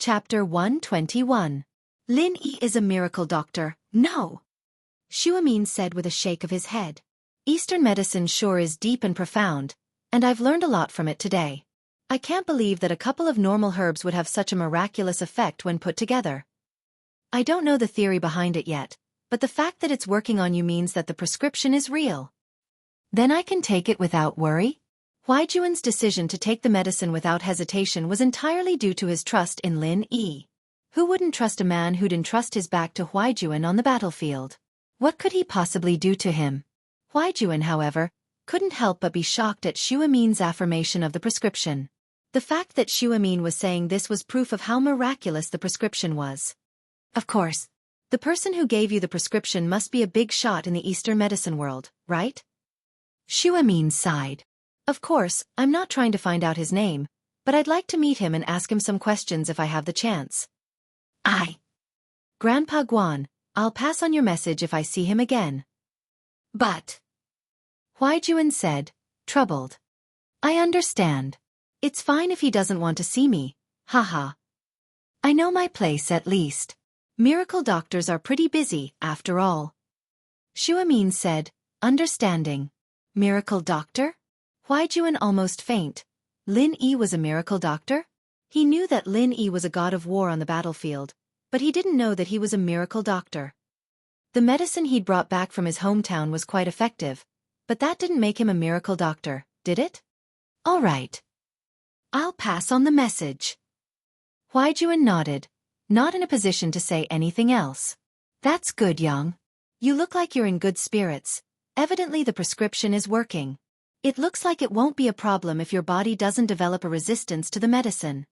Chapter 121. Lin Yi is a miracle doctor, no. Xuemin said with a shake of his head. Eastern medicine sure is deep and profound, and I've learned a lot from it today. I can't believe that a couple of normal herbs would have such a miraculous effect when put together. I don't know the theory behind it yet, but the fact that it's working on you means that the prescription is real. Then I can take it without worry? Huaijuan's decision to take the medicine without hesitation was entirely due to his trust in Lin Yi. Who wouldn't trust a man who'd entrust his back to Huaijuan on the battlefield? What could he possibly do to him? Huaijuan, however, couldn't help but be shocked at Xuemin's affirmation of the prescription. The fact that Xuemin was saying this was proof of how miraculous the prescription was. Of course, the person who gave you the prescription must be a big shot in the Eastern medicine world, right? Xuemin sighed. Of course, I'm not trying to find out his name, but I'd like to meet him and ask him some questions if I have the chance. Grandpa Guan, I'll pass on your message if I see him again. But, Huaijuan said, troubled. I understand. It's fine if he doesn't want to see me, haha. I know my place at least. Miracle doctors are pretty busy, after all. Xuemin said, understanding. Miracle doctor? Huaijuan almost faint. Lin Yi was a miracle doctor? He knew that Lin Yi was a god of war on the battlefield, but he didn't know that he was a miracle doctor. The medicine he'd brought back from his hometown was quite effective, but that didn't make him a miracle doctor, did it? All right. I'll pass on the message. Huaijuan nodded, not in a position to say anything else. That's good, Yang. You look like you're in good spirits. Evidently the prescription is working. It looks like it won't be a problem if your body doesn't develop a resistance to the medicine.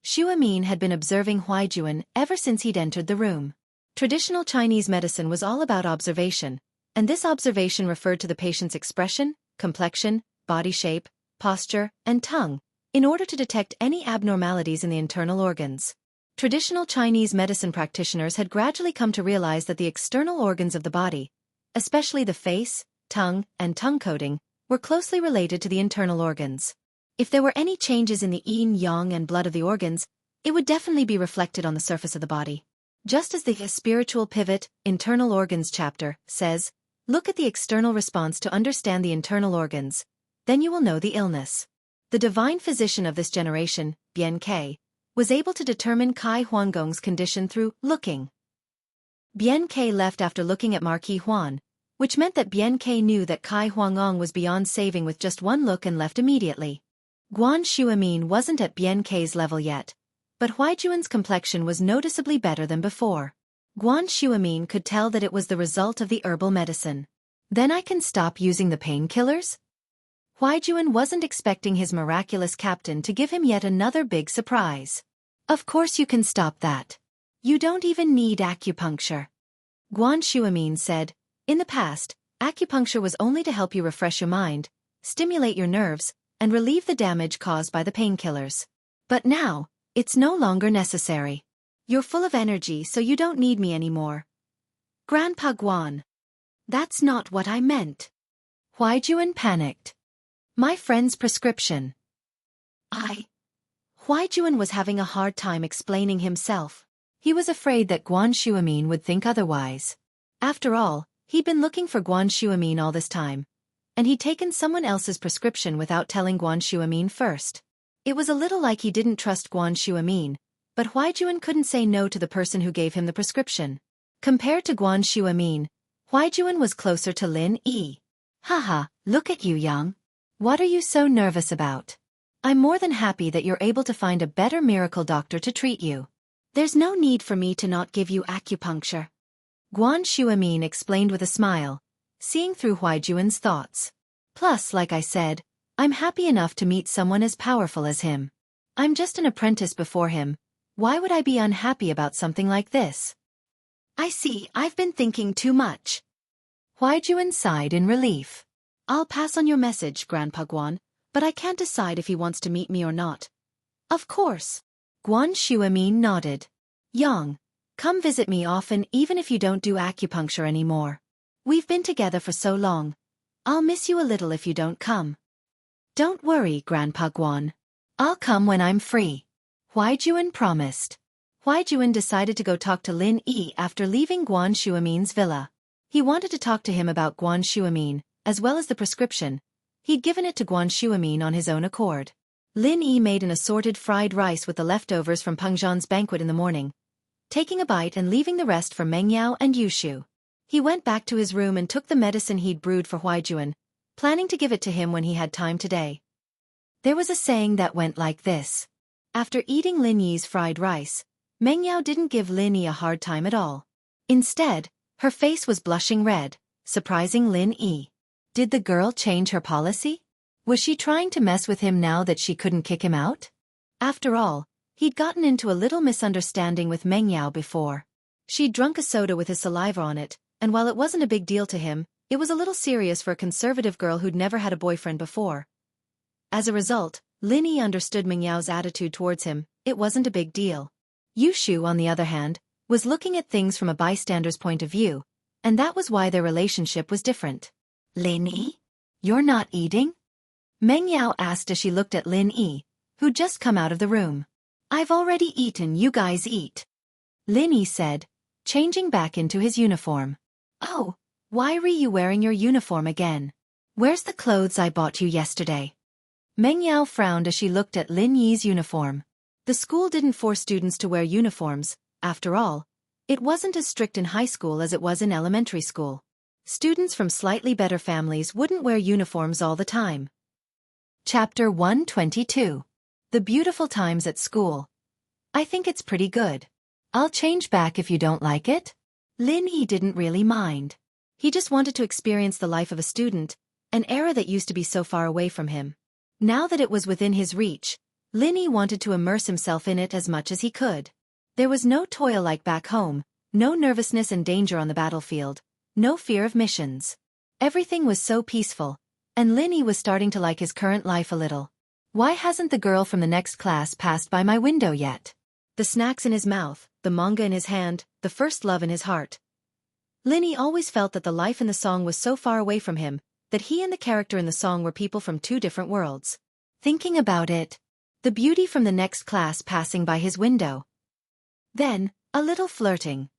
Xuemin had been observing Huaijuan ever since he'd entered the room. Traditional Chinese medicine was all about observation, and this observation referred to the patient's expression, complexion, body shape, posture, and tongue, in order to detect any abnormalities in the internal organs. Traditional Chinese medicine practitioners had gradually come to realize that the external organs of the body, especially the face, tongue, and tongue coating, were closely related to the internal organs. If there were any changes in the yin, yang, and blood of the organs, it would definitely be reflected on the surface of the body. Just as the Spiritual Pivot, Internal Organs chapter says, look at the external response to understand the internal organs, then you will know the illness. The divine physician of this generation, Bian Ke, was able to determine Kai Huanggong's condition through looking. Bian Ke left after looking at Marquis Huan, which meant that Bian Ke knew that Kai Huanggong was beyond saving with just one look and left immediately. Guan Xuemin wasn't at Bian Ke's level yet, but Huaijuan's complexion was noticeably better than before. Guan Xuemin could tell that it was the result of the herbal medicine. Then I can stop using the painkillers? Huaijuan wasn't expecting his miraculous captain to give him yet another big surprise. Of course you can stop that. You don't even need acupuncture. Guan Xuemin said, in the past, acupuncture was only to help you refresh your mind, stimulate your nerves, and relieve the damage caused by the painkillers. But now, it's no longer necessary. You're full of energy, so you don't need me anymore. Grandpa Guan. That's not what I meant. Huaijuan panicked. My friend's prescription. Huaijuan was having a hard time explaining himself. He was afraid that Guan Xuemin would think otherwise. After all, he'd been looking for Guan Xuemin all this time, and he'd taken someone else's prescription without telling Guan Xuemin first. It was a little like he didn't trust Guan Xuemin, but Huaijuan couldn't say no to the person who gave him the prescription. Compared to Guan Xuemin, Huaijuan was closer to Lin Yi. Haha, look at you, Yang. What are you so nervous about? I'm more than happy that you're able to find a better miracle doctor to treat you. There's no need for me to not give you acupuncture. Guan Xuemin explained with a smile, seeing through Huaijuan's thoughts. Plus, like I said, I'm happy enough to meet someone as powerful as him. I'm just an apprentice before him. Why would I be unhappy about something like this? I see, I've been thinking too much. Huaijuan sighed in relief. I'll pass on your message, Grandpa Guan, but I can't decide if he wants to meet me or not. Of course. Guan Xuemin nodded. Yang, come visit me often even if you don't do acupuncture anymore. We've been together for so long. I'll miss you a little if you don't come. Don't worry, Grandpa Guan. I'll come when I'm free. Huaijuan promised. Huaijuan decided to go talk to Lin Yi after leaving Guan Shuamin's villa. He wanted to talk to him about Guan Shuamin, as well as the prescription. He'd given it to Guan Shuamin on his own accord. Lin Yi made an assorted fried rice with the leftovers from Peng Zhan's banquet in the morning, taking a bite and leaving the rest for Meng Yao and Yushu. He went back to his room and took the medicine he'd brewed for Huaijuan, planning to give it to him when he had time today. There was a saying that went like this. After eating Lin Yi's fried rice, Meng Yao didn't give Lin Yi a hard time at all. Instead, her face was blushing red, surprising Lin Yi. Did the girl change her policy? Was she trying to mess with him now that she couldn't kick him out? After all, he'd gotten into a little misunderstanding with Meng Yao before. She'd drunk a soda with his saliva on it, and while it wasn't a big deal to him, it was a little serious for a conservative girl who'd never had a boyfriend before. As a result, Lin Yi understood Meng Yao's attitude towards him. It wasn't a big deal. Yushu, on the other hand, was looking at things from a bystander's point of view, and that was why their relationship was different. Lin Yi? You're not eating? Meng Yao asked as she looked at Lin Yi, who'd just come out of the room. I've already eaten, you guys eat. Lin Yi said, changing back into his uniform. Oh, why are you wearing your uniform again? Where's the clothes I bought you yesterday? Meng Yao frowned as she looked at Lin Yi's uniform. The school didn't force students to wear uniforms. After all, it wasn't as strict in high school as it was in elementary school. Students from slightly better families wouldn't wear uniforms all the time. Chapter 122. The Beautiful Times at School. I think it's pretty good. I'll change back if you don't like it. Lin Yi didn't really mind. He just wanted to experience the life of a student, an era that used to be so far away from him. Now that it was within his reach, Lin Yi wanted to immerse himself in it as much as he could. There was no toil like back home, no nervousness and danger on the battlefield, no fear of missions. Everything was so peaceful, and Lin Yi was starting to like his current life a little. Why hasn't the girl from the next class passed by my window yet? The snacks in his mouth, the manga in his hand, the first love in his heart. Lin Yi always felt that the life in the song was so far away from him, that he and the character in the song were people from two different worlds. Thinking about it, the beauty from the next class passing by his window. Then, a little flirting.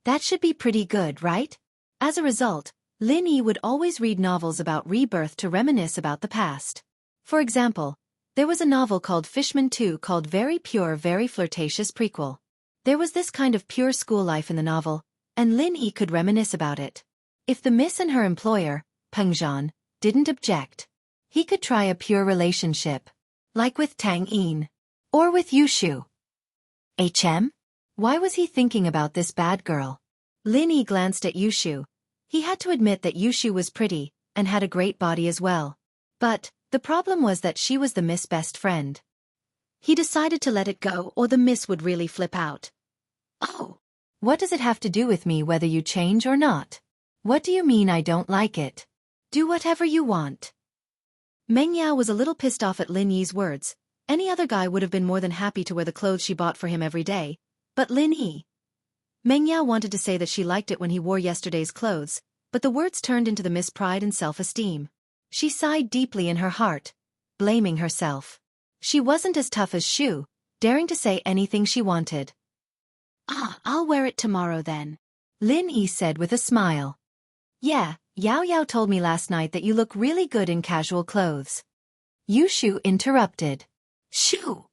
That should be pretty good, right? As a result, Lin Yi would always read novels about rebirth to reminisce about the past. For example, there was a novel called Fishman 2 called Very Pure Very Flirtatious Prequel. There was this kind of pure school life in the novel, and Lin Yi could reminisce about it. If the miss and her employer, Peng Zhan, didn't object, he could try a pure relationship. Like with Tang Yin. Or with Yushu. Why was he thinking about this bad girl? Lin Yi glanced at Yushu. He had to admit that Yushu was pretty, and had a great body as well. But, the problem was that she was the Miss' best friend. He decided to let it go or the Miss would really flip out. Oh. What does it have to do with me whether you change or not? What do you mean I don't like it? Do whatever you want. Meng Yao was a little pissed off at Lin Yi's words. Any other guy would have been more than happy to wear the clothes she bought for him every day. But Lin Yi. Meng Yao wanted to say that she liked it when he wore yesterday's clothes, but the words turned into the Miss' pride and self-esteem. She sighed deeply in her heart, blaming herself. She wasn't as tough as Shu, daring to say anything she wanted. I'll wear it tomorrow then. Lin Yi said with a smile. Yeah, Yao Yao told me last night that you look really good in casual clothes. Yushu interrupted. Shu!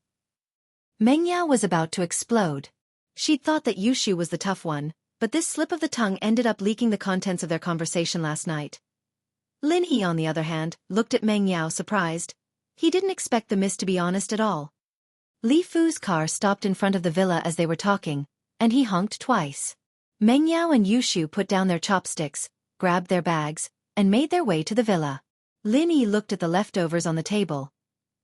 Meng Yao was about to explode. She'd thought that Yushu was the tough one, but this slip of the tongue ended up leaking the contents of their conversation last night. Lin Yi, on the other hand, looked at Meng Yao surprised. He didn't expect the Miss to be honest at all. Li Fu's car stopped in front of the villa as they were talking, and he honked twice. Meng Yao and Yushu put down their chopsticks, grabbed their bags, and made their way to the villa. Lin Yi looked at the leftovers on the table.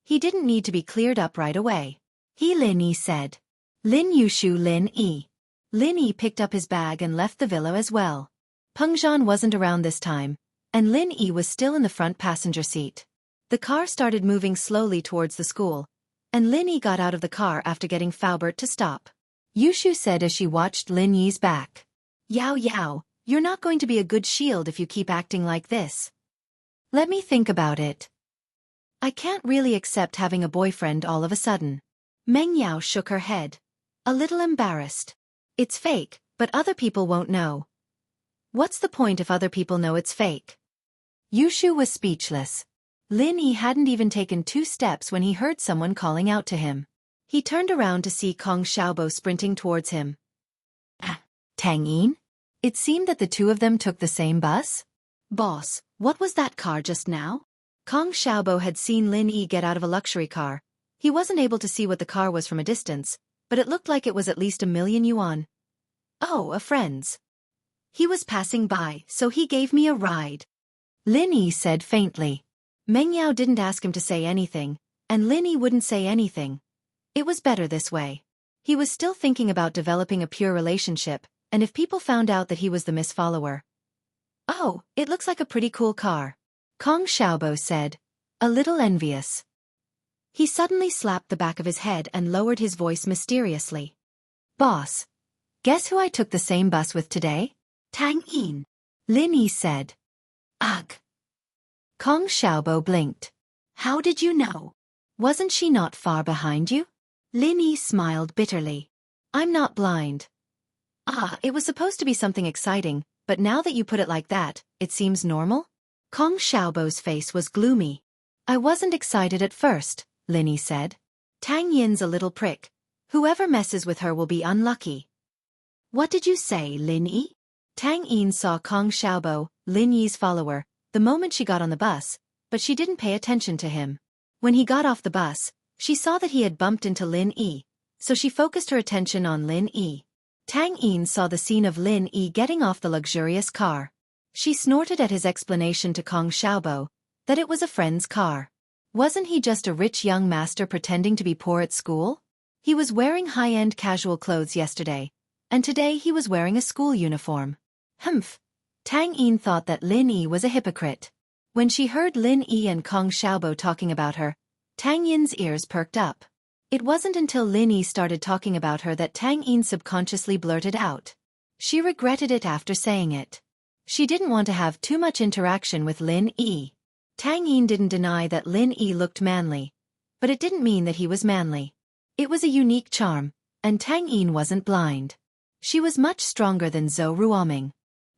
He didn't need to be cleared up right away. Lin Yi said. Lin Yushu Lin Yi. Lin Yi picked up his bag and left the villa as well. Peng Zhan wasn't around this time, and Lin Yi was still in the front passenger seat. The car started moving slowly towards the school, and Lin Yi got out of the car after getting Faubert to stop. Yushu said as she watched Lin Yi's back. Yao Yao, you're not going to be a good shield if you keep acting like this. Let me think about it. I can't really accept having a boyfriend all of a sudden. Meng Yao shook her head. A little embarrassed. It's fake, but other people won't know. What's the point if other people know it's fake? Yushu was speechless. Lin Yi hadn't even taken 2 steps when he heard someone calling out to him. He turned around to see Kong Xiaobo sprinting towards him. Tang Yin? It seemed that the two of them took the same bus? Boss, what was that car just now? Kong Xiaobo had seen Lin Yi get out of a luxury car. He wasn't able to see what the car was from a distance, but it looked like it was at least 1,000,000 yuan. Oh, a friend's. He was passing by, so he gave me a ride. Lin Yi said faintly. Meng Yao didn't ask him to say anything, and Lin Yi wouldn't say anything. It was better this way. He was still thinking about developing a pure relationship, and if people found out that he was the misfollower. Oh, it looks like a pretty cool car. Kong Xiaobo said, a little envious. He suddenly slapped the back of his head and lowered his voice mysteriously. Boss, guess who I took the same bus with today? Tang Yin. Lin Yi said. Ugh. Kong Xiaobo blinked. How did you know? Wasn't she not far behind you? Lin Yi smiled bitterly. I'm not blind. It was supposed to be something exciting, but now that you put it like that, it seems normal? Kong Xiaobo's face was gloomy. I wasn't excited at first, Lin Yi said. Tang Yin's a little prick. Whoever messes with her will be unlucky. What did you say, Lin Yi? Tang Yin saw Kong Xiaobo, Lin Yi's follower, the moment she got on the bus, but she didn't pay attention to him. When he got off the bus, she saw that he had bumped into Lin Yi, so she focused her attention on Lin Yi. Tang Yin saw the scene of Lin Yi getting off the luxurious car. She snorted at his explanation to Kong Xiaobo, that it was a friend's car. Wasn't he just a rich young master pretending to be poor at school? He was wearing high-end casual clothes yesterday, and today he was wearing a school uniform. Humph. Tang Yin thought that Lin Yi was a hypocrite. When she heard Lin Yi and Kong Xiaobo talking about her, Tang Yin's ears perked up. It wasn't until Lin Yi started talking about her that Tang Yin subconsciously blurted out. She regretted it after saying it. She didn't want to have too much interaction with Lin Yi. Tang Yin didn't deny that Lin Yi looked manly, but it didn't mean that he was manly. It was a unique charm, and Tang Yin wasn't blind. She was much stronger than Zhou Ruoming.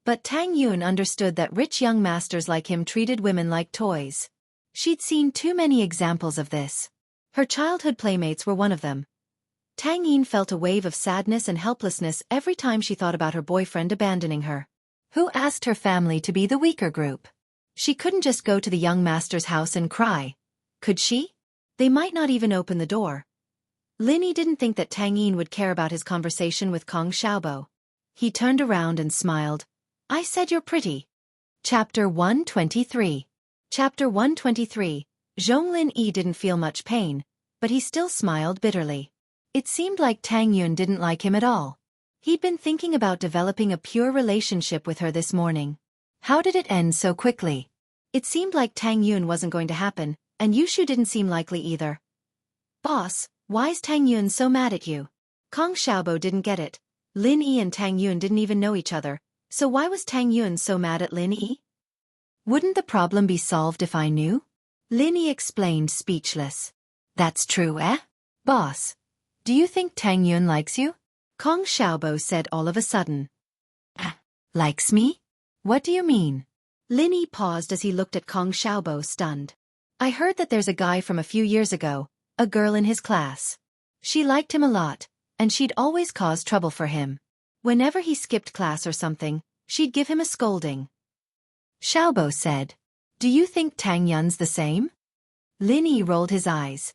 But Tang Yun understood that rich young masters like him treated women like toys. She'd seen too many examples of this. Her childhood playmates were one of them. Tang Yin felt a wave of sadness and helplessness every time she thought about her boyfriend abandoning her. Who asked her family to be the weaker group? She couldn't just go to the young master's house and cry. Could she? They might not even open the door. Lin Yi didn't think that Tang Yin would care about his conversation with Kong Xiaobo. He turned around and smiled. I said you're pretty. Chapter 123. Chapter 123. Zhong Lin Yi didn't feel much pain, but he still smiled bitterly. It seemed like Tang Yun didn't like him at all. He'd been thinking about developing a pure relationship with her this morning. How did it end so quickly? It seemed like Tang Yun wasn't going to happen, and Yushu didn't seem likely either. Boss, why's Tang Yun so mad at you? Kong Xiaobo didn't get it. Lin Yi and Tang Yun didn't even know each other, so why was Tang Yun so mad at Lin Yi? Wouldn't the problem be solved if I knew? Lin Yi explained, speechless. That's true, eh? Boss, do you think Tang Yun likes you? Kong Xiaobo said all of a sudden. Likes me? What do you mean? Lin Yi paused as he looked at Kong Xiaobo, stunned. I heard that there's a guy from a few years ago, a girl in his class. She liked him a lot, and she'd always cause trouble for him. Whenever he skipped class or something, she'd give him a scolding. Xiaobo said. Do you think Tang Yun's the same? Lin Yi rolled his eyes.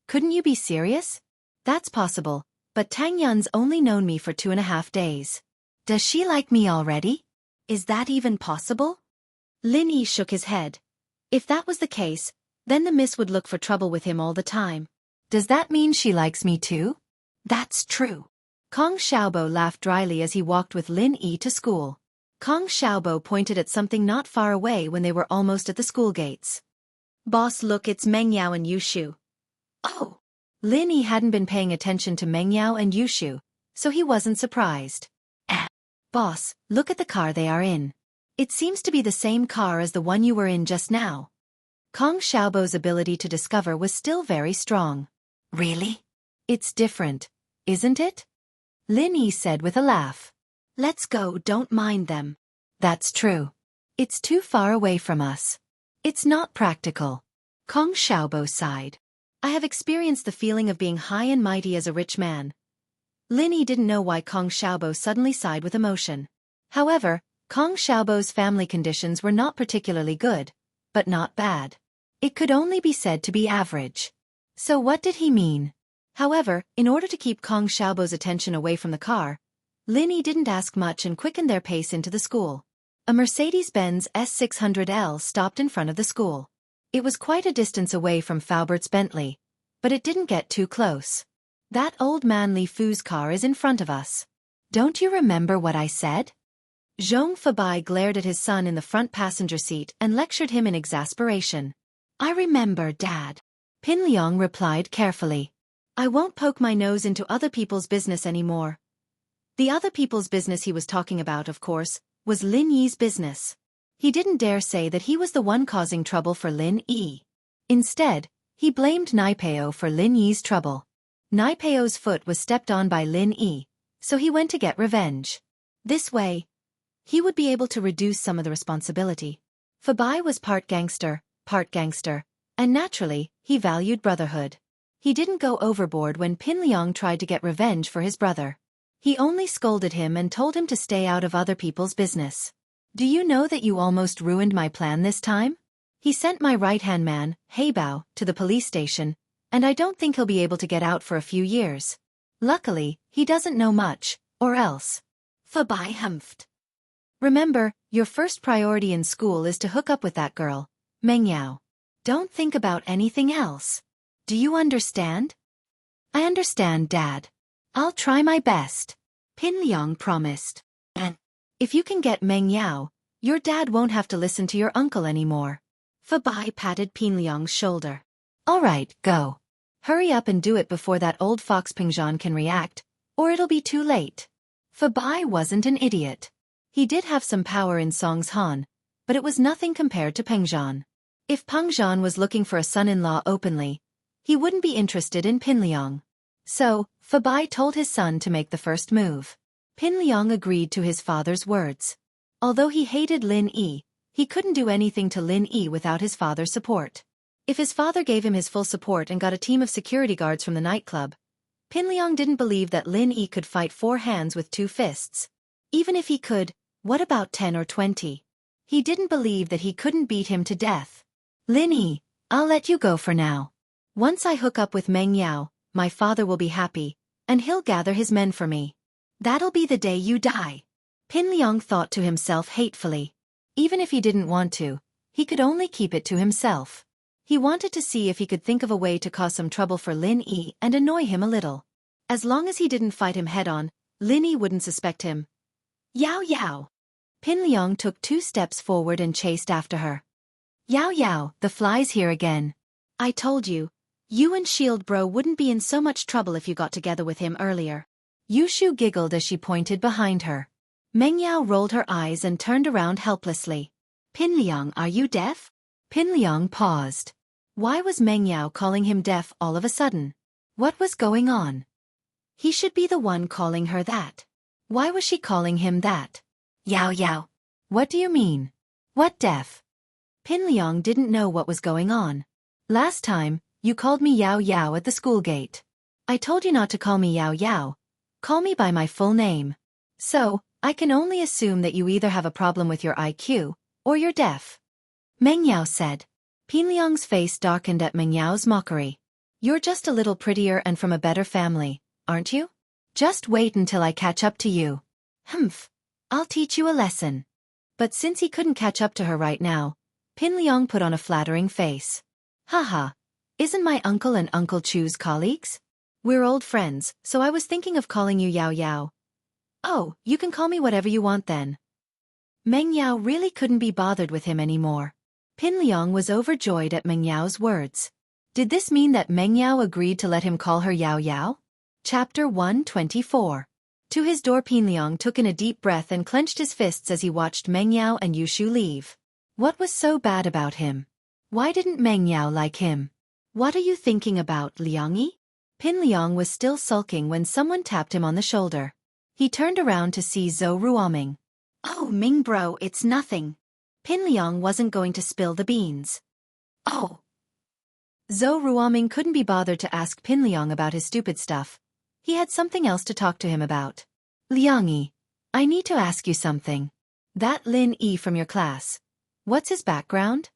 Couldn't you be serious? That's possible, but Tang Yun's only known me for 2.5 days. Does she like me already? Is that even possible? Lin Yi shook his head. If that was the case, then the miss would look for trouble with him all the time. Does that mean she likes me too? That's true. Kong Xiaobo laughed dryly as he walked with Lin Yi to school. Kong Xiaobo pointed at something not far away when they were almost at the school gates. Boss, look, it's Meng Yao and Yushu. Oh! Lin Yi hadn't been paying attention to Meng Yao and Yushu, so he wasn't surprised. Boss, look at the car they are in. It seems to be the same car as the one you were in just now. Kong Xiaobo's ability to discover was still very strong. Really? It's different, isn't it? Lin Yi said with a laugh. Let's go, don't mind them. That's true. It's too far away from us. It's not practical. Kong Xiaobo sighed. I have experienced the feeling of being high and mighty as a rich man. Lin Yi didn't know why Kong Xiaobo suddenly sighed with emotion. However, Kong Xiaobo's family conditions were not particularly good, but not bad. It could only be said to be average. So what did he mean? However, in order to keep Kong Xiaobo's attention away from the car, Lin Yi didn't ask much and quickened their pace into the school. A Mercedes-Benz S600L stopped in front of the school. It was quite a distance away from Faubert's Bentley, but it didn't get too close. That old man Li Fu's car is in front of us. Don't you remember what I said? Zhong Fabai glared at his son in the front passenger seat and lectured him in exasperation. I remember, Dad. Pin Liang replied carefully. I won't poke my nose into other people's business anymore. The other people's business he was talking about, of course, was Lin Yi's business. He didn't dare say that he was the one causing trouble for Lin Yi. Instead, he blamed Naipeo for Lin Yi's trouble. Naipeo's foot was stepped on by Lin Yi, so he went to get revenge. This way, he would be able to reduce some of the responsibility. Fabai was part gangster, and naturally, he valued brotherhood. He didn't go overboard when Pin Liang tried to get revenge for his brother. He only scolded him and told him to stay out of other people's business. Do you know that you almost ruined my plan this time? He sent my right-hand man, Heibao, to the police station, and I don't think he'll be able to get out for a few years. Luckily, he doesn't know much, or else. Fabai humphed. Remember, your first priority in school is to hook up with that girl, Meng Yao. Don't think about anything else. Do you understand? I understand, Dad. I'll try my best. Pin Liang promised. And if you can get Meng Yao, your dad won't have to listen to your uncle anymore. Fabai patted Pin Liang's shoulder. All right, go. Hurry up and do it before that old fox Pingzhan can react, or it'll be too late. Fabai wasn't an idiot. He did have some power in Song's Han, but it was nothing compared to Pengzhan. If Pengzhan was looking for a son-in-law openly, he wouldn't be interested in Pin Liang. So, Fabai told his son to make the first move. Pin Liang agreed to his father's words. Although he hated Lin Yi, he couldn't do anything to Lin Yi without his father's support. If his father gave him his full support and got a team of security guards from the nightclub, Pin Liang didn't believe that Lin Yi could fight 4 hands with 2 fists. Even if he could, what about 10 or 20? He didn't believe that he couldn't beat him to death. Lin Yi, I'll let you go for now. Once I hook up with Meng Yao, my father will be happy, and he'll gather his men for me. That'll be the day you die. Pin Liang thought to himself hatefully. Even if he didn't want to, he could only keep it to himself. He wanted to see if he could think of a way to cause some trouble for Lin Yi and annoy him a little. As long as he didn't fight him head-on, Lin Yi wouldn't suspect him. Yao Yao! Pin Liang took 2 steps forward and chased after her. Yao Yao, the fly's here again. I told you. You and Shield Bro wouldn't be in so much trouble if you got together with him earlier. Yushu giggled as she pointed behind her. Meng Yao rolled her eyes and turned around helplessly. Pin Liang, are you deaf? Pin Liang paused. Why was Meng Yao calling him deaf all of a sudden? What was going on? He should be the one calling her that. Why was she calling him that? Yao Yao. What do you mean? What deaf? Pin Liang didn't know what was going on. Last time, you called me Yao Yao at the school gate. I told you not to call me Yao Yao. Call me by my full name. So, I can only assume that you either have a problem with your IQ, or you're deaf. Meng Yao said. Pin Liang's face darkened at Meng Yao's mockery. You're just a little prettier and from a better family, aren't you? Just wait until I catch up to you. Humph. I'll teach you a lesson. But since he couldn't catch up to her right now, Pin Liang put on a flattering face. Haha. Isn't my uncle and Uncle Chu's colleagues? We're old friends, so I was thinking of calling you Yao Yao. Oh, you can call me whatever you want then. Meng Yao really couldn't be bothered with him anymore. Pin Liang was overjoyed at Meng Yao's words. Did this mean that Meng Yao agreed to let him call her Yao Yao? Chapter 124. To his door, Pin Liang took in a deep breath and clenched his fists as he watched Meng Yao and Yushu leave. What was so bad about him? Why didn't Meng Yao like him? What are you thinking about, Liang Yi? Pin Liang was still sulking when someone tapped him on the shoulder. He turned around to see Zhou Ruoming. "Oh, Ming bro, it's nothing." Pin Liang wasn't going to spill the beans. "Oh." Zhou Ruoming couldn't be bothered to ask Pin Liang about his stupid stuff. He had something else to talk to him about. "Liang Yi, I need to ask you something. That Lin Yi from your class, what's his background?"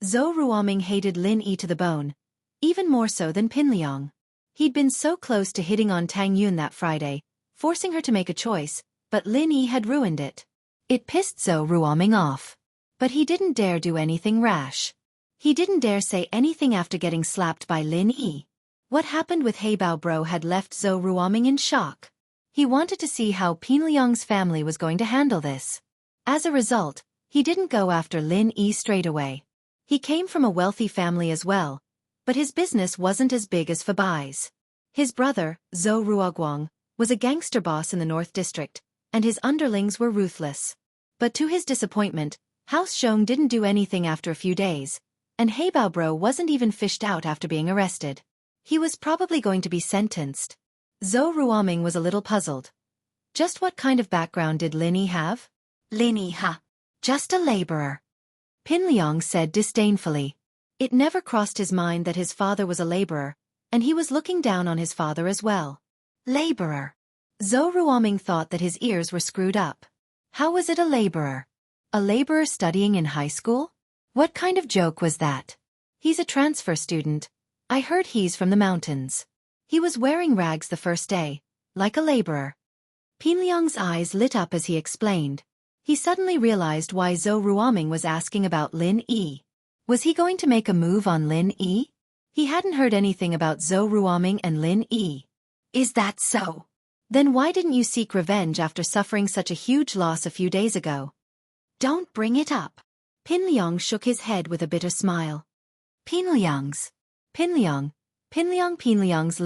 Zhou Ruoming hated Lin Yi to the bone, even more so than Pin Liang. He'd been so close to hitting on Tang Yun that Friday, forcing her to make a choice, but Lin Yi had ruined it. It pissed Zhou Ruoming off. But he didn't dare do anything rash. He didn't dare say anything after getting slapped by Lin Yi. What happened with Heibao Bro had left Zhou Ruoming in shock. He wanted to see how Pin Liang's family was going to handle this. As a result, he didn't go after Lin Yi straight away. He came from a wealthy family as well, but his business wasn't as big as Fabai's. His brother, Zhou Ruoguang, was a gangster boss in the North District, and his underlings were ruthless. But to his disappointment, House Xiong didn't do anything after a few days, and Heibao Bro wasn't even fished out after being arrested. He was probably going to be sentenced. Zhou Ruoming was a little puzzled. Just what kind of background did Lin Yi have? "Lin Yi, just a laborer," Pin Liang said disdainfully. It never crossed his mind that his father was a laborer, and he was looking down on his father as well. Laborer. Zhou Ruoming thought that his ears were screwed up. How was it a laborer? A laborer studying in high school? What kind of joke was that? He's a transfer student. I heard he's from the mountains. He was wearing rags the first day, like a laborer. Pin Liang's eyes lit up as he explained. He suddenly realized why Zhou Ruoming was asking about Lin Yi. Was he going to make a move on Lin Yi? He hadn't heard anything about Zhou Ruoming and Lin Yi. "Is that so? Then why didn't you seek revenge after suffering such a huge loss a few days ago?" "Don't bring it up." Pin Liang shook his head with a bitter smile. Pin Liang's Lin Pin Liang's.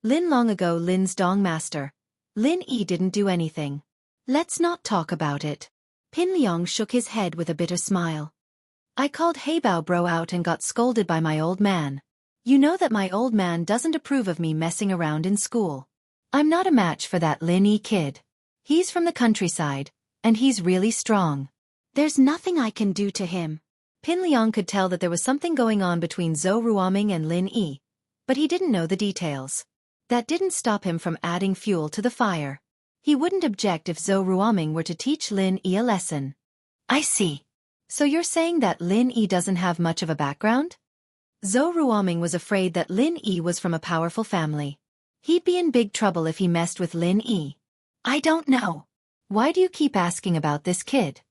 Lin long ago Lin's dong master. Lin Yi didn't do anything. Let's not talk about it. Pin Liang shook his head with a bitter smile. I called Heibao Bro out and got scolded by my old man. You know that my old man doesn't approve of me messing around in school. I'm not a match for that Lin Yi kid. He's from the countryside, and he's really strong. There's nothing I can do to him. Pin Liang could tell that there was something going on between Zhou Ruoming and Lin Yi, but he didn't know the details. That didn't stop him from adding fuel to the fire. He wouldn't object if Zhou Ruoming were to teach Lin Yi a lesson. I see. So you're saying that Lin Yi doesn't have much of a background? Zhou Ruoming was afraid that Lin Yi was from a powerful family. He'd be in big trouble if he messed with Lin Yi. I don't know. Why do you keep asking about this kid?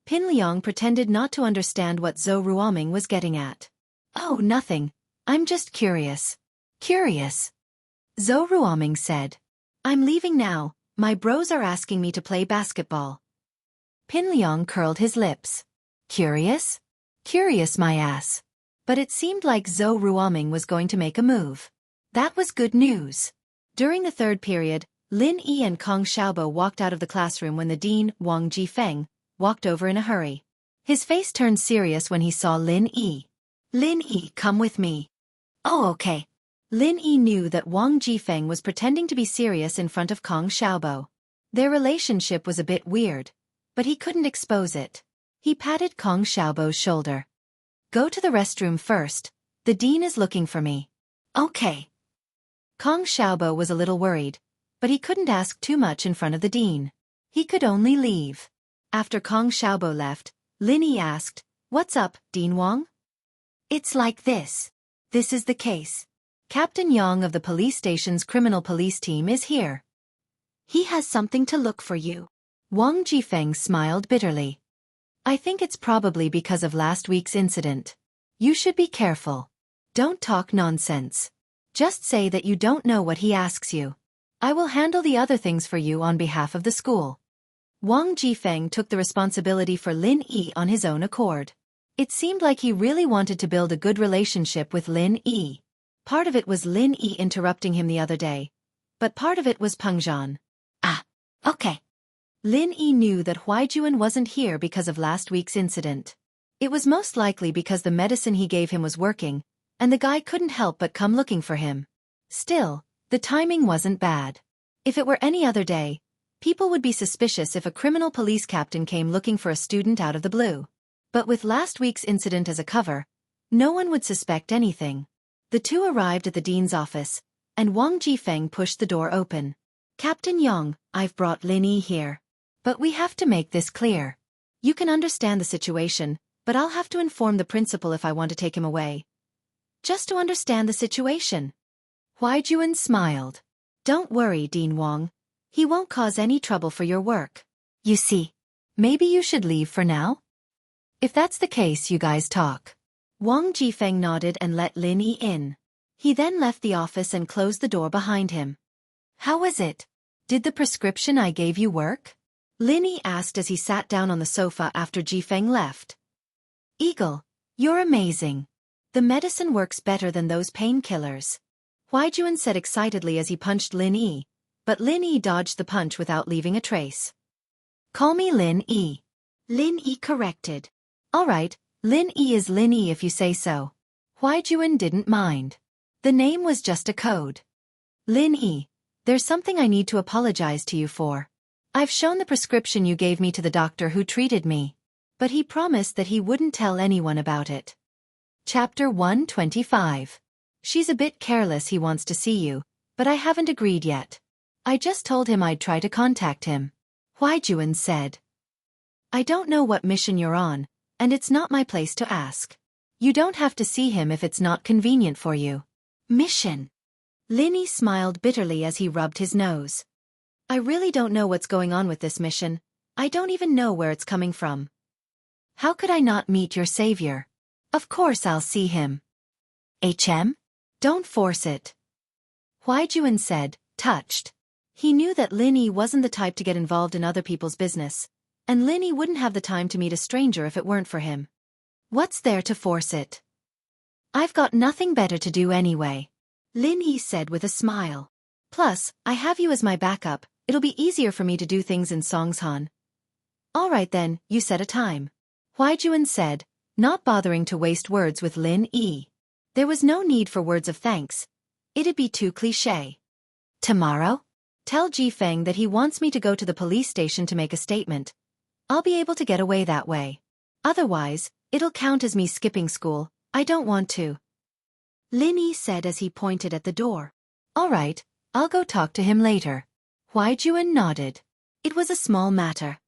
Pin Liang pretended not to understand what Zhou Ruoming was getting at. Oh, nothing. I'm just curious. Curious? Zhou Ruoming said. I'm leaving now. My bros are asking me to play basketball. Pin Liang curled his lips. Curious? Curious my ass. But it seemed like Zhou Ruoming was going to make a move. That was good news. During the third period, Lin Yi and Kong Xiaobo walked out of the classroom when the dean, Wang Jifeng, walked over in a hurry. His face turned serious when he saw Lin Yi. Lin Yi, come with me. Oh, okay. Lin Yi knew that Wang Jifeng was pretending to be serious in front of Kong Xiaobo. Their relationship was a bit weird, but he couldn't expose it. He patted Kong Xiaobo's shoulder. Go to the restroom first. The dean is looking for me. Okay. Kong Xiaobo was a little worried, but he couldn't ask too much in front of the dean. He could only leave. After Kong Xiaobo left, Lin Yi asked, What's up, Dean Wang? It's like this. This is the case. Captain Yang of the police station's criminal police team is here. He has something to look for you. Wang Jifeng smiled bitterly. I think it's probably because of last week's incident. You should be careful. Don't talk nonsense. Just say that you don't know what he asks you. I will handle the other things for you on behalf of the school. Wang Jifeng took the responsibility for Lin Yi on his own accord. It seemed like he really wanted to build a good relationship with Lin Yi. Part of it was Lin Yi interrupting him the other day, but part of it was Peng Zhan. Ah, okay. Lin Yi knew that Huaijuan wasn't here because of last week's incident. It was most likely because the medicine he gave him was working, and the guy couldn't help but come looking for him. Still, the timing wasn't bad. If it were any other day, people would be suspicious if a criminal police captain came looking for a student out of the blue. But with last week's incident as a cover, no one would suspect anything. The two arrived at the dean's office, and Wang Jifeng pushed the door open. Captain Yang, I've brought Lin Yi here. But we have to make this clear. You can understand the situation, but I'll have to inform the principal if I want to take him away. Just to understand the situation. Huaijuan smiled. Don't worry, Dean Wang. He won't cause any trouble for your work. You see, maybe you should leave for now? If that's the case, you guys talk. Wang Jifeng nodded and let Lin Yi in. He then left the office and closed the door behind him. How was it? Did the prescription I gave you work? Lin Yi asked as he sat down on the sofa after Jifeng left. Eagle, you're amazing. The medicine works better than those painkillers. Huaijuan said excitedly as he punched Lin Yi, but Lin Yi dodged the punch without leaving a trace. Call me Lin Yi. Lin Yi corrected. All right, Lin Yi is Lin Yi if you say so. Huaijuan didn't mind. The name was just a code. Lin Yi, there's something I need to apologize to you for. I've shown the prescription you gave me to the doctor who treated me, but he promised that he wouldn't tell anyone about it. Chapter 125. She's a bit careless. He wants to see you, but I haven't agreed yet. I just told him I'd try to contact him. Huaijuan said. I don't know what mission you're on, and it's not my place to ask. You don't have to see him if it's not convenient for you. Mission? Lin Yi smiled bitterly as he rubbed his nose. I really don't know what's going on with this mission. I don't even know where it's coming from. How could I not meet your savior? Of course I'll see him. Don't force it. Huaijuan said, touched. He knew that Lin Yi wasn't the type to get involved in other people's business, and Lin Yi wouldn't have the time to meet a stranger if it weren't for him. What's there to force it? I've got nothing better to do anyway, Lin Yi said with a smile. Plus, I have you as my backup. It'll be easier for me to do things in Songshan. All right then, you set a time. Huaijuan said, not bothering to waste words with Lin Yi. There was no need for words of thanks. It'd be too cliché. Tomorrow? Tell Jifeng that he wants me to go to the police station to make a statement. I'll be able to get away that way. Otherwise, it'll count as me skipping school. I don't want to. Lin Yi said as he pointed at the door. All right, I'll go talk to him later. Huaijuan nodded. It was a small matter.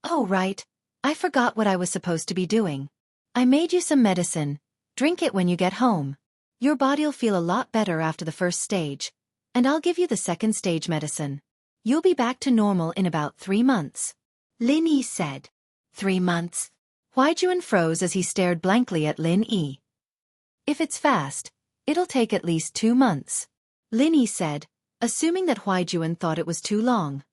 Oh right, I forgot what I was supposed to be doing. I made you some medicine. Drink it when you get home. Your body'll feel a lot better after the first stage, and I'll give you the second stage medicine. You'll be back to normal in about 3 months. Lin Yi said. 3 months? Huaijuan froze as he stared blankly at Lin Yi. If it's fast, it'll take at least 2 months. Lin Yi said, assuming that Huaijuan thought it was too long.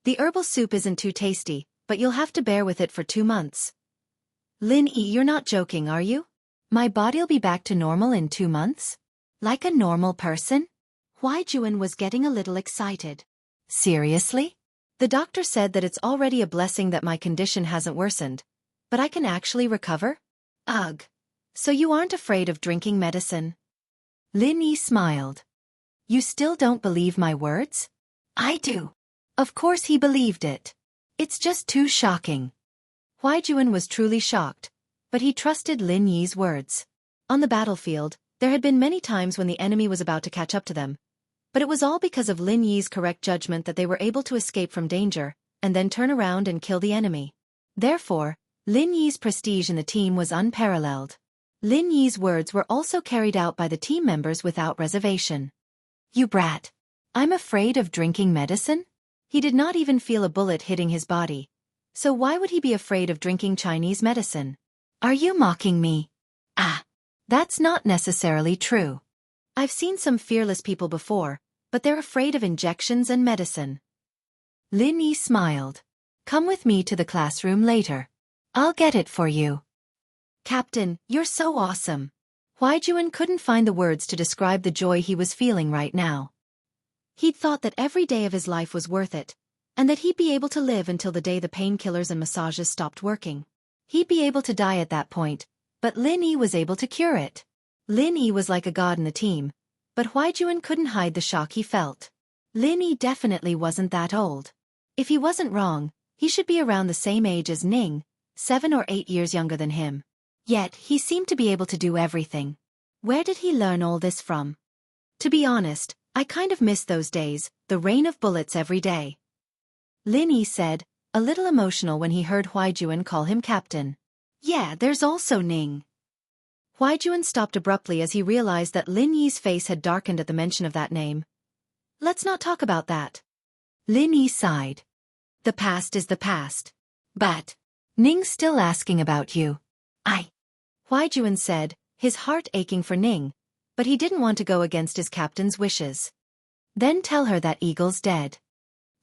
The herbal soup isn't too tasty, but you'll have to bear with it for 2 months. Lin Yi, you're not joking, are you? My body'll be back to normal in 2 months? Like a normal person? Huaijuan was getting a little excited. Seriously? The doctor said that it's already a blessing that my condition hasn't worsened, but I can actually recover? Ugh. So you aren't afraid of drinking medicine? Lin Yi smiled. You still don't believe my words? I do. Of course he believed it. It's just too shocking. Huaijuan was truly shocked, but he trusted Lin Yi's words. On the battlefield, there had been many times when the enemy was about to catch up to them, but it was all because of Lin Yi's correct judgment that they were able to escape from danger, and then turn around and kill the enemy. Therefore, Lin Yi's prestige in the team was unparalleled. Lin Yi's words were also carried out by the team members without reservation. You brat. I'm afraid of drinking medicine? He did not even feel a bullet hitting his body. So why would he be afraid of drinking Chinese medicine? Are you mocking me? Ah, that's not necessarily true. I've seen some fearless people before, but they're afraid of injections and medicine. Lin Yi smiled. Come with me to the classroom later. I'll get it for you. Captain, you're so awesome. Huaijuan couldn't find the words to describe the joy he was feeling right now. He'd thought that every day of his life was worth it, and that he'd be able to live until the day the painkillers and massages stopped working. He'd be able to die at that point, but Lin Yi was able to cure it. Lin Yi was like a god in the team, but Huaijuan couldn't hide the shock he felt. Lin Yi definitely wasn't that old. If he wasn't wrong, he should be around the same age as Ning, 7 or 8 years younger than him. Yet, he seemed to be able to do everything. Where did he learn all this from? To be honest, I kind of miss those days, the rain of bullets every day. Lin Yi said, a little emotional when he heard Huaijuan call him captain. Yeah, there's also Ning. Huaijuan stopped abruptly as he realized that Lin Yi's face had darkened at the mention of that name. Let's not talk about that. Lin Yi sighed. The past is the past. But Ning's still asking about you. Huaijuan said, his heart aching for Ning, but he didn't want to go against his captain's wishes. Then tell her that Eagle's dead.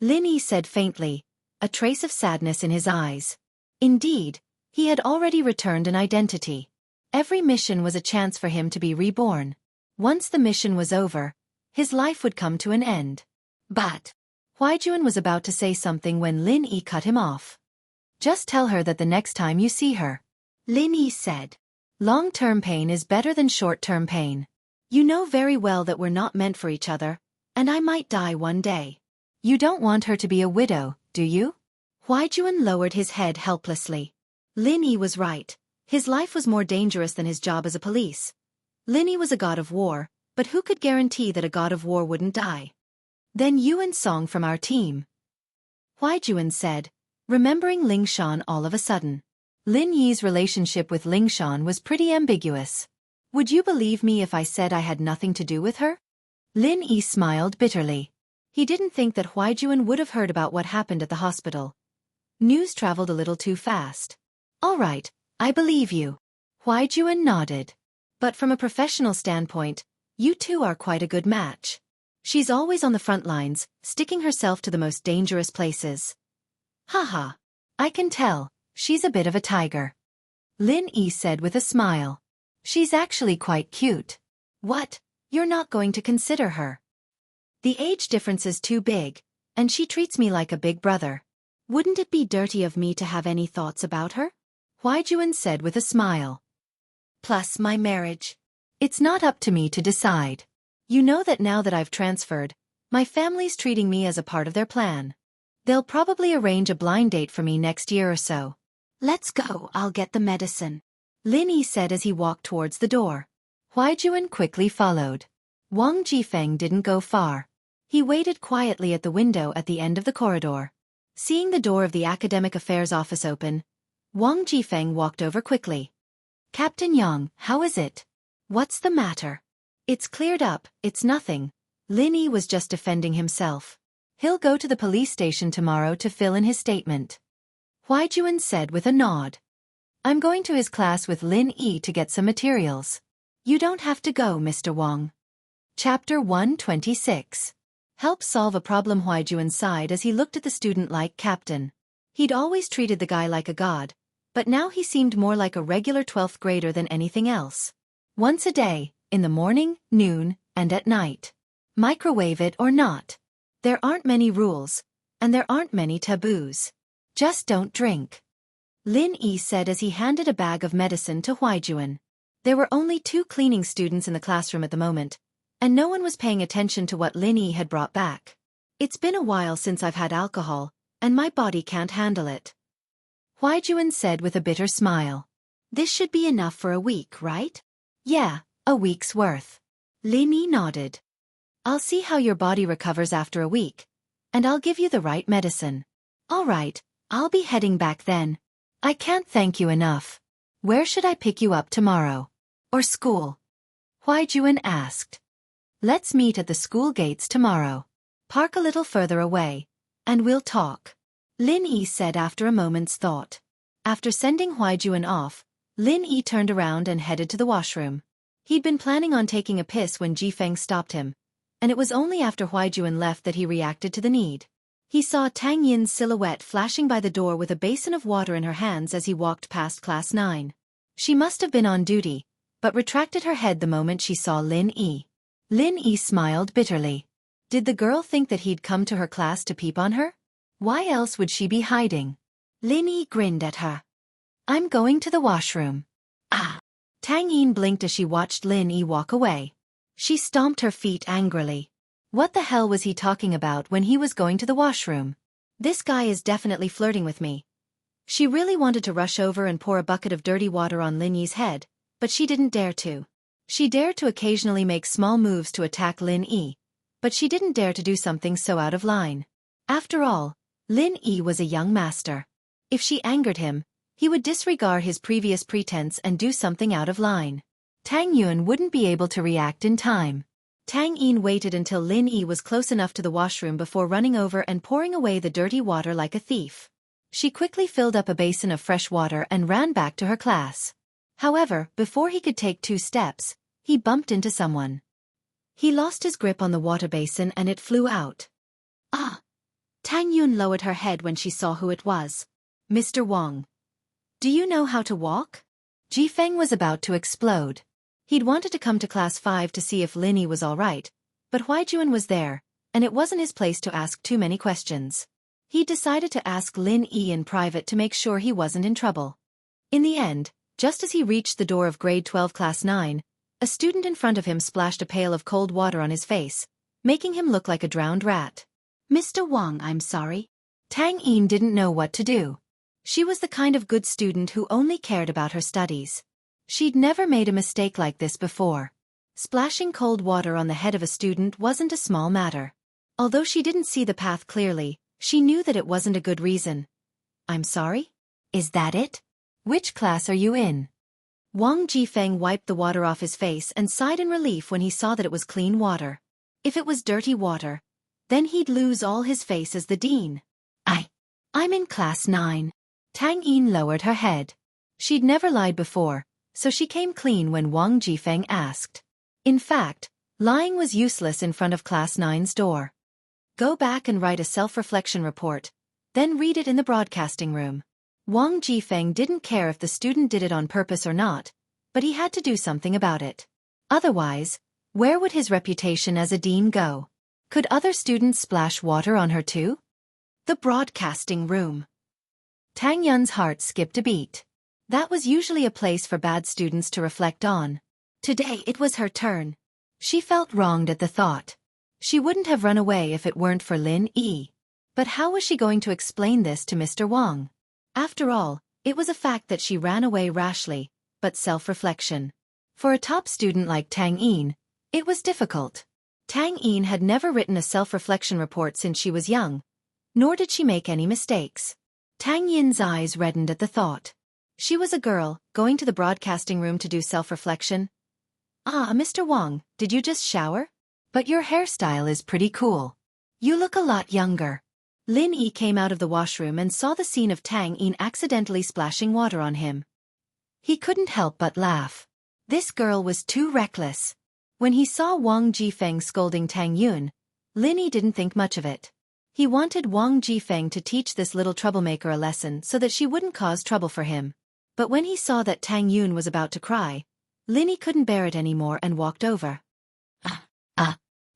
Lin Yi said faintly, a trace of sadness in his eyes. Indeed, he had already returned an identity. Every mission was a chance for him to be reborn. Once the mission was over, his life would come to an end. But Huaijuan was about to say something when Lin Yi cut him off. Just tell her that the next time you see her. Lin Yi said. Long-term pain is better than short-term pain. You know very well that we're not meant for each other, and I might die one day. You don't want her to be a widow, do you? Huaijuan lowered his head helplessly. Lin Yi was right. His life was more dangerous than his job as a police. Lin Yi was a god of war, but who could guarantee that a god of war wouldn't die? Then you and Song from our team. Huaijuan said, remembering Ling Shan all of a sudden. Lin Yi's relationship with Ling Shan was pretty ambiguous. Would you believe me if I said I had nothing to do with her? Lin Yi smiled bitterly. He didn't think that Huaijuan would have heard about what happened at the hospital. News traveled a little too fast. All right, I believe you. Huaijuan nodded. But from a professional standpoint, you two are quite a good match. She's always on the front lines, sticking herself to the most dangerous places. Haha. I can tell. She's a bit of a tiger. Lin Yi said with a smile. She's actually quite cute. What? You're not going to consider her? The age difference is too big, and she treats me like a big brother. Wouldn't it be dirty of me to have any thoughts about her? Huaijuan said with a smile. Plus my marriage. It's not up to me to decide. You know that now that I've transferred, my family's treating me as a part of their plan. They'll probably arrange a blind date for me next year or so. Let's go, I'll get the medicine. Lin Yi said as he walked towards the door. Huaijuan quickly followed. Wang Jifeng didn't go far. He waited quietly at the window at the end of the corridor. Seeing the door of the academic affairs office open, Wang Jifeng walked over quickly. Captain Yang, how is it? What's the matter? It's cleared up, it's nothing. Lin Yi was just defending himself. He'll go to the police station tomorrow to fill in his statement. Huaijuan said with a nod. I'm going to his class with Lin Yi to get some materials. You don't have to go, Mr. Wang. Chapter 126. Help solve a problem. Huaijuan sighed as he looked at the student like captain. He'd always treated the guy like a god, but now he seemed more like a regular 12th grader than anything else. Once a day, in the morning, noon, and at night. Microwave it or not. There aren't many rules, and there aren't many taboos. Just don't drink. Lin Yi said as he handed a bag of medicine to Huaijuan. There were only 2 cleaning students in the classroom at the moment, and no one was paying attention to what Lin Yi had brought back. It's been a while since I've had alcohol, and my body can't handle it. Huaijuan said with a bitter smile. This should be enough for a week, right? Yeah, a week's worth. Lin Yi nodded. I'll see how your body recovers after a week, and I'll give you the right medicine. All right, I'll be heading back then. I can't thank you enough. Where should I pick you up tomorrow? Or school? Huaijuan asked. Let's meet at the school gates tomorrow. Park a little further away, and we'll talk. Lin Yi said after a moment's thought. After sending Huaijuan off, Lin Yi turned around and headed to the washroom. He'd been planning on taking a piss when Jifeng stopped him, and it was only after Huaijuan left that he reacted to the need. He saw Tang Yin's silhouette flashing by the door with a basin of water in her hands as he walked past Class 9. She must have been on duty, but retracted her head the moment she saw Lin Yi. Lin Yi smiled bitterly. Did the girl think that he'd come to her class to peep on her? Why else would she be hiding? Lin Yi grinned at her. I'm going to the washroom. Ah! Tang Yin blinked as she watched Lin Yi walk away. She stomped her feet angrily. What the hell was he talking about when he was going to the washroom? This guy is definitely flirting with me. She really wanted to rush over and pour a bucket of dirty water on Lin Yi's head, but she didn't dare to. She dared to occasionally make small moves to attack Lin Yi, but she didn't dare to do something so out of line. After all, Lin Yi was a young master. If she angered him, he would disregard his previous pretense and do something out of line. Tang Yun wouldn't be able to react in time. Tang Yin waited until Lin Yi was close enough to the washroom before running over and pouring away the dirty water like a thief. She quickly filled up a basin of fresh water and ran back to her class. However, before he could take 2 steps, he bumped into someone. He lost his grip on the water basin and it flew out. Ah! Tang Yun lowered her head when she saw who it was. Mr. Wang. Do you know how to walk? Jifeng was about to explode. He'd wanted to come to class 5 to see if Lin Yi was alright, but Huaijuan was there, and it wasn't his place to ask too many questions. He decided to ask Lin Yi in private to make sure he wasn't in trouble. In the end, just as he reached the door of grade 12 class 9, a student in front of him splashed a pail of cold water on his face, making him look like a drowned rat. Mr. Wang, I'm sorry. Tang Yin didn't know what to do. She was the kind of good student who only cared about her studies. She'd never made a mistake like this before. Splashing cold water on the head of a student wasn't a small matter. Although she didn't see the path clearly, she knew that it wasn't a good reason. I'm sorry? Is that it? Which class are you in? Wang Jifeng wiped the water off his face and sighed in relief when he saw that it was clean water. If it was dirty water, then he'd lose all his face as the dean. I'm in class 9. Tang Yin lowered her head. She'd never lied before, so she came clean when Wang Jifeng asked. In fact, lying was useless in front of class 9's door. Go back and write a self-reflection report, then read it in the broadcasting room. Wang Jifeng didn't care if the student did it on purpose or not, but he had to do something about it. Otherwise, where would his reputation as a dean go? Could other students splash water on her too? The broadcasting room. Tang Yun's heart skipped a beat. That was usually a place for bad students to reflect on. Today it was her turn. She felt wronged at the thought. She wouldn't have run away if it weren't for Lin Yi. But how was she going to explain this to Mr. Wang? After all, it was a fact that she ran away rashly, but self-reflection. For a top student like Tang Yin, it was difficult. Tang Yin had never written a self-reflection report since she was young, nor did she make any mistakes. Tang Yin's eyes reddened at the thought. She was a girl, going to the broadcasting room to do self-reflection. Ah, Mr. Wang, did you just shower? But your hairstyle is pretty cool. You look a lot younger. Lin Yi came out of the washroom and saw the scene of Tang Yin accidentally splashing water on him. He couldn't help but laugh. This girl was too reckless. When he saw Wang Jifeng scolding Tang Yun, Lin Yi didn't think much of it. He wanted Wang Jifeng to teach this little troublemaker a lesson so that she wouldn't cause trouble for him. But when he saw that Tang Yun was about to cry, Lin Yi couldn't bear it anymore and walked over.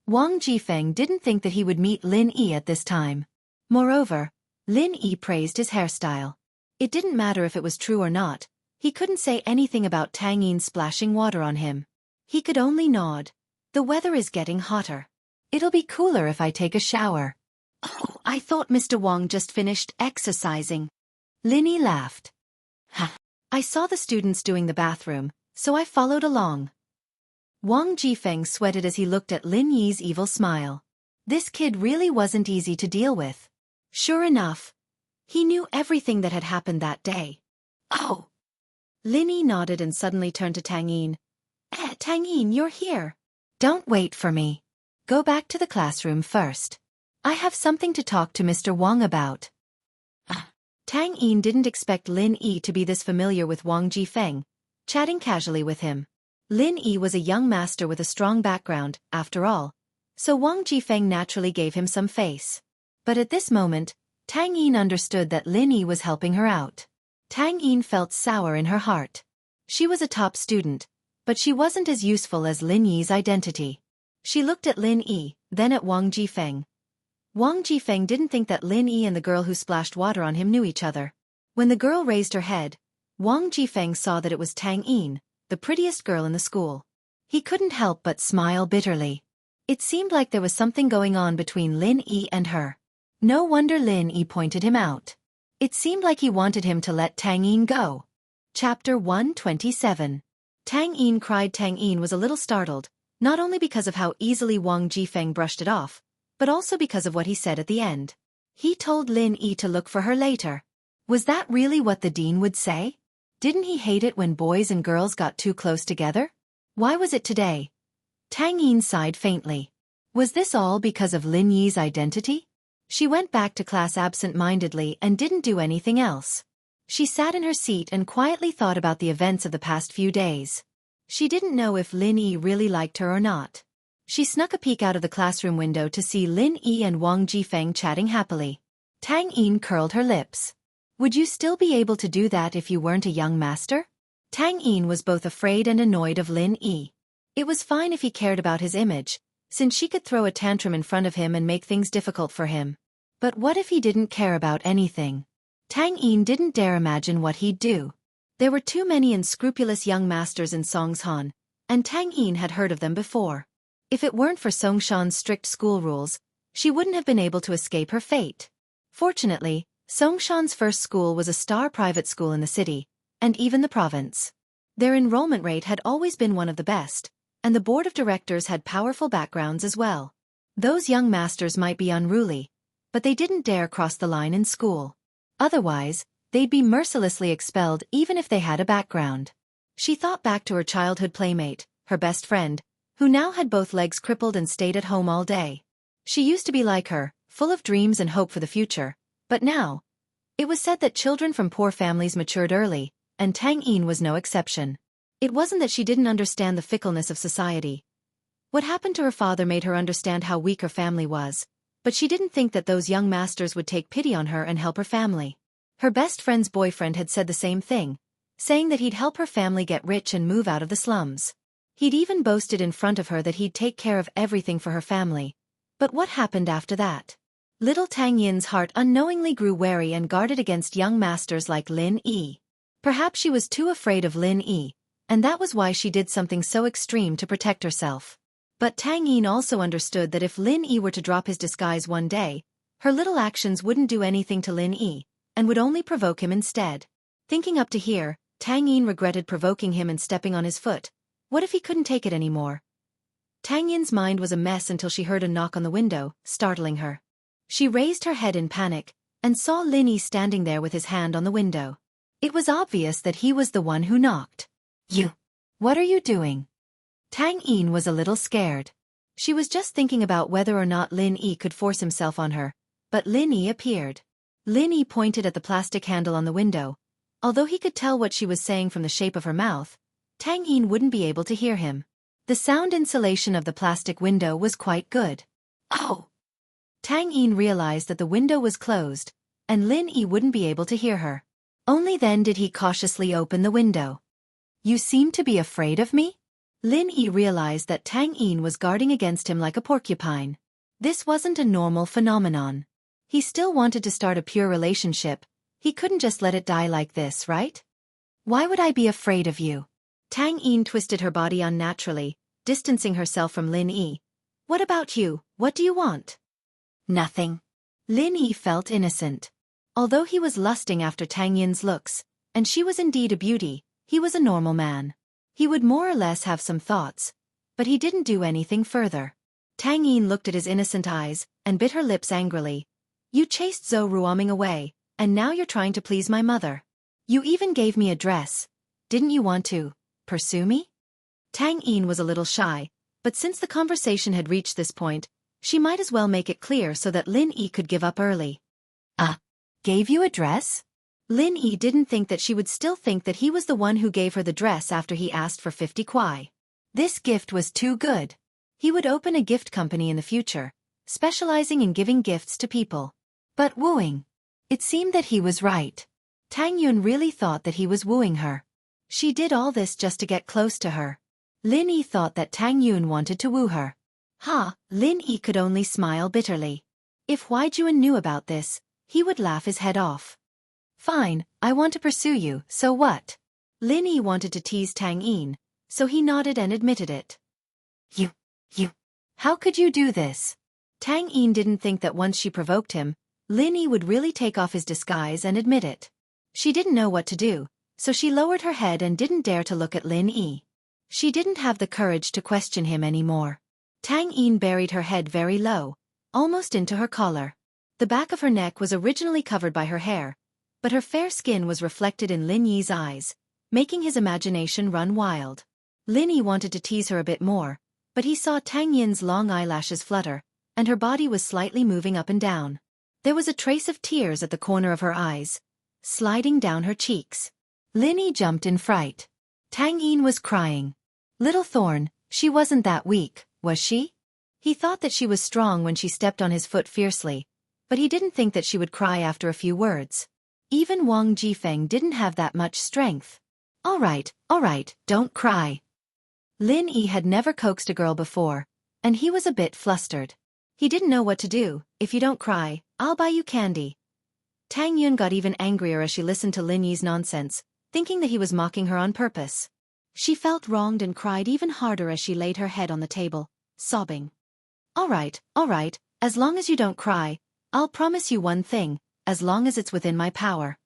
Wang Jifeng didn't think that he would meet Lin Yi at this time. Moreover, Lin Yi praised his hairstyle. It didn't matter if it was true or not, he couldn't say anything about Tang Yin splashing water on him. He could only nod. The weather is getting hotter. It'll be cooler if I take a shower. Oh, I thought Mr. Wang just finished exercising. Lin Yi laughed. I saw the students doing the bathroom, so I followed along. Wang Jifeng sweated as he looked at Lin Yi's evil smile. This kid really wasn't easy to deal with. Sure enough, he knew everything that had happened that day. Oh! Lin Yi nodded and suddenly turned to Tang Yin. Tang Yin, you're here. Don't wait for me. Go back to the classroom first. I have something to talk to Mr. Wang about. Tang Yin didn't expect Lin Yi to be this familiar with Wang Jifeng, chatting casually with him. Lin Yi was a young master with a strong background, after all, so Wang Jifeng naturally gave him some face. But at this moment, Tang Yin understood that Lin Yi was helping her out. Tang Yin felt sour in her heart. She was a top student, but she wasn't as useful as Lin Yi's identity. She looked at Lin Yi, then at Wang Jifeng. Wang Jifeng didn't think that Lin Yi and the girl who splashed water on him knew each other. When the girl raised her head, Wang Jifeng saw that it was Tang Yin, the prettiest girl in the school. He couldn't help but smile bitterly. It seemed like there was something going on between Lin Yi and her. No wonder Lin Yi pointed him out. It seemed like he wanted him to let Tang Yin go. Chapter 127. Tang Yin cried. Tang Yin was a little startled, not only because of how easily Wang Jifeng brushed it off, but also because of what he said at the end. He told Lin Yi to look for her later. Was that really what the dean would say? Didn't he hate it when boys and girls got too close together? Why was it today? Tang Yin sighed faintly. Was this all because of Lin Yi's identity? She went back to class absent-mindedly and didn't do anything else. She sat in her seat and quietly thought about the events of the past few days. She didn't know if Lin Yi really liked her or not. She snuck a peek out of the classroom window to see Lin Yi and Wang Jifeng chatting happily. Tang Yin curled her lips. Would you still be able to do that if you weren't a young master? Tang Yin was both afraid and annoyed of Lin Yi. It was fine if he cared about his image, since she could throw a tantrum in front of him and make things difficult for him. But what if he didn't care about anything? Tang Yin didn't dare imagine what he'd do. There were too many unscrupulous young masters in Songshan, and Tang Yin had heard of them before. If it weren't for Songshan's strict school rules, she wouldn't have been able to escape her fate. Fortunately, Songshan's first school was a star private school in the city, and even the province. Their enrollment rate had always been one of the best, and the board of directors had powerful backgrounds as well. Those young masters might be unruly, but they didn't dare cross the line in school. Otherwise, they'd be mercilessly expelled even if they had a background. She thought back to her childhood playmate, her best friend, who now had both legs crippled and stayed at home all day. She used to be like her, full of dreams and hope for the future, but now, it was said that children from poor families matured early, and Tang Yin was no exception. It wasn't that she didn't understand the fickleness of society. What happened to her father made her understand how weak her family was, but she didn't think that those young masters would take pity on her and help her family. Her best friend's boyfriend had said the same thing, saying that he'd help her family get rich and move out of the slums. He'd even boasted in front of her that he'd take care of everything for her family. But what happened after that? Little Tang Yin's heart unknowingly grew wary and guarded against young masters like Lin Yi. Perhaps she was too afraid of Lin Yi, and that was why she did something so extreme to protect herself. But Tang Yin also understood that if Lin Yi were to drop his disguise one day, her little actions wouldn't do anything to Lin Yi, and would only provoke him instead. Thinking up to here, Tang Yin regretted provoking him and stepping on his foot. What if he couldn't take it anymore? Tang Yin's mind was a mess until she heard a knock on the window, startling her. She raised her head in panic, and saw Lin Yi standing there with his hand on the window. It was obvious that he was the one who knocked. You! What are you doing? Tang Yin was a little scared. She was just thinking about whether or not Lin Yi could force himself on her, but Lin Yi appeared. Lin Yi pointed at the plastic handle on the window. Although he could tell what she was saying from the shape of her mouth, Tang Yin wouldn't be able to hear him. The sound insulation of the plastic window was quite good. Oh! Tang Yin realized that the window was closed, and Lin Yi wouldn't be able to hear her. Only then did he cautiously open the window. You seem to be afraid of me? Lin Yi realized that Tang Yin was guarding against him like a porcupine. This wasn't a normal phenomenon. He still wanted to start a pure relationship. He couldn't just let it die like this, right? Why would I be afraid of you? Tang Yin twisted her body unnaturally, distancing herself from Lin Yi. What about you? What do you want? Nothing. Lin Yi felt innocent. Although he was lusting after Tang Yin's looks, and she was indeed a beauty, he was a normal man. He would more or less have some thoughts, but he didn't do anything further. Tang Yin looked at his innocent eyes, and bit her lips angrily. You chased Zhou Ruoming away, and now you're trying to please my mother. You even gave me a dress. Didn't you want to pursue me? Tang Yin was a little shy, but since the conversation had reached this point, she might as well make it clear so that Lin Yi could give up early. Gave you a dress? Lin Yi didn't think that she would still think that he was the one who gave her the dress after he asked for 50 kwai. This gift was too good. He would open a gift company in the future, specializing in giving gifts to people. But wooing. It seemed that he was right. Tang Yun really thought that he was wooing her. She did all this just to get close to her. Lin Yi thought that Tang Yun wanted to woo her. Lin Yi could only smile bitterly. If Huaijuan knew about this, he would laugh his head off. Fine, I want to pursue you, so what? Lin Yi wanted to tease Tang Yin, so he nodded and admitted it. You. How could you do this? Tang Yin didn't think that once she provoked him, Lin Yi would really take off his disguise and admit it. She didn't know what to do, so she lowered her head and didn't dare to look at Lin Yi. She didn't have the courage to question him anymore. Tang Yin buried her head very low, almost into her collar. The back of her neck was originally covered by her hair, but her fair skin was reflected in Lin Yi's eyes, making his imagination run wild. Lin Yi wanted to tease her a bit more, but he saw Tang Yin's long eyelashes flutter, and her body was slightly moving up and down. There was a trace of tears at the corner of her eyes, sliding down her cheeks. Lin Yi jumped in fright. Tang Yin was crying. Little Thorn, she wasn't that weak, was she? He thought that she was strong when she stepped on his foot fiercely, but he didn't think that she would cry after a few words. Even Wang Jifeng didn't have that much strength. All right, don't cry. Lin Yi had never coaxed a girl before, and he was a bit flustered. He didn't know what to do. If you don't cry, I'll buy you candy. Tang Yun got even angrier as she listened to Lin Yi's nonsense, thinking that he was mocking her on purpose. She felt wronged and cried even harder as she laid her head on the table, sobbing. All right, as long as you don't cry, I'll promise you one thing, as long as it's within my power.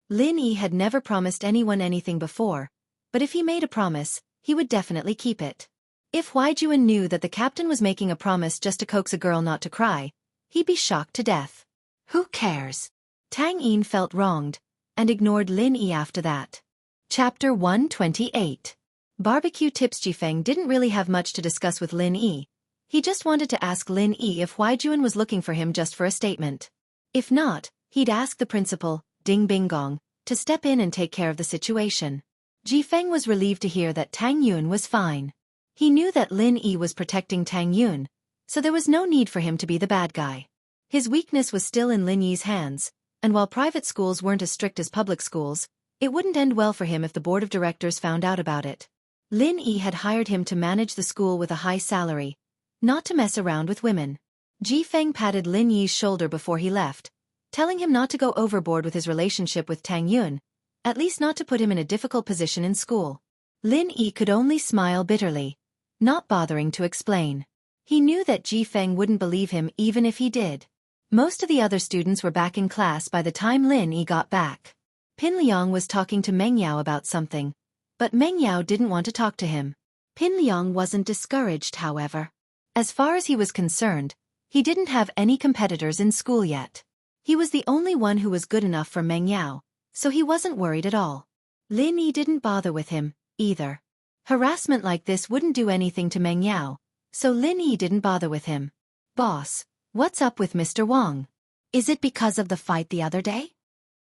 Lin Yi had never promised anyone anything before, but if he made a promise, he would definitely keep it. If Huaijuan knew that the captain was making a promise just to coax a girl not to cry, he'd be shocked to death. Who cares? Tang Yin felt wronged, and ignored Lin Yi after that. Chapter 128. Barbecue Tips. Jifeng didn't really have much to discuss with Lin Yi. He just wanted to ask Lin Yi if Huaijuan was looking for him just for a statement. If not, he'd ask the principal, Ding Binggong, to step in and take care of the situation. Jifeng was relieved to hear that Tang Yun was fine. He knew that Lin Yi was protecting Tang Yun, so there was no need for him to be the bad guy. His weakness was still in Lin Yi's hands, and while private schools weren't as strict as public schools, it wouldn't end well for him if the board of directors found out about it. Lin Yi had hired him to manage the school with a high salary, not to mess around with women. Jifeng patted Lin Yi's shoulder before he left, telling him not to go overboard with his relationship with Tang Yun, at least not to put him in a difficult position in school. Lin Yi could only smile bitterly, not bothering to explain. He knew that Jifeng wouldn't believe him even if he did. Most of the other students were back in class by the time Lin Yi got back. Pin Liang was talking to Meng Yao about something, but Meng Yao didn't want to talk to him. Pin Liang wasn't discouraged, however. As far as he was concerned, he didn't have any competitors in school yet. He was the only one who was good enough for Meng Yao, so he wasn't worried at all. Lin Yi didn't bother with him, either. Harassment like this wouldn't do anything to Meng Yao, so Lin Yi didn't bother with him. Boss, what's up with Mr. Wang? Is it because of the fight the other day?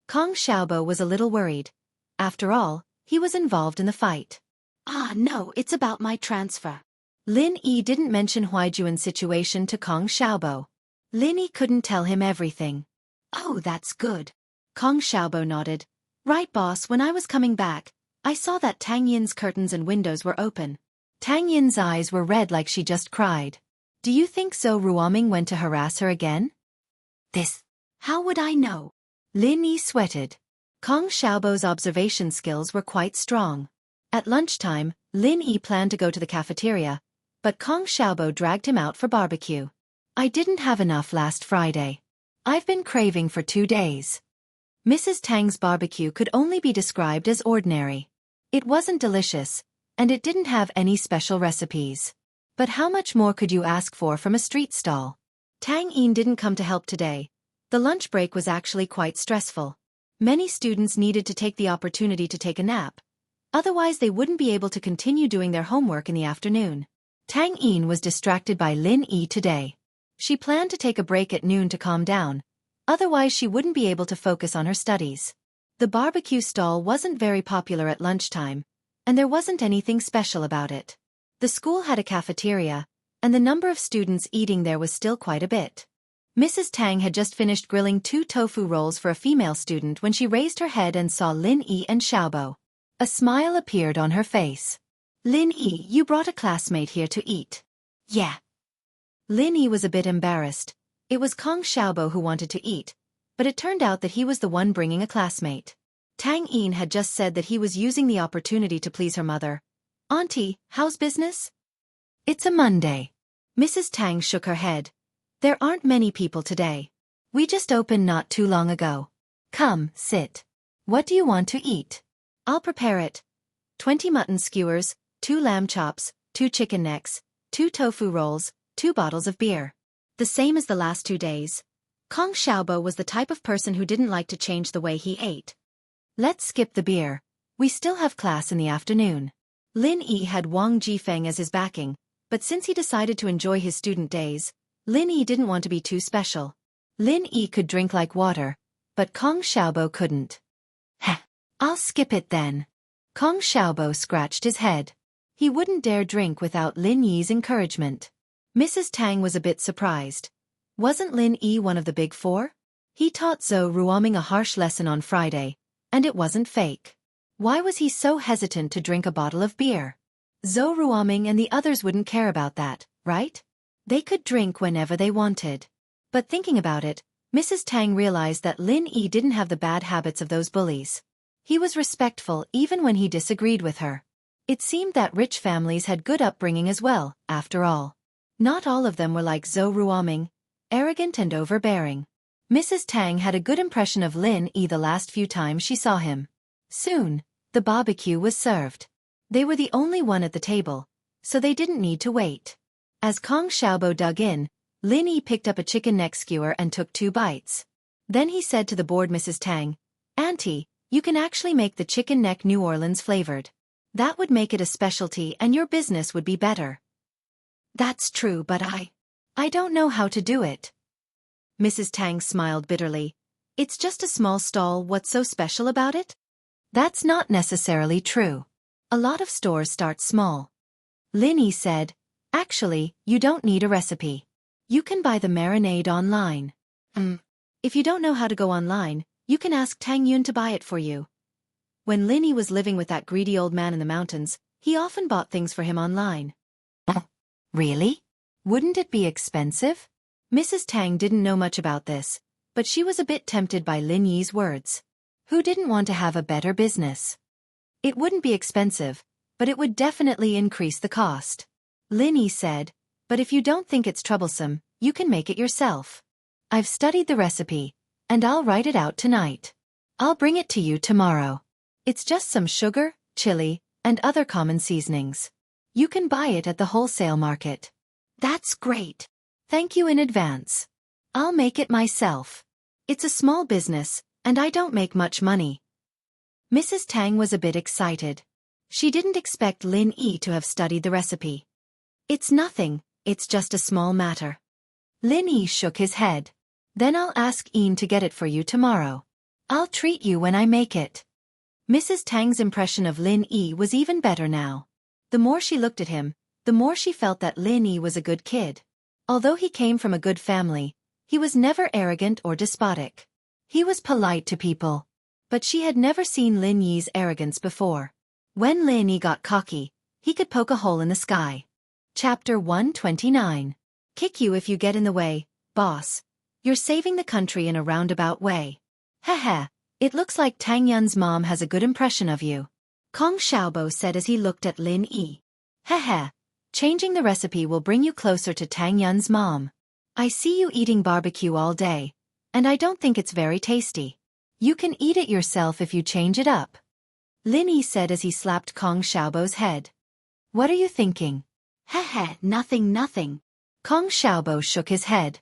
Kong Xiaobo was a little worried. After all, he was involved in the fight. No, it's about my transfer. Lin Yi didn't mention Huaijuan's situation to Kong Xiaobo. Lin Yi couldn't tell him everything. Oh, that's good. Kong Xiaobo nodded. Right, boss, when I was coming back, I saw that Tang Yin's curtains and windows were open. Tang Yin's eyes were red like she just cried. Do you think Zhou Ruoming went to harass her again? How would I know? Lin Yi sweated. Kong Xiaobo's observation skills were quite strong. At lunchtime, Lin Yi planned to go to the cafeteria, but Kong Xiaobo dragged him out for barbecue. I didn't have enough last Friday. I've been craving for 2 days. Mrs. Tang's barbecue could only be described as ordinary. It wasn't delicious, and it didn't have any special recipes. But how much more could you ask for from a street stall? Tang Yin didn't come to help today. The lunch break was actually quite stressful. Many students needed to take the opportunity to take a nap. Otherwise they wouldn't be able to continue doing their homework in the afternoon. Tang Yin was distracted by Lin Yi today. She planned to take a break at noon to calm down. Otherwise she wouldn't be able to focus on her studies. The barbecue stall wasn't very popular at lunchtime, and there wasn't anything special about it. The school had a cafeteria, and the number of students eating there was still quite a bit. Mrs. Tang had just finished grilling 2 tofu rolls for a female student when she raised her head and saw Lin Yi and Xiaobo. A smile appeared on her face. Lin Yi, you brought a classmate here to eat. Yeah. Lin Yi was a bit embarrassed. It was Kong Xiaobo who wanted to eat, but it turned out that he was the one bringing a classmate. Tang Yin had just said that he was using the opportunity to please her mother. Auntie, how's business? It's a Monday. Mrs. Tang shook her head. There aren't many people today. We just opened not too long ago. Come, sit. What do you want to eat? I'll prepare it. 20 mutton skewers, 2 lamb chops, 2 chicken necks, 2 tofu rolls, 2 bottles of beer. The same as the last 2 days. Kong Xiaobo was the type of person who didn't like to change the way he ate. Let's skip the beer. We still have class in the afternoon. Lin Yi had Wang Jifeng as his backing, but since he decided to enjoy his student days, Lin Yi didn't want to be too special. Lin Yi could drink like water, but Kong Xiaobo couldn't. Heh, I'll skip it then. Kong Xiaobo scratched his head. He wouldn't dare drink without Lin Yi's encouragement. Mrs. Tang was a bit surprised. Wasn't Lin Yi one of the big four? He taught Zhou Ruoming a harsh lesson on Friday, and it wasn't fake. Why was he so hesitant to drink a bottle of beer? Zhou Ruoming and the others wouldn't care about that, right? They could drink whenever they wanted. But thinking about it, Mrs. Tang realized that Lin Yi didn't have the bad habits of those bullies. He was respectful even when he disagreed with her. It seemed that rich families had good upbringing as well, after all. Not all of them were like Zhou Ruoming, arrogant and overbearing. Mrs. Tang had a good impression of Lin Yi the last few times she saw him. Soon, the barbecue was served. They were the only one at the table, so they didn't need to wait. As Kong Xiaobo dug in, Lin Yi picked up a chicken neck skewer and took 2 bites. Then he said to the bored Mrs. Tang, "Auntie, you can actually make the chicken neck New Orleans flavored. That would make it a specialty and your business would be better." "That's true, but I don't know how to do it." Mrs. Tang smiled bitterly. "It's just a small stall, what's so special about it?" "That's not necessarily true. A lot of stores start small." Lin Yi said, "Actually, you don't need a recipe. You can buy the marinade online." If you don't know how to go online, you can ask Tang Yun to buy it for you." When Lin Yi was living with that greedy old man in the mountains, he often bought things for him online. Really? Wouldn't it be expensive? Mrs. Tang didn't know much about this, but she was a bit tempted by Lin Yi's words. Who didn't want to have a better business? It wouldn't be expensive, but it would definitely increase the cost. Lin Yi said, "But if you don't think it's troublesome, you can make it yourself. I've studied the recipe, and I'll write it out tonight. I'll bring it to you tomorrow. It's just some sugar, chili, and other common seasonings. You can buy it at the wholesale market." "That's great. Thank you in advance. I'll make it myself. It's a small business, and I don't make much money." Mrs. Tang was a bit excited. She didn't expect Lin Yi to have studied the recipe. "It's nothing, it's just a small matter." Lin Yi shook his head. "Then I'll ask Ian to get it for you tomorrow. I'll treat you when I make it." Mrs. Tang's impression of Lin Yi was even better now. The more she looked at him, the more she felt that Lin Yi was a good kid. Although he came from a good family, he was never arrogant or despotic. He was polite to people. But she had never seen Lin Yi's arrogance before. When Lin Yi got cocky, he could poke a hole in the sky. Chapter 129. Kick you if you get in the way, boss. You're saving the country in a roundabout way. Haha, it looks like Tang Yun's mom has a good impression of you. Kong Xiaobo said as he looked at Lin Yi. Haha, changing the recipe will bring you closer to Tang Yun's mom. I see you eating barbecue all day, and I don't think it's very tasty. You can eat it yourself if you change it up. Lin Yi said as he slapped Kong Xiaobo's head. What are you thinking? Haha, nothing. Kong Xiaobo shook his head.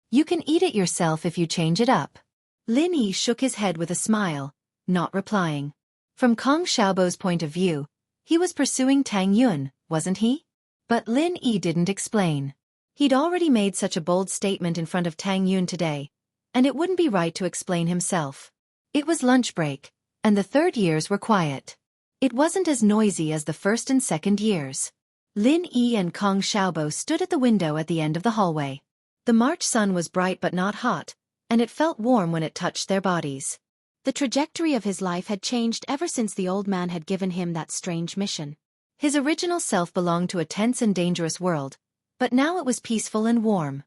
You can eat it yourself if you change it up. Lin Yi shook his head with a smile, not replying. From Kong Xiaobo's point of view, he was pursuing Tang Yun, wasn't he? But Lin Yi didn't explain. He'd already made such a bold statement in front of Tang Yun today, and it wouldn't be right to explain himself. It was lunch break, and the third years were quiet. It wasn't as noisy as the first and second years. Lin Yi and Kong Xiaobo stood at the window at the end of the hallway. The March sun was bright but not hot, and it felt warm when it touched their bodies. The trajectory of his life had changed ever since the old man had given him that strange mission. His original self belonged to a tense and dangerous world, but now it was peaceful and warm.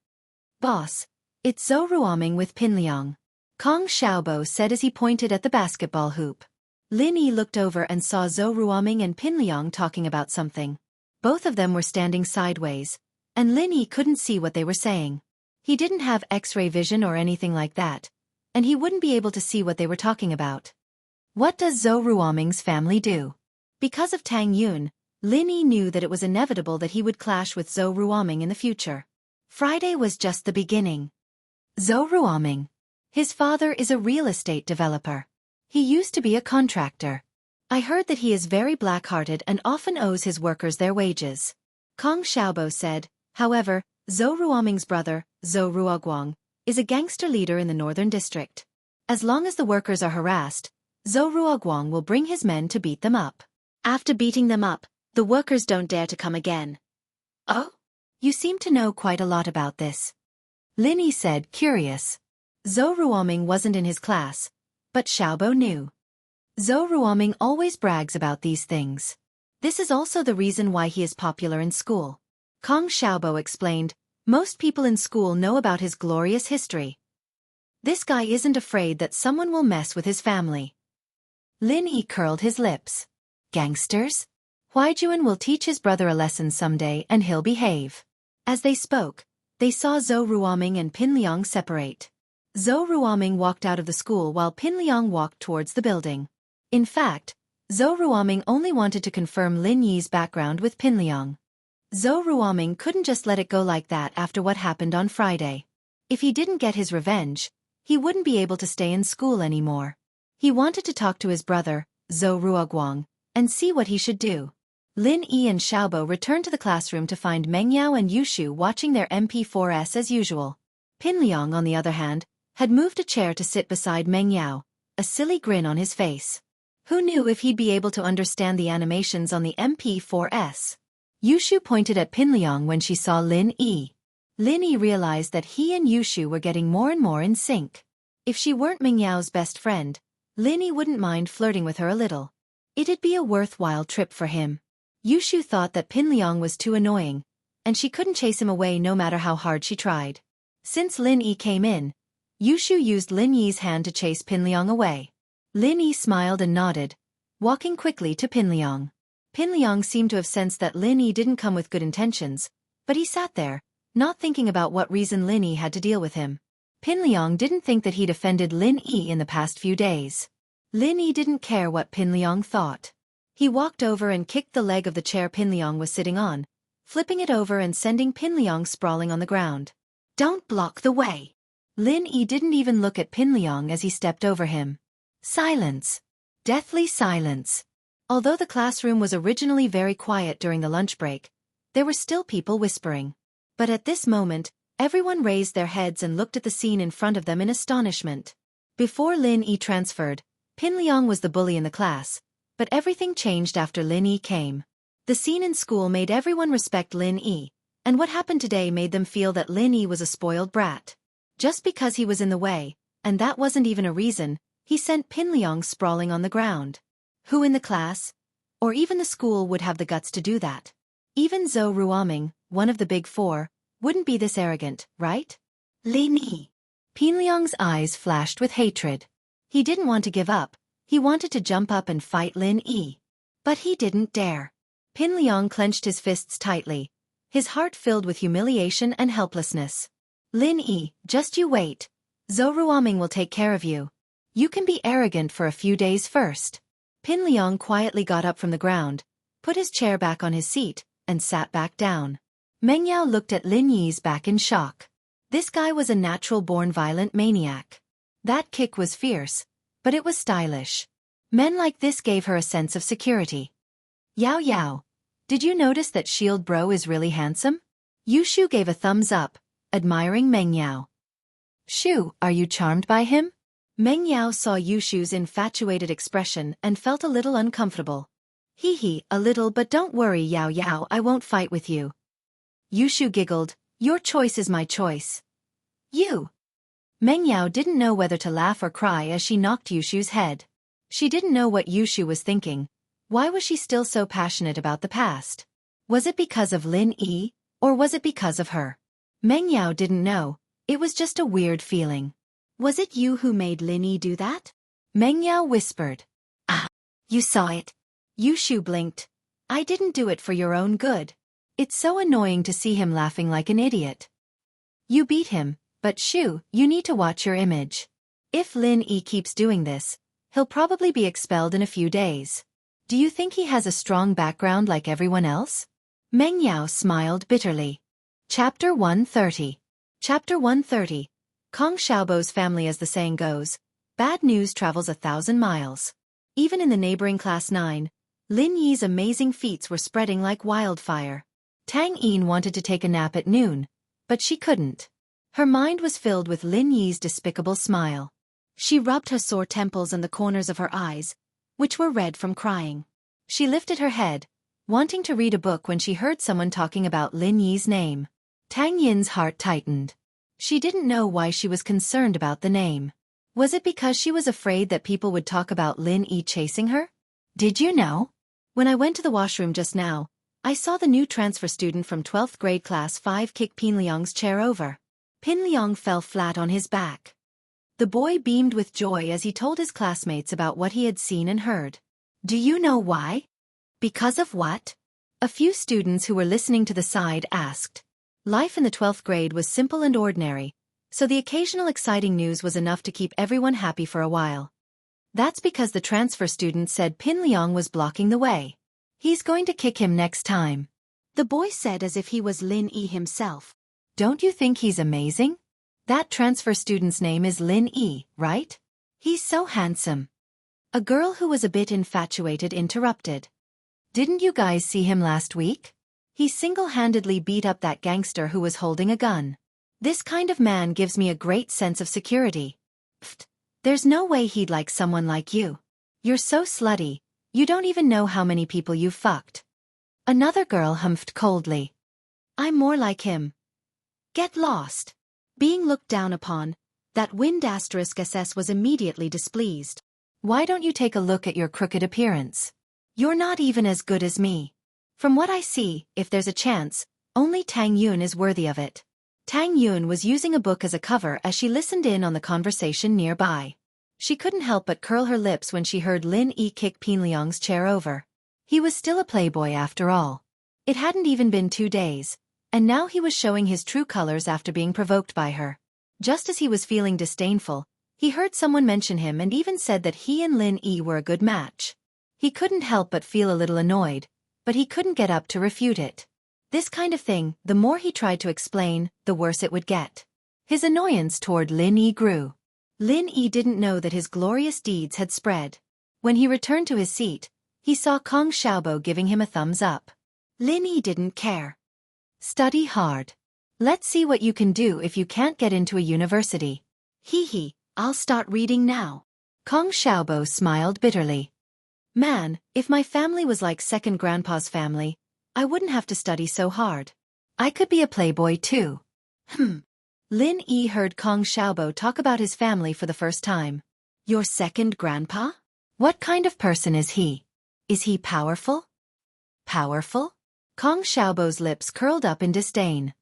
Boss, it's Zhou Ruoming with Pinliang. Kong Xiaobo said as he pointed at the basketball hoop. Lin Yi looked over and saw Zhou Ruoming and Pinliang talking about something. Both of them were standing sideways, and Lin Yi couldn't see what they were saying. He didn't have X-ray vision or anything like that, and he wouldn't be able to see what they were talking about. What does Zhou Ruoming's family do? Because of Tang Yun, Lin Yi knew that it was inevitable that he would clash with Zhou Ruoming in the future. Friday was just the beginning. Zhou Ruoming. His father is a real estate developer. He used to be a contractor. I heard that he is very black-hearted and often owes his workers their wages. Kong Xiaobo said. However, Zhou Ruoming's brother, Zhou Ruoguang, is a gangster leader in the northern district. As long as the workers are harassed, Zhou Ruoguang will bring his men to beat them up. After beating them up, the workers don't dare to come again. Oh? You seem to know quite a lot about this. Lin Yi said, curious. Zhou Ruoming wasn't in his class, but Xiaobo knew. Zhou Ruoming always brags about these things. This is also the reason why he is popular in school. Kong Xiaobo explained, most people in school know about his glorious history. This guy isn't afraid that someone will mess with his family. Lin Yi curled his lips. Gangsters? Huaijuan will teach his brother a lesson someday and he'll behave. As they spoke, they saw Zhou Ruoming and Pin Liang separate. Zhou Ruoming walked out of the school while Pin Liang walked towards the building. In fact, Zhou Ruoming only wanted to confirm Lin Yi's background with Pin Liang. Zhou Ruoming couldn't just let it go like that after what happened on Friday. If he didn't get his revenge, he wouldn't be able to stay in school anymore. He wanted to talk to his brother, Zhou Ruoguang, and see what he should do. Lin Yi and Xiaobo returned to the classroom to find Meng Yao and Yushu watching their MP4s as usual. Pin Liang, on the other hand, had moved a chair to sit beside Meng Yao, a silly grin on his face. Who knew if he'd be able to understand the animations on the MP4s? Yushu pointed at Pin Liang when she saw Lin Yi. Lin Yi realized that he and Yushu were getting more and more in sync. If she weren't Meng Yao's best friend, Lin Yi wouldn't mind flirting with her a little. It'd be a worthwhile trip for him. Yushu thought that Pin Liang was too annoying, and she couldn't chase him away no matter how hard she tried. Since Lin Yi came in, Yushu used Lin Yi's hand to chase Pin Liang away. Lin Yi smiled and nodded, walking quickly to Pin Liang. Pin Liang seemed to have sensed that Lin Yi didn't come with good intentions, but he sat there, not thinking about what reason Lin Yi had to deal with him. Pin Liang didn't think that he'd offended Lin Yi in the past few days. Lin Yi didn't care what Pin Liang thought. He walked over and kicked the leg of the chair Pin Liang was sitting on, flipping it over and sending Pin Liang sprawling on the ground. Don't block the way. Lin Yi didn't even look at Pin Liang as he stepped over him. Silence. Deathly silence. Although the classroom was originally very quiet during the lunch break, there were still people whispering. But at this moment, everyone raised their heads and looked at the scene in front of them in astonishment. Before Lin Yi transferred, Pin Liang was the bully in the class, but everything changed after Lin Yi came. The scene in school made everyone respect Lin Yi, and what happened today made them feel that Lin Yi was a spoiled brat. Just because he was in the way, and that wasn't even a reason, he sent Pin Liang sprawling on the ground. Who in the class, or even the school, would have the guts to do that? Even Zhou Ruoming, one of the big four, wouldn't be this arrogant, right? Lin Yi. Pin Liang's eyes flashed with hatred. He didn't want to give up. He wanted to jump up and fight Lin Yi. But he didn't dare. Pin Liang clenched his fists tightly, his heart filled with humiliation and helplessness. Lin Yi, just you wait. Zhou Ruoming will take care of you. You can be arrogant for a few days first. Pin Liang quietly got up from the ground, put his chair back on his seat, and sat back down. Meng Yao looked at Lin Yi's back in shock. This guy was a natural-born violent maniac. That kick was fierce, but it was stylish. Men like this gave her a sense of security. Yao Yao, did you notice that Shield Bro is really handsome? Yushu gave a thumbs up, admiring Meng Yao. Shu, are you charmed by him? Meng Yao saw Yushu's infatuated expression and felt a little uncomfortable. Hee, a little, but don't worry Yao Yao, I won't fight with you. Yushu giggled, your choice is my choice. You. Meng Yao didn't know whether to laugh or cry as she knocked Yushu's head. She didn't know what Yushu was thinking. Why was she still so passionate about the past? Was it because of Lin Yi, or was it because of her? Meng Yao didn't know. It was just a weird feeling. Was it you who made Lin Yi do that? Meng Yao whispered. Ah, you saw it. Yushu blinked. I didn't do it for your own good. It's so annoying to see him laughing like an idiot. You beat him, but shoo, you need to watch your image. If Lin Yi keeps doing this, he'll probably be expelled in a few days. Do you think he has a strong background like everyone else? Meng Yao smiled bitterly. Chapter 130. Chapter 130. Kong Xiaobo's family. As the saying goes, bad news travels 1,000 miles. Even in the neighboring Class 9, Lin Yi's amazing feats were spreading like wildfire. Tang Yin wanted to take a nap at noon, but she couldn't. Her mind was filled with Lin Yi's despicable smile. She rubbed her sore temples and the corners of her eyes, which were red from crying. She lifted her head, wanting to read a book when she heard someone talking about Lin Yi's name. Tang Yin's heart tightened. She didn't know why she was concerned about the name. Was it because she was afraid that people would talk about Lin Yi chasing her? Did you know? When I went to the washroom just now, I saw the new transfer student from 12th grade class 5 kick Pin Liang's chair over. Pin Liang fell flat on his back. The boy beamed with joy as he told his classmates about what he had seen and heard. Do you know why? Because of what? A few students who were listening to the side asked. Life in the 12th grade was simple and ordinary, so the occasional exciting news was enough to keep everyone happy for a while. That's because the transfer student said Pin Liang was blocking the way. He's going to kick him next time. The boy said as if he was Lin Yi himself. Don't you think he's amazing? That transfer student's name is Lin Yi, right? He's so handsome. A girl who was a bit infatuated interrupted. Didn't you guys see him last week? He single-handedly beat up that gangster who was holding a gun. This kind of man gives me a great sense of security. Pfft, there's no way he'd like someone like you. You're so slutty, you don't even know how many people you've fucked. Another girl humphed coldly. I'm more like him. Get lost. Being looked down upon, that wind *SS was immediately displeased. Why don't you take a look at your crooked appearance? You're not even as good as me. From what I see, if there's a chance, only Tang Yun is worthy of it. Tang Yun was using a book as a cover as she listened in on the conversation nearby. She couldn't help but curl her lips when she heard Lin Yi kick Pin Liang's chair over. He was still a playboy after all. It hadn't even been 2 days, and now he was showing his true colors after being provoked by her. Just as he was feeling disdainful, he heard someone mention him and even said that he and Lin Yi were a good match. He couldn't help but feel a little annoyed, but he couldn't get up to refute it. This kind of thing, the more he tried to explain, the worse it would get. His annoyance toward Lin Yi grew. Lin Yi didn't know that his glorious deeds had spread. When he returned to his seat, he saw Kong Xiaobo giving him a thumbs up. Lin Yi didn't care. Study hard. Let's see what you can do if you can't get into a university. Hee, I'll start reading now. Kong Xiaobo smiled bitterly. Man, if my family was like second grandpa's family, I wouldn't have to study so hard. I could be a playboy too. Lin Yi heard Kong Xiaobo talk about his family for the first time. Your second grandpa? What kind of person is he? Is he powerful? Powerful? Kong Xiaobo's lips curled up in disdain.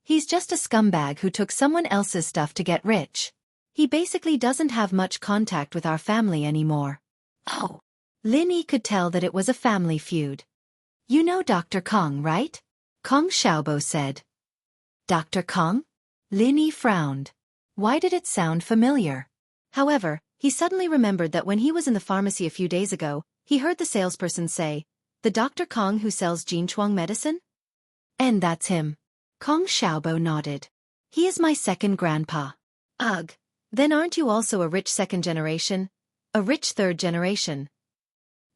He's just a scumbag who took someone else's stuff to get rich. He basically doesn't have much contact with our family anymore. Oh. Lin Yi could tell that it was a family feud. You know Dr. Kong, right? Kong Xiaobo said. Dr. Kong? Lin Yi frowned. Why did it sound familiar? However, he suddenly remembered that when he was in the pharmacy a few days ago, he heard the salesperson say, the Dr. Kong who sells Jianghu medicine? And that's him. Kong Xiaobo nodded. He is my second grandpa. Ugh, then aren't you also a rich second generation? A rich third generation?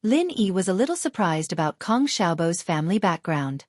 Lin Yi was a little surprised about Kong Xiaobo's family background.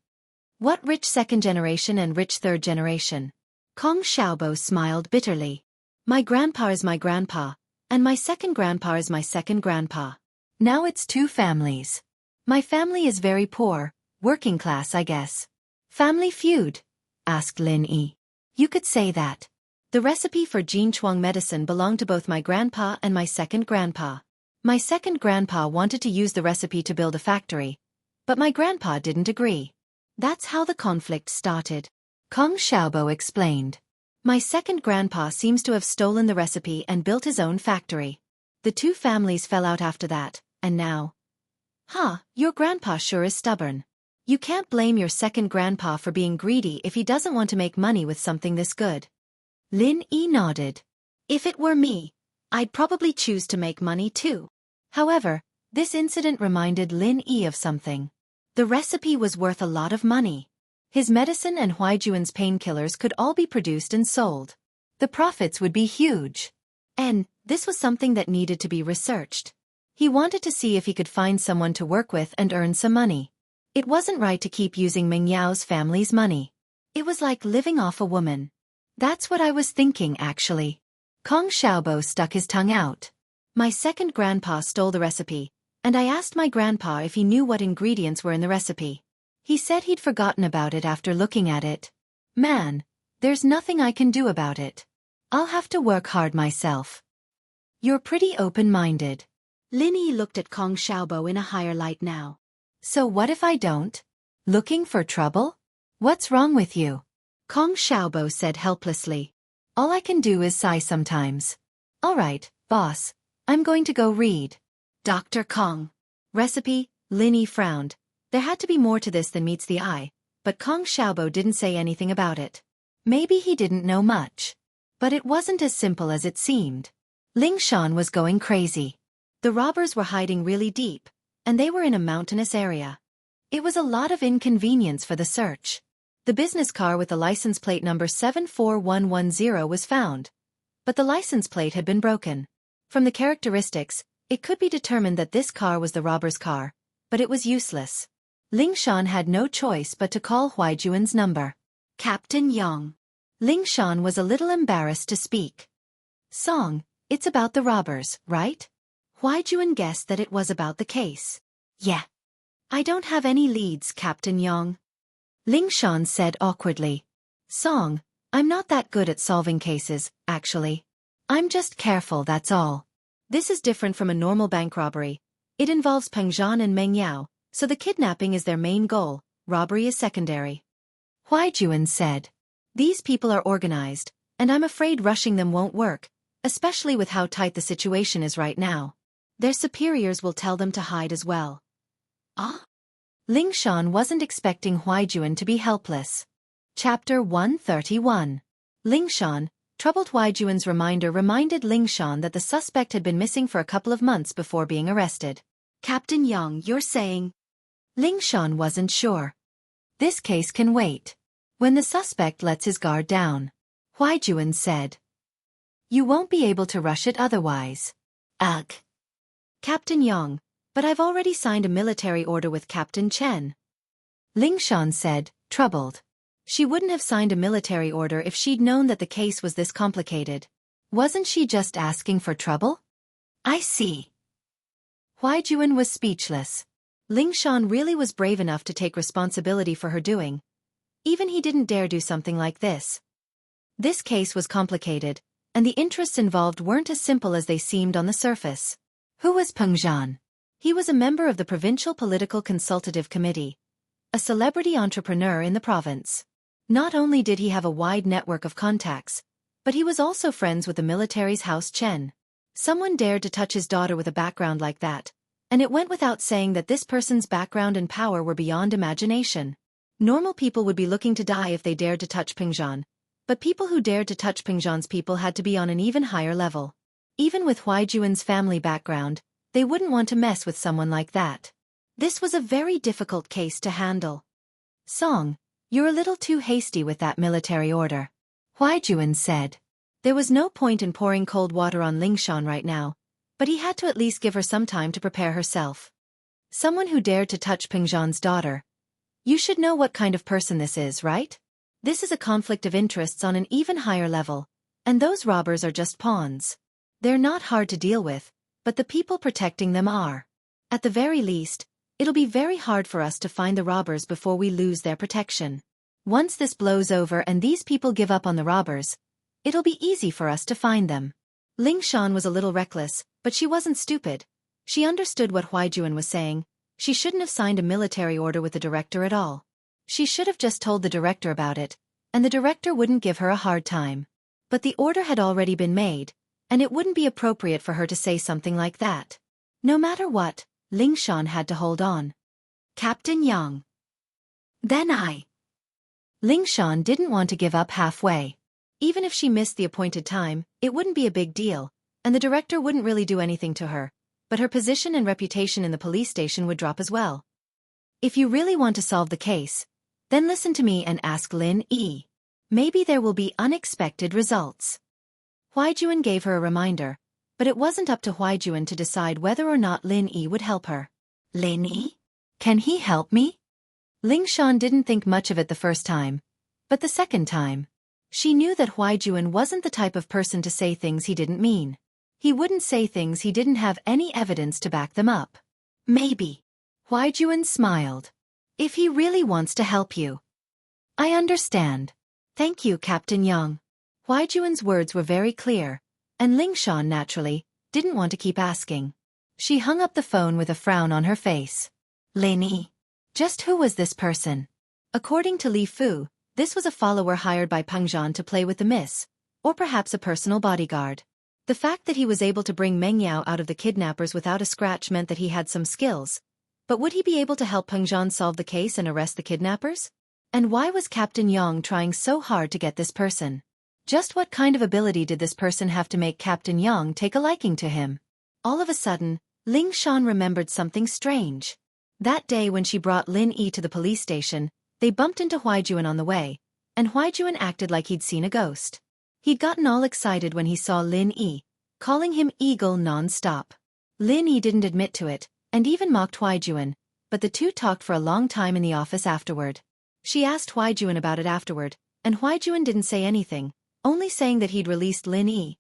What rich second generation and rich third generation? Kong Xiaobo smiled bitterly. My grandpa is my grandpa, and my second grandpa is my second grandpa. Now it's 2 families. My family is very poor, working class I guess. Family feud? Asked Lin Yi. You could say that. The recipe for Jianghu medicine belonged to both my grandpa and my second grandpa. My second grandpa wanted to use the recipe to build a factory, but my grandpa didn't agree. That's how the conflict started. Kong Xiaobo explained. My second grandpa seems to have stolen the recipe and built his own factory. The 2 families fell out after that, and now. Your grandpa sure is stubborn. You can't blame your second grandpa for being greedy if he doesn't want to make money with something this good. Lin Yi nodded. If it were me, I'd probably choose to make money too. However, this incident reminded Lin Yi of something. The recipe was worth a lot of money. His medicine and Huaijuan's painkillers could all be produced and sold. The profits would be huge. And this was something that needed to be researched. He wanted to see if he could find someone to work with and earn some money. It wasn't right to keep using Meng Yao's family's money. It was like living off a woman. That's what I was thinking, actually. Kong Xiaobo stuck his tongue out. My second grandpa stole the recipe, and I asked my grandpa if he knew what ingredients were in the recipe. He said he'd forgotten about it after looking at it. Man, there's nothing I can do about it. I'll have to work hard myself. You're pretty open-minded. Lin Yi looked at Kong Xiaobo in a higher light now. So what if I don't? Looking for trouble? What's wrong with you? Kong Xiaobo said helplessly. All I can do is sigh sometimes. All right, boss. I'm going to go read. Dr. Kong. Recipe, Lin Yi frowned. There had to be more to this than meets the eye, but Kong Xiaobo didn't say anything about it. Maybe he didn't know much. But it wasn't as simple as it seemed. Ling Shan was going crazy. The robbers were hiding really deep, and they were in a mountainous area. It was a lot of inconvenience for the search. The business car with the license plate number 74110 was found, but the license plate had been broken. From the characteristics, it could be determined that this car was the robber's car, but it was useless. Ling Shan had no choice but to call Huaijuan's number. Captain Yang. Ling Shan was a little embarrassed to speak. Song, it's about the robbers, right? Huaijuan guessed that it was about the case. Yeah. I don't have any leads, Captain Yang. Ling Shan said awkwardly. Song, I'm not that good at solving cases, actually. I'm just careful, that's all. This is different from a normal bank robbery. It involves Peng Zhan and Meng Yao, so the kidnapping is their main goal, robbery is secondary. Huaijuan said. These people are organized, and I'm afraid rushing them won't work, especially with how tight the situation is right now. Their superiors will tell them to hide as well. Ah? Ling Shan wasn't expecting Huaijuan to be helpless. Chapter 131. Ling Shan, troubled Huaijuan's reminder reminded Ling Shan that the suspect had been missing for a couple of months before being arrested. Captain Yang, you're saying? Ling Shan wasn't sure. This case can wait. When the suspect lets his guard down. Huaijuan said. You won't be able to rush it otherwise. Ugh. Captain Yang, but I've already signed a military order with Captain Chen. Ling Shan said, troubled. She wouldn't have signed a military order if she'd known that the case was this complicated. Wasn't she just asking for trouble? I see. Huaijuan was speechless. Ling Shan really was brave enough to take responsibility for her doing. Even he didn't dare do something like this. This case was complicated, and the interests involved weren't as simple as they seemed on the surface. Who was Peng Zhan? He was a member of the Provincial Political Consultative Committee, a celebrity entrepreneur in the province. Not only did he have a wide network of contacts, but he was also friends with the military's House Chen. Someone dared to touch his daughter with a background like that, and it went without saying that this person's background and power were beyond imagination. Normal people would be looking to die if they dared to touch Peng Zhan, but people who dared to touch Peng Zhan's people had to be on an even higher level. Even with Huaijuan's family background, they wouldn't want to mess with someone like that. This was a very difficult case to handle. Song, you're a little too hasty with that military order. Huaijuan said. There was no point in pouring cold water on Ling Shan right now, but he had to at least give her some time to prepare herself. Someone who dared to touch Peng Zhan's daughter. You should know what kind of person this is, right? This is a conflict of interests on an even higher level, and those robbers are just pawns. They're not hard to deal with, but the people protecting them are. At the very least, it'll be very hard for us to find the robbers before we lose their protection. Once this blows over and these people give up on the robbers, it'll be easy for us to find them. Ling Shan was a little reckless, but she wasn't stupid. She understood what Huaijuan was saying. She shouldn't have signed a military order with the director at all. She should have just told the director about it, and the director wouldn't give her a hard time. But the order had already been made, and it wouldn't be appropriate for her to say something like that. No matter what, Ling Shan had to hold on. Captain Yang. Then Ling Shan didn't want to give up halfway. Even if she missed the appointed time, it wouldn't be a big deal, and the director wouldn't really do anything to her, but her position and reputation in the police station would drop as well. If you really want to solve the case, then listen to me and ask Lin Yi. Maybe there will be unexpected results. Huaijuan gave her a reminder, but it wasn't up to Huaijuan to decide whether or not Lin Yi would help her. Lin Yi? Can he help me? Ling Shan didn't think much of it the first time, but the second time, she knew that Huaijuan wasn't the type of person to say things he didn't mean. He wouldn't say things he didn't have any evidence to back them up. Maybe. Huaijuan smiled. If he really wants to help you. I understand. Thank you, Captain Yang. Huaijuan's words were very clear, and Ling Shan naturally didn't want to keep asking. She hung up the phone with a frown on her face. Lin Yi. Just who was this person? According to Li Fu, this was a follower hired by Peng Zhan to play with the miss, or perhaps a personal bodyguard. The fact that he was able to bring Meng Yao out of the kidnappers without a scratch meant that he had some skills. But would he be able to help Peng Zhan solve the case and arrest the kidnappers? And why was Captain Yang trying so hard to get this person? Just what kind of ability did this person have to make Captain Yang take a liking to him? All of a sudden, Ling Shan remembered something strange. That day when she brought Lin Yi to the police station, they bumped into Huaijuan on the way, and Huaijuan acted like he'd seen a ghost. He'd gotten all excited when he saw Lin Yi, calling him Eagle non-stop. Lin Yi didn't admit to it, and even mocked Huaijuan, but the two talked for a long time in the office afterward. She asked Huaijuan about it afterward, and Huaijuan didn't say anything, only saying that he'd released Lin Yi.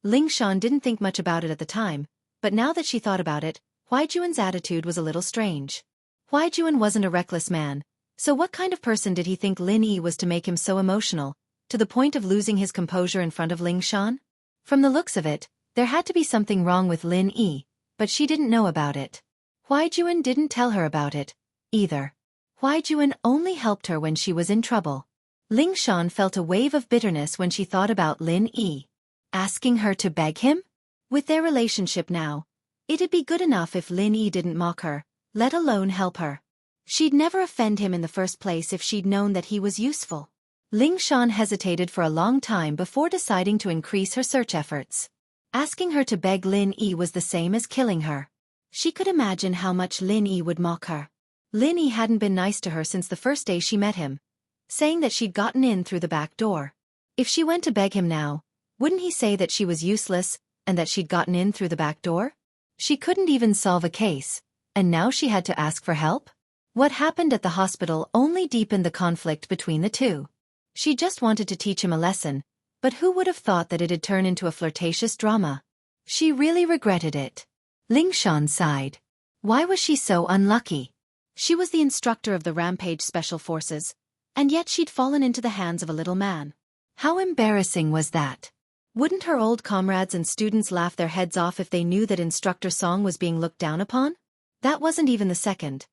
Ling Shan didn't think much about it at the time, but now that she thought about it, Huaijuan's attitude was a little strange. Huaijuan wasn't a reckless man, so what kind of person did he think Lin Yi was to make him so emotional, to the point of losing his composure in front of Ling Shan? From the looks of it, there had to be something wrong with Lin Yi, but she didn't know about it. Huaijuan didn't tell her about it, either. Huaijuan only helped her when she was in trouble. Ling Shan felt a wave of bitterness when she thought about Lin Yi. Asking her to beg him? With their relationship now, it'd be good enough if Lin Yi didn't mock her, let alone help her. She'd never offend him in the first place if she'd known that he was useful. Ling Shan hesitated for a long time before deciding to increase her search efforts. Asking her to beg Lin Yi was the same as killing her. She could imagine how much Lin Yi would mock her. Lin Yi hadn't been nice to her since the first day she met him, saying that she'd gotten in through the back door. If she went to beg him now, wouldn't he say that she was useless, and that she'd gotten in through the back door? She couldn't even solve a case, and now she had to ask for help? What happened at the hospital only deepened the conflict between the two. She just wanted to teach him a lesson, but who would have thought that it'd turn into a flirtatious drama? She really regretted it. Ling Shan sighed. Why was she so unlucky? She was the instructor of the Rampage Special Forces, and yet she'd fallen into the hands of a little man. How embarrassing was that? Wouldn't her old comrades and students laugh their heads off if they knew that Instructor Song was being looked down upon? That wasn't even the second.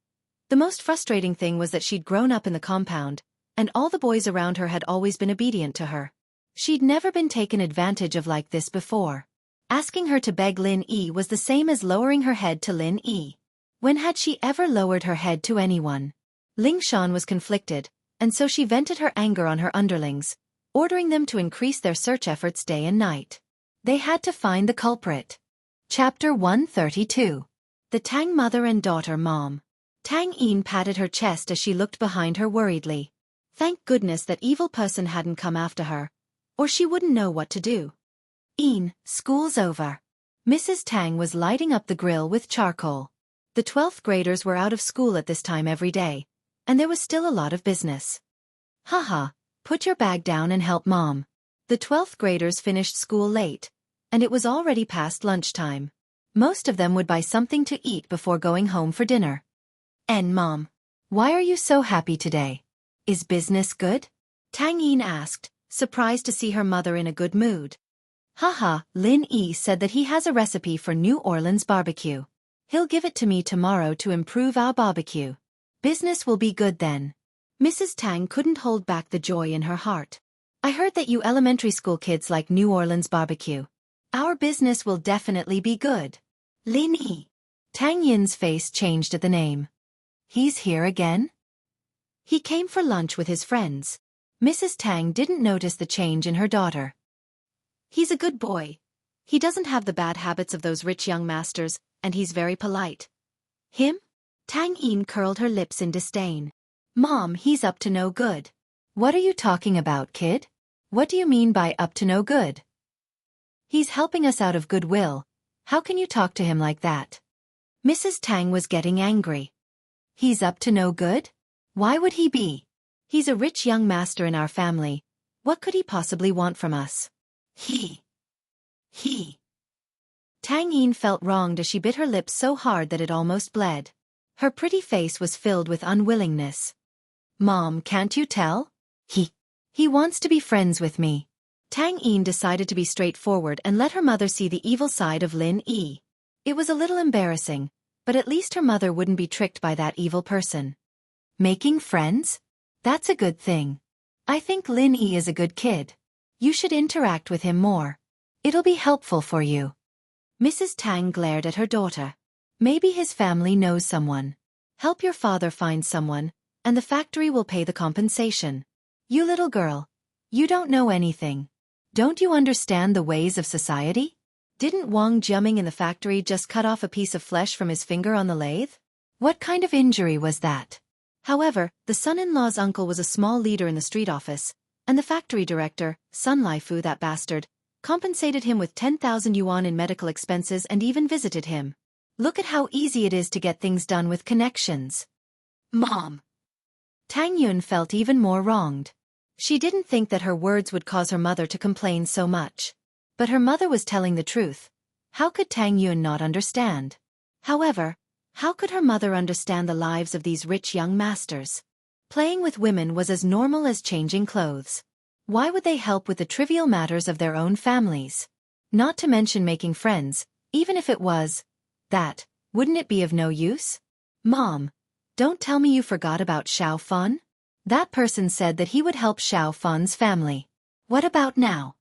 The most frustrating thing was that she'd grown up in the compound, and all the boys around her had always been obedient to her. She'd never been taken advantage of like this before. Asking her to beg Lin Yi was the same as lowering her head to Lin Yi. When had she ever lowered her head to anyone? Ling Shan was conflicted, and so she vented her anger on her underlings, ordering them to increase their search efforts day and night. They had to find the culprit. Chapter 132. The Tang Mother and Daughter Mom. Tang Yin patted her chest as she looked behind her worriedly. Thank goodness that evil person hadn't come after her, or she wouldn't know what to do. Yin, school's over. Mrs. Tang was lighting up the grill with charcoal. The 12th graders were out of school at this time every day, and there was still a lot of business. Haha, put your bag down and help Mom. The 12th graders finished school late, and it was already past lunchtime. Most of them would buy something to eat before going home for dinner. And Mom, why are you so happy today? Is business good? Tang Yin asked, surprised to see her mother in a good mood. Haha, Lin Yi said that he has a recipe for New Orleans barbecue. He'll give it to me tomorrow to improve our barbecue. Business will be good then. Mrs. Tang couldn't hold back the joy in her heart. I heard that you elementary school kids like New Orleans barbecue. Our business will definitely be good. Lin Yi. Tang Yin's face changed at the name. He's here again? He came for lunch with his friends. Mrs. Tang didn't notice the change in her daughter. He's a good boy. He doesn't have the bad habits of those rich young masters, and he's very polite. Him? Tang Yin curled her lips in disdain. Mom, he's up to no good. What are you talking about, kid? What do you mean by up to no good? He's helping us out of goodwill. How can you talk to him like that? Mrs. Tang was getting angry. He's up to no good? Why would he be? He's a rich young master in our family. What could he possibly want from us? He. Tang Yin felt wronged as she bit her lips so hard that it almost bled. Her pretty face was filled with unwillingness. Mom, can't you tell? He wants to be friends with me. Tang Yin decided to be straightforward and let her mother see the evil side of Lin Yi. It was a little embarrassing, but at least her mother wouldn't be tricked by that evil person. Making friends? That's a good thing. I think Lin Yi is a good kid. You should interact with him more. It'll be helpful for you. Mrs. Tang glared at her daughter. Maybe his family knows someone. Help your father find someone, and the factory will pay the compensation. You little girl. You don't know anything. Don't you understand the ways of society? Didn't Wang Jiaming in the factory just cut off a piece of flesh from his finger on the lathe? What kind of injury was that? However, the son-in-law's uncle was a small leader in the street office, and the factory director, Sun Laifu, that bastard, compensated him with 10,000 yuan in medical expenses and even visited him. Look at how easy it is to get things done with connections. Mom. Tang Yun felt even more wronged. She didn't think that her words would cause her mother to complain so much. But her mother was telling the truth. How could Tang Yun not understand? However, how could her mother understand the lives of these rich young masters? Playing with women was as normal as changing clothes. Why would they help with the trivial matters of their own families? Not to mention making friends, even if it was that, wouldn't it be of no use? Mom, don't tell me you forgot about Xiao Fan? That person said that he would help Xiao Fan's family. What about now?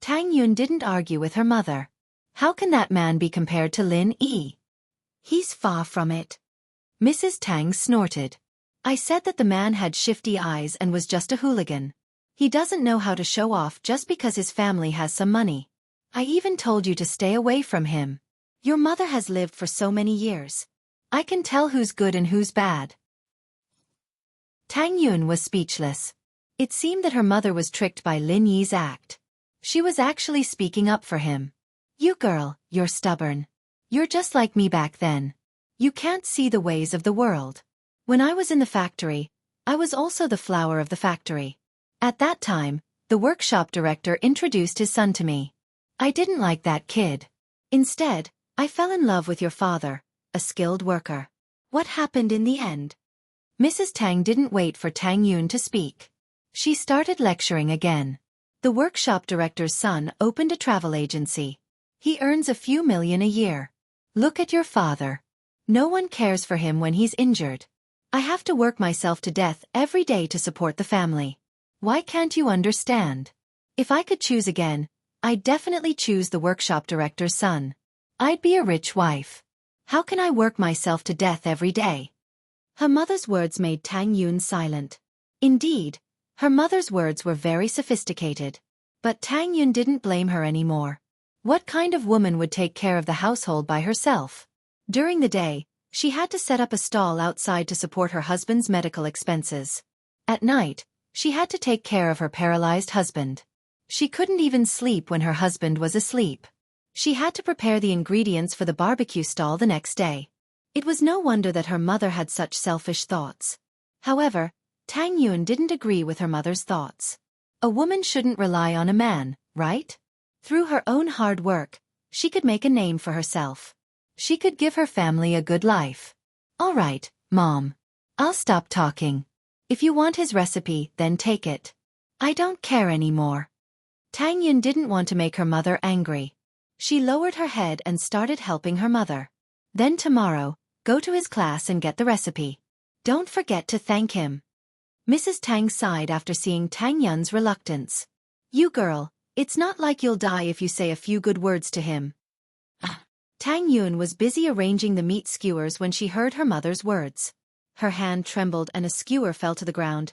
Tang Yun didn't argue with her mother. How can that man be compared to Lin Yi? He's far from it. Mrs. Tang snorted. I said that the man had shifty eyes and was just a hooligan. He doesn't know how to show off just because his family has some money. I even told you to stay away from him. Your mother has lived for so many years. I can tell who's good and who's bad. Tang Yun was speechless. It seemed that her mother was tricked by Lin Yi's act. She was actually speaking up for him. You girl, you're stubborn. You're just like me back then. You can't see the ways of the world. When I was in the factory, I was also the flower of the factory. At that time, the workshop director introduced his son to me. I didn't like that kid. Instead, I fell in love with your father, a skilled worker. What happened in the end? Mrs. Tang didn't wait for Tang Yun to speak. She started lecturing again. The workshop director's son opened a travel agency. He earns a few million a year. Look at your father. No one cares for him when he's injured. I have to work myself to death every day to support the family. Why can't you understand? If I could choose again, I'd definitely choose the workshop director's son. I'd be a rich wife. How can I work myself to death every day? Her mother's words made Tang Yun silent. Indeed, her mother's words were very sophisticated. But Tang Yun didn't blame her anymore. What kind of woman would take care of the household by herself? During the day, she had to set up a stall outside to support her husband's medical expenses. At night, she had to take care of her paralyzed husband. She couldn't even sleep when her husband was asleep. She had to prepare the ingredients for the barbecue stall the next day. It was no wonder that her mother had such selfish thoughts. However, Tang Yun didn't agree with her mother's thoughts. A woman shouldn't rely on a man, right? Through her own hard work, she could make a name for herself. She could give her family a good life. All right, Mom. I'll stop talking. If you want his recipe, then take it. I don't care anymore. Tang Yun didn't want to make her mother angry. She lowered her head and started helping her mother. Then tomorrow, go to his class and get the recipe. Don't forget to thank him. Mrs. Tang sighed after seeing Tang Yun's reluctance. You girl, it's not like you'll die if you say a few good words to him. Tang Yun was busy arranging the meat skewers when she heard her mother's words. Her hand trembled and a skewer fell to the ground.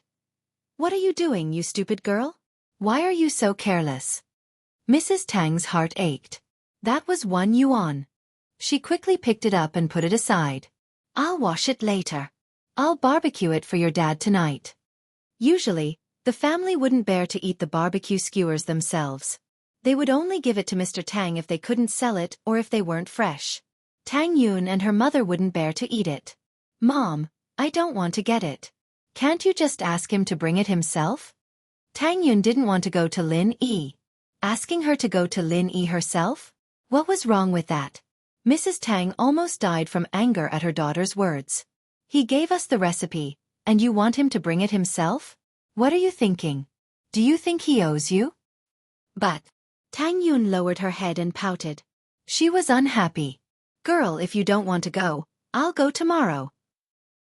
"What are you doing, you stupid girl? Why are you so careless?" Mrs. Tang's heart ached. That was 1 yuan. She quickly picked it up and put it aside. "I'll wash it later. I'll barbecue it for your dad tonight." Usually, the family wouldn't bear to eat the barbecue skewers themselves. They would only give it to Mr. Tang if they couldn't sell it or if they weren't fresh. Tang Yun and her mother wouldn't bear to eat it. "Mom, I don't want to get it. Can't you just ask him to bring it himself?" Tang Yun didn't want to go to Lin Yi. Asking her to go to Lin Yi herself? What was wrong with that? Mrs. Tang almost died from anger at her daughter's words. "He gave us the recipe, and you want him to bring it himself? What are you thinking? Do you think he owes you?" But Tang Yun lowered her head and pouted. She was unhappy. "Girl, if you don't want to go, I'll go tomorrow,"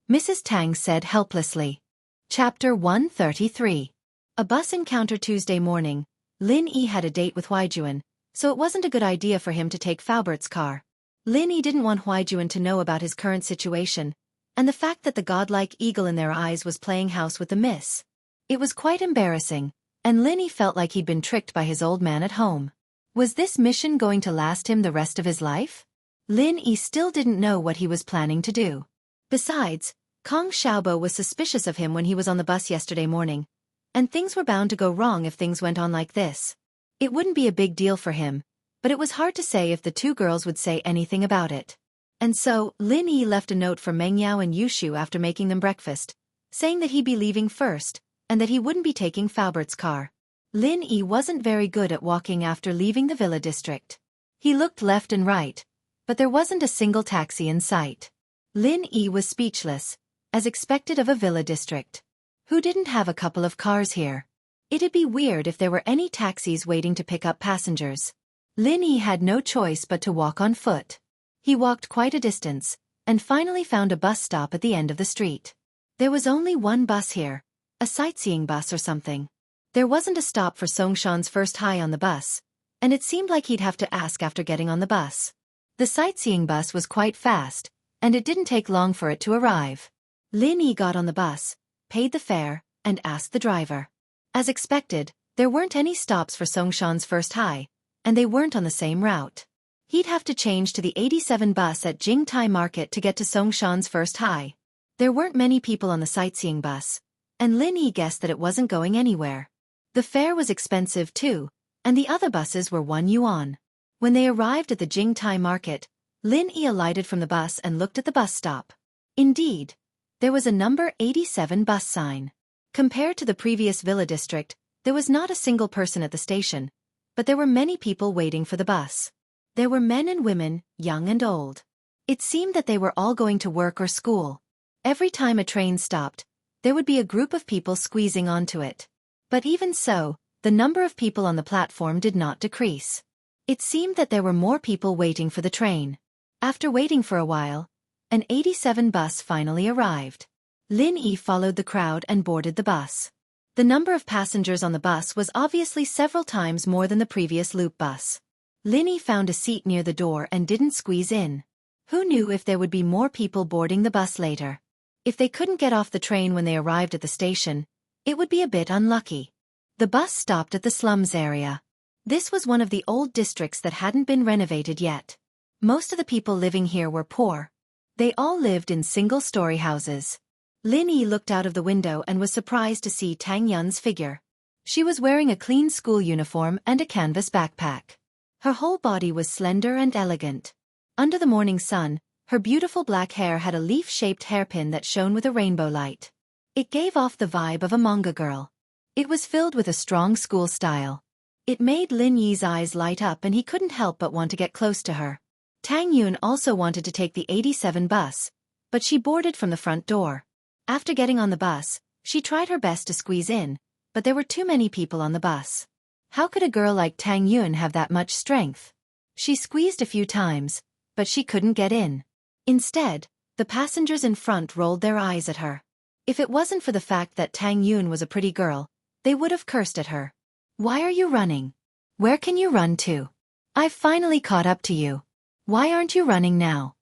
Mrs. Tang said helplessly. Chapter 133. A bus encounter. Tuesday morning, Lin Yi had a date with Huijuan, so it wasn't a good idea for him to take Faubert's car. Lin Yi didn't want Huijuan to know about his current situation, and the fact that the godlike eagle in their eyes was playing house with the miss. It was quite embarrassing, and Lin Yi felt like he'd been tricked by his old man at home. Was this mission going to last him the rest of his life? Lin Yi still didn't know what he was planning to do. Besides, Kong Xiaobo was suspicious of him when he was on the bus yesterday morning, and things were bound to go wrong if things went on like this. It wouldn't be a big deal for him, but it was hard to say if the two girls would say anything about it. And so, Lin Yi left a note for Meng Yao and Yushu after making them breakfast, saying that he'd be leaving first, and that he wouldn't be taking Faubert's car. Lin Yi wasn't very good at walking after leaving the villa district. He looked left and right, but there wasn't a single taxi in sight. Lin Yi was speechless, as expected of a villa district. Who didn't have a couple of cars here? It'd be weird if there were any taxis waiting to pick up passengers. Lin Yi had no choice but to walk on foot. He walked quite a distance, and finally found a bus stop at the end of the street. There was only one bus here, a sightseeing bus or something. There wasn't a stop for Songshan's first high on the bus, and it seemed like he'd have to ask after getting on the bus. The sightseeing bus was quite fast, and it didn't take long for it to arrive. Lin Yi got on the bus, paid the fare, and asked the driver. As expected, there weren't any stops for Songshan's first high, and they weren't on the same route. He'd have to change to the 87 bus at Jingtai Market to get to Songshan's first high. There weren't many people on the sightseeing bus, and Lin Yi guessed that it wasn't going anywhere. The fare was expensive too, and the other buses were 1 yuan. When they arrived at the Jingtai Market, Lin Yi alighted from the bus and looked at the bus stop. Indeed, there was a number 87 bus sign. Compared to the previous villa district, there was not a single person at the station, but there were many people waiting for the bus. There were men and women, young and old. It seemed that they were all going to work or school. Every time a train stopped, there would be a group of people squeezing onto it. But even so, the number of people on the platform did not decrease. It seemed that there were more people waiting for the train. After waiting for a while, an 87 bus finally arrived. Lin Yi followed the crowd and boarded the bus. The number of passengers on the bus was obviously several times more than the previous loop bus. Lin Yi found a seat near the door and didn't squeeze in. Who knew if there would be more people boarding the bus later? If they couldn't get off the train when they arrived at the station, it would be a bit unlucky. The bus stopped at the slums area. This was one of the old districts that hadn't been renovated yet. Most of the people living here were poor. They all lived in single-story houses. Lin Yi looked out of the window and was surprised to see Tang Yun's figure. She was wearing a clean school uniform and a canvas backpack. Her whole body was slender and elegant. Under the morning sun, her beautiful black hair had a leaf-shaped hairpin that shone with a rainbow light. It gave off the vibe of a manga girl. It was filled with a strong school style. It made Lin Yi's eyes light up and he couldn't help but want to get close to her. Tang Yun also wanted to take the 87 bus, but she boarded from the front door. After getting on the bus, she tried her best to squeeze in, but there were too many people on the bus. How could a girl like Tang Yun have that much strength? She squeezed a few times, but she couldn't get in. Instead, the passengers in front rolled their eyes at her. If it wasn't for the fact that Tang Yun was a pretty girl, they would have cursed at her. Why are you running? Where can you run to? I've finally caught up to you. Why aren't you running now?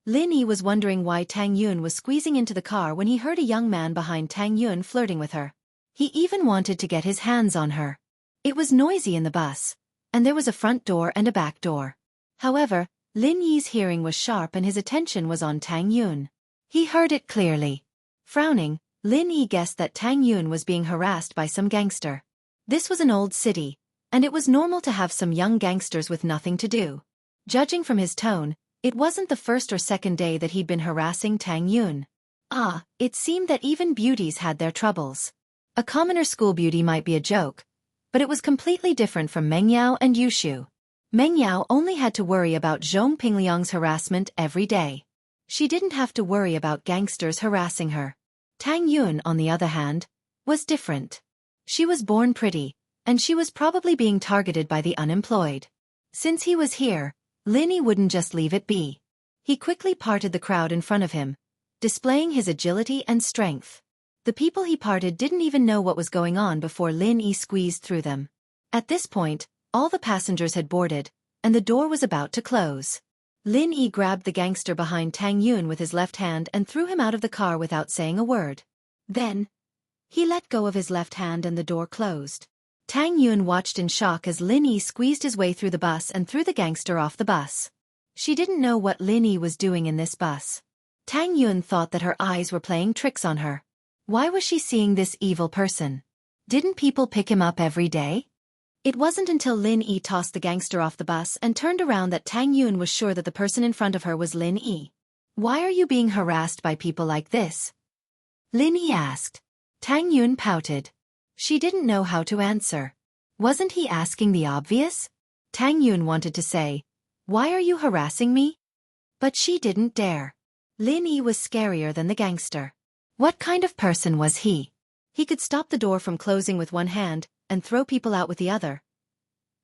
Lin Yi was wondering why Tang Yun was squeezing into the car when he heard a young man behind Tang Yun flirting with her. He even wanted to get his hands on her. It was noisy in the bus, and there was a front door and a back door. However, Lin Yi's hearing was sharp and his attention was on Tang Yun. He heard it clearly. Frowning, Lin Yi guessed that Tang Yun was being harassed by some gangster. This was an old city, and it was normal to have some young gangsters with nothing to do. Judging from his tone, it wasn't the first or second day that he'd been harassing Tang Yun. It seemed that even beauties had their troubles. A commoner school beauty might be a joke, but it was completely different from Meng Yao and Yu Shu. Meng Yao only had to worry about Zhong Pingliang's harassment every day. She didn't have to worry about gangsters harassing her. Tang Yun, on the other hand, was different. She was born pretty, and she was probably being targeted by the unemployed. Since he was here, Lin Yi wouldn't just leave it be. He quickly parted the crowd in front of him, displaying his agility and strength. The people he parted didn't even know what was going on before Lin Yi squeezed through them. At this point, all the passengers had boarded, and the door was about to close. Lin Yi grabbed the gangster behind Tang Yun with his left hand and threw him out of the car without saying a word. Then, he let go of his left hand and the door closed. Tang Yun watched in shock as Lin Yi squeezed his way through the bus and threw the gangster off the bus. She didn't know what Lin Yi was doing in this bus. Tang Yun thought that her eyes were playing tricks on her. Why was she seeing this evil person? Didn't people pick him up every day? It wasn't until Lin Yi tossed the gangster off the bus and turned around that Tang Yun was sure that the person in front of her was Lin Yi. Why are you being harassed by people like this? Lin Yi asked. Tang Yun pouted. She didn't know how to answer. Wasn't he asking the obvious? Tang Yun wanted to say, "Why are you harassing me?" But she didn't dare. Lin Yi was scarier than the gangster. What kind of person was he? He could stop the door from closing with one hand and throw people out with the other.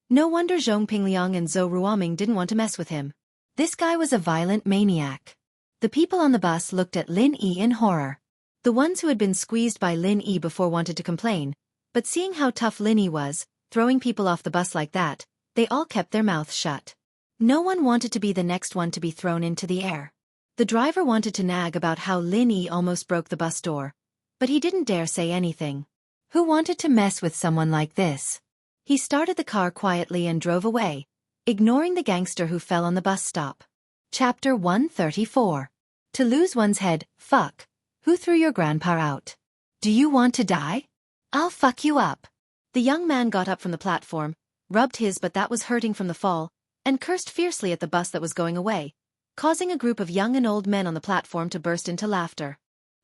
No wonder Zhong Pingliang and Zhou Ruoming didn't want to mess with him. This guy was a violent maniac. The people on the bus looked at Lin Yi in horror. The ones who had been squeezed by Lin Yi before wanted to complain, but seeing how tough Lin Yi was, throwing people off the bus like that, they all kept their mouths shut. No one wanted to be the next one to be thrown into the air. The driver wanted to nag about how Lin Yi almost broke the bus door, but he didn't dare say anything. Who wanted to mess with someone like this? He started the car quietly and drove away, ignoring the gangster who fell on the bus stop. Chapter 134. To lose one's head, fuck. Who threw your grandpa out? Do you want to die? I'll fuck you up. The young man got up from the platform, rubbed his butt that was hurting from the fall, and cursed fiercely at the bus that was going away, causing a group of young and old men on the platform to burst into laughter.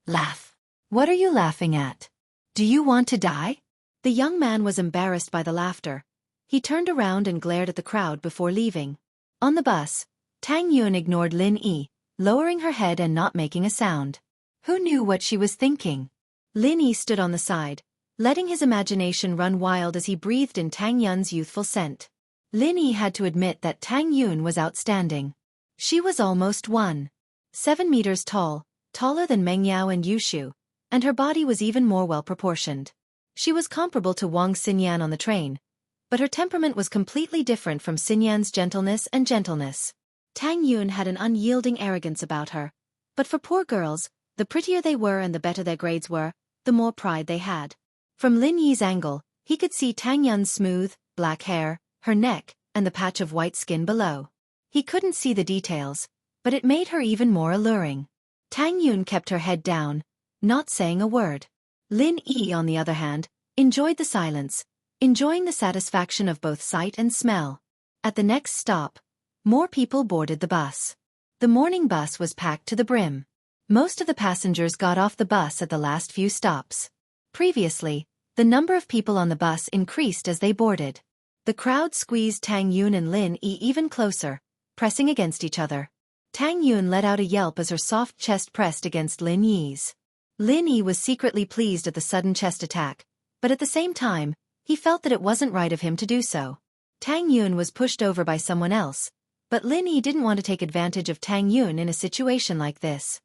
Laugh. What are you laughing at? Do you want to die? The young man was embarrassed by the laughter. He turned around and glared at the crowd before leaving. On the bus, Tang Yun ignored Lin Yi, lowering her head and not making a sound. Who knew what she was thinking? Lin Yi stood on the side, letting his imagination run wild as he breathed in Tang Yun's youthful scent. Lin Yi had to admit that Tang Yun was outstanding. She was almost 1.7 meters tall, taller than Meng Yao and Yu Shu, and her body was even more well-proportioned. She was comparable to Wang Xinyan on the train, but her temperament was completely different from Xinyan's gentleness and gentleness. Tang Yun had an unyielding arrogance about her, but for poor girls, the prettier they were and the better their grades were, the more pride they had. From Lin Yi's angle, he could see Tang Yun's smooth, black hair, her neck, and the patch of white skin below. He couldn't see the details, but it made her even more alluring. Tang Yun kept her head down, not saying a word. Lin Yi, on the other hand, enjoyed the silence, enjoying the satisfaction of both sight and smell. At the next stop, more people boarded the bus. The morning bus was packed to the brim. Most of the passengers got off the bus at the last few stops. Previously, the number of people on the bus increased as they boarded. The crowd squeezed Tang Yun and Lin Yi even closer, pressing against each other. Tang Yun let out a yelp as her soft chest pressed against Lin Yi's. Lin Yi was secretly pleased at the sudden chest attack, but at the same time, he felt that it wasn't right of him to do so. Tang Yun was pushed over by someone else, but Lin Yi didn't want to take advantage of Tang Yun in a situation like this.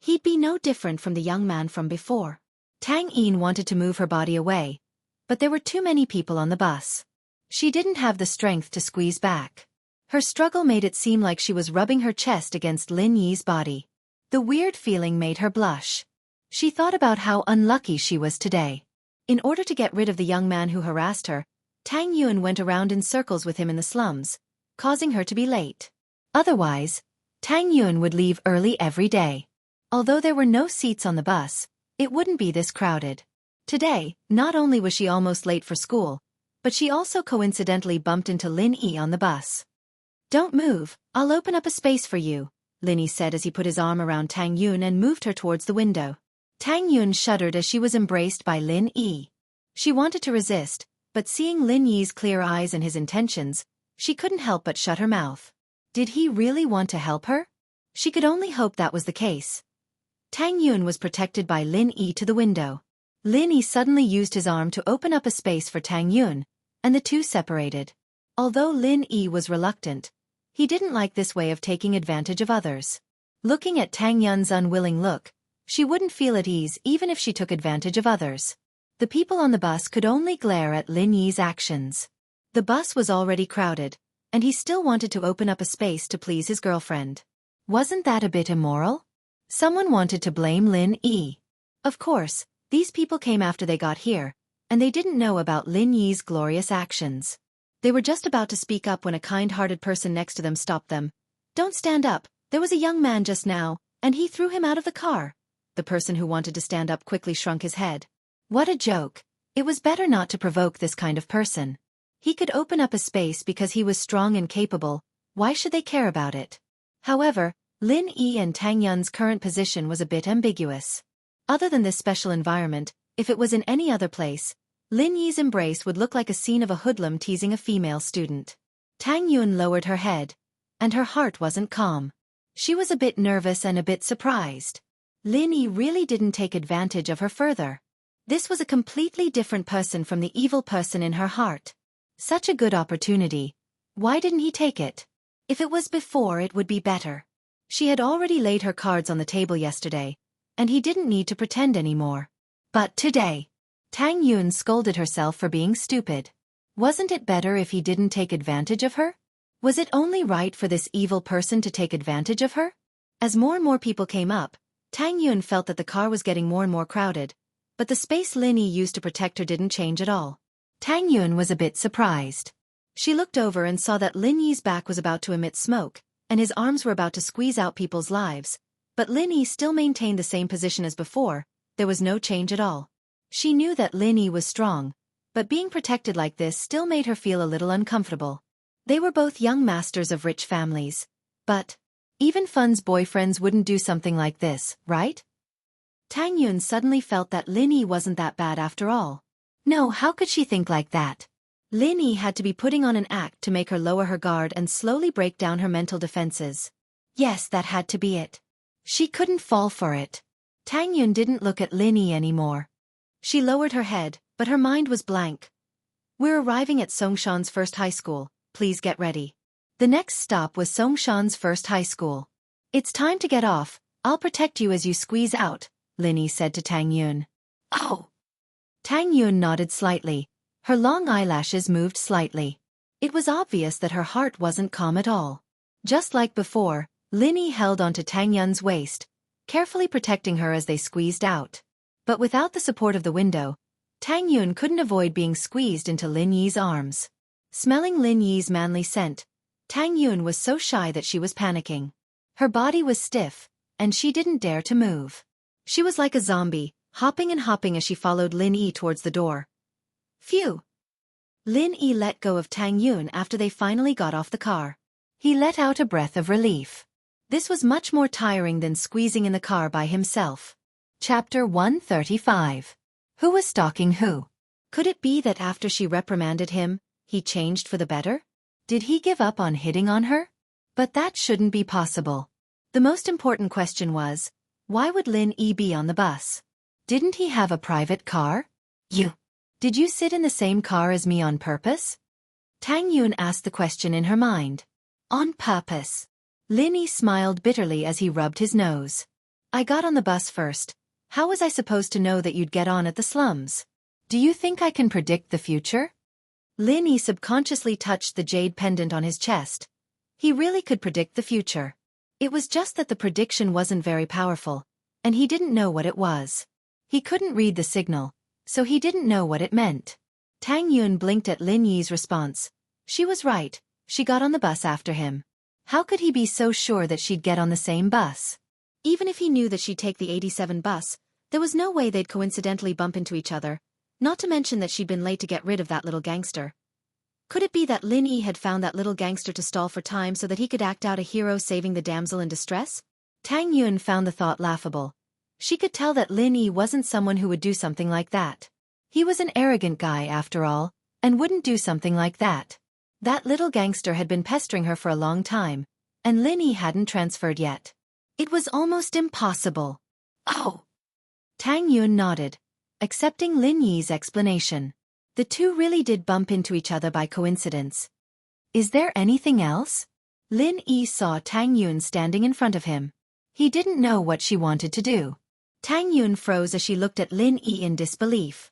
He'd be no different from the young man from before. Tang Yin wanted to move her body away, but there were too many people on the bus. She didn't have the strength to squeeze back. Her struggle made it seem like she was rubbing her chest against Lin Yi's body. The weird feeling made her blush. She thought about how unlucky she was today. In order to get rid of the young man who harassed her, Tang Yuan went around in circles with him in the slums, causing her to be late. Otherwise, Tang Yuan would leave early every day. Although there were no seats on the bus, it wouldn't be this crowded. Today, not only was she almost late for school, but she also coincidentally bumped into Lin Yi on the bus. "Don't move, I'll open up a space for you," Lin Yi said as he put his arm around Tang Yuan and moved her towards the window. Tang Yuan shuddered as she was embraced by Lin Yi. She wanted to resist, but seeing Lin Yi's clear eyes and his intentions, she couldn't help but shut her mouth. Did he really want to help her? She could only hope that was the case. Tang Yuan was protected by Lin Yi to the window. Lin Yi suddenly used his arm to open up a space for Tang Yuan, and the two separated. Although Lin Yi was reluctant, he didn't like this way of taking advantage of others. Looking at Tang Yuan's unwilling look, she wouldn't feel at ease even if she took advantage of others. The people on the bus could only glare at Lin Yi's actions. The bus was already crowded, and he still wanted to open up a space to please his girlfriend. Wasn't that a bit immoral? Someone wanted to blame Lin Yi. Of course, these people came after they got here, and they didn't know about Lin Yi's glorious actions. They were just about to speak up when a kind-hearted person next to them stopped them. "Don't stand up, there was a young man just now, and he threw him out of the car." The person who wanted to stand up quickly shrunk his head. What a joke. It was better not to provoke this kind of person. He could open up a space because he was strong and capable. Why should they care about it? However, Lin Yi and Tang Yun's current position was a bit ambiguous. Other than this special environment, if it was in any other place, Lin Yi's embrace would look like a scene of a hoodlum teasing a female student. Tang Yun lowered her head, and her heart wasn't calm. She was a bit nervous and a bit surprised. Lin Yi really didn't take advantage of her further. This was a completely different person from the evil person in her heart. Such a good opportunity. Why didn't he take it? If it was before, it would be better. She had already laid her cards on the table yesterday, and he didn't need to pretend anymore. But today, Tang Yun scolded herself for being stupid. Wasn't it better if he didn't take advantage of her? Was it only right for this evil person to take advantage of her? As more and more people came up, Tang Yun felt that the car was getting more and more crowded, but the space Lin Yi used to protect her didn't change at all. Tang Yun was a bit surprised. She looked over and saw that Lin Yi's back was about to emit smoke, and his arms were about to squeeze out people's lives, but Lin Yi still maintained the same position as before. There was no change at all. She knew that Lin Yi was strong, but being protected like this still made her feel a little uncomfortable. They were both young masters of rich families, but even Fun's boyfriends wouldn't do something like this, right? Tang Yun suddenly felt that Lin Yi wasn't that bad after all. No, how could she think like that? Lin Yi had to be putting on an act to make her lower her guard and slowly break down her mental defenses. Yes, that had to be it. She couldn't fall for it. Tang Yun didn't look at Lin Yi anymore. She lowered her head, but her mind was blank. "We're arriving at Songshan's first high school, please get ready." The next stop was Songshan's first high school. "It's time to get off, I'll protect you as you squeeze out," Lin Yi said to Tang Yun. "Oh!" Tang Yun nodded slightly. Her long eyelashes moved slightly. It was obvious that her heart wasn't calm at all. Just like before, Lin Yi held onto Tang Yun's waist, carefully protecting her as they squeezed out. But without the support of the window, Tang Yun couldn't avoid being squeezed into Lin Yi's arms. Smelling Lin Yi's manly scent, Tang Yun was so shy that she was panicking. Her body was stiff, and she didn't dare to move. She was like a zombie, hopping and hopping as she followed Lin Yi towards the door. Phew! Lin Yi let go of Tang Yun after they finally got off the car. He let out a breath of relief. This was much more tiring than squeezing in the car by himself. Chapter 135. Who was stalking who? Could it be that after she reprimanded him, he changed for the better? Did he give up on hitting on her? But that shouldn't be possible. The most important question was, why would Lin Yi be on the bus? Didn't he have a private car? Did you sit in the same car as me on purpose? Tang Yun asked the question in her mind. On purpose. Lin Yi smiled bitterly as he rubbed his nose. I got on the bus first. How was I supposed to know that you'd get on at the slums? Do you think I can predict the future? Lin Yi subconsciously touched the jade pendant on his chest, He really could predict the future. It was just that the prediction wasn't very powerful, and he didn't know what it was. He couldn't read the signal, so he didn't know what it meant. Tang Yun blinked at Lin Yi's response. She was right, she got on the bus after him. How could he be so sure that she'd get on the same bus? Even if he knew that she'd take the 87 bus, there was no way they'd coincidentally bump into each other, not to mention that she'd been late to get rid of that little gangster. Could it be that Lin Yi had found that little gangster to stall for time so that he could act out a hero saving the damsel in distress? Tang Yun found the thought laughable. She could tell that Lin Yi wasn't someone who would do something like that. He was an arrogant guy after all, and wouldn't do something like that. That little gangster had been pestering her for a long time, and Lin Yi hadn't transferred yet. It was almost impossible. Oh! Tang Yun nodded, accepting Lin Yi's explanation. The two really did bump into each other by coincidence. Is there anything else? Lin Yi saw Tang Yun standing in front of him. He didn't know what she wanted to do. Tang Yun froze as she looked at Lin Yi in disbelief.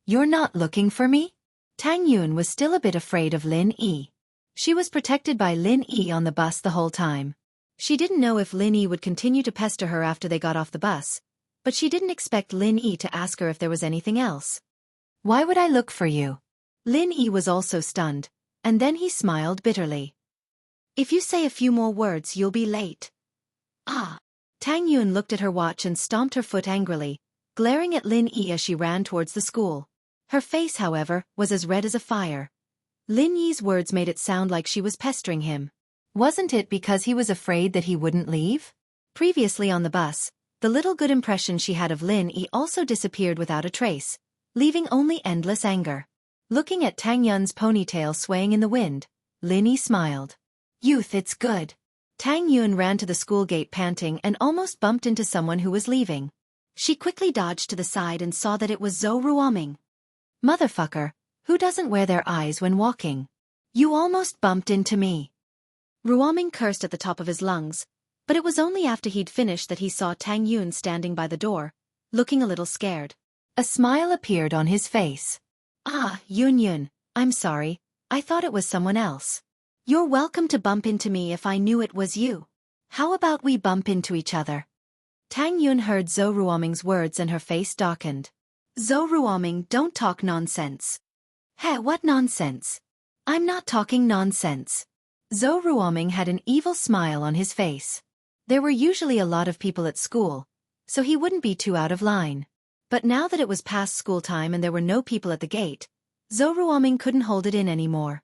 You're not looking for me? Tang Yun was still a bit afraid of Lin Yi. She was protected by Lin Yi on the bus the whole time. She didn't know if Lin Yi would continue to pester her after they got off the bus, but she didn't expect Lin Yi to ask her if there was anything else. Why would I look for you? Lin Yi was also stunned, and then he smiled bitterly. If you say a few more words, you'll be late. Ah! Tang Yun looked at her watch and stomped her foot angrily, glaring at Lin Yi as she ran towards the school. Her face, however, was as red as a fire. Lin Yi's words made it sound like she was pestering him. Wasn't it because he was afraid that he wouldn't leave? Previously on the bus, the little good impression she had of Lin Yi also disappeared without a trace, leaving only endless anger. Looking at Tang Yun's ponytail swaying in the wind, Lin Yi smiled. Youth, it's good. Tang Yun ran to the school gate panting and almost bumped into someone who was leaving. She quickly dodged to the side and saw that it was Zhou Ruoming. Motherfucker, who doesn't wear their eyes when walking? You almost bumped into me. Ruoming cursed at the top of his lungs, but it was only after he'd finished that he saw Tang Yun standing by the door, looking a little scared. A smile appeared on his face. Ah, Yun, I'm sorry, I thought it was someone else. You're welcome to bump into me if I knew it was you. How about we bump into each other? Tang Yun heard Zhou Ruoming's words and her face darkened. Zhou Ruoming, don't talk nonsense. Hey, what nonsense? I'm not talking nonsense. Zhou Ruoming had an evil smile on his face. There were usually a lot of people at school, so he wouldn't be too out of line. But now that it was past school time and there were no people at the gate, Zhou Ruoming couldn't hold it in anymore.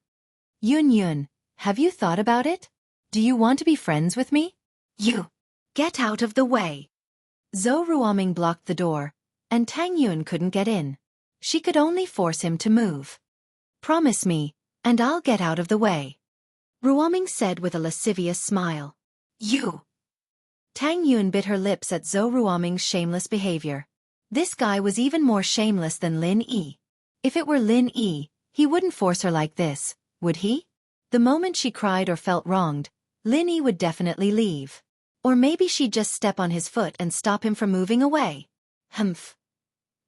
Yun, have you thought about it? Do you want to be friends with me? You! Get out of the way! Zhou Ruoming blocked the door, and Tang Yun couldn't get in. She could only force him to move. Promise me, and I'll get out of the way. Ruoming said with a lascivious smile. You! Tang Yun bit her lips at Zhou Ruoming's shameless behavior. This guy was even more shameless than Lin Yi. If it were Lin Yi, he wouldn't force her like this, would he? The moment she cried or felt wronged, Lin Yi would definitely leave. Or maybe she'd just step on his foot and stop him from moving away. Humph.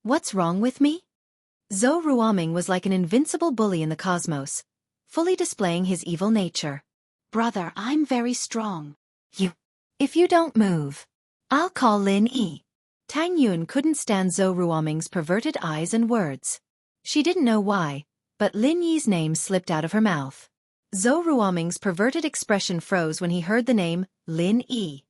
What's wrong with me? Zhou Ruoming was like an invincible bully in the cosmos, fully displaying his evil nature. Brother, I'm very strong. If you don't move, I'll call Lin Yi. Tang Yun couldn't stand Zhou Ruoming's perverted eyes and words. She didn't know why, but Lin Yi's name slipped out of her mouth. Zhou Ruoming's perverted expression froze when he heard the name, Lin Yi.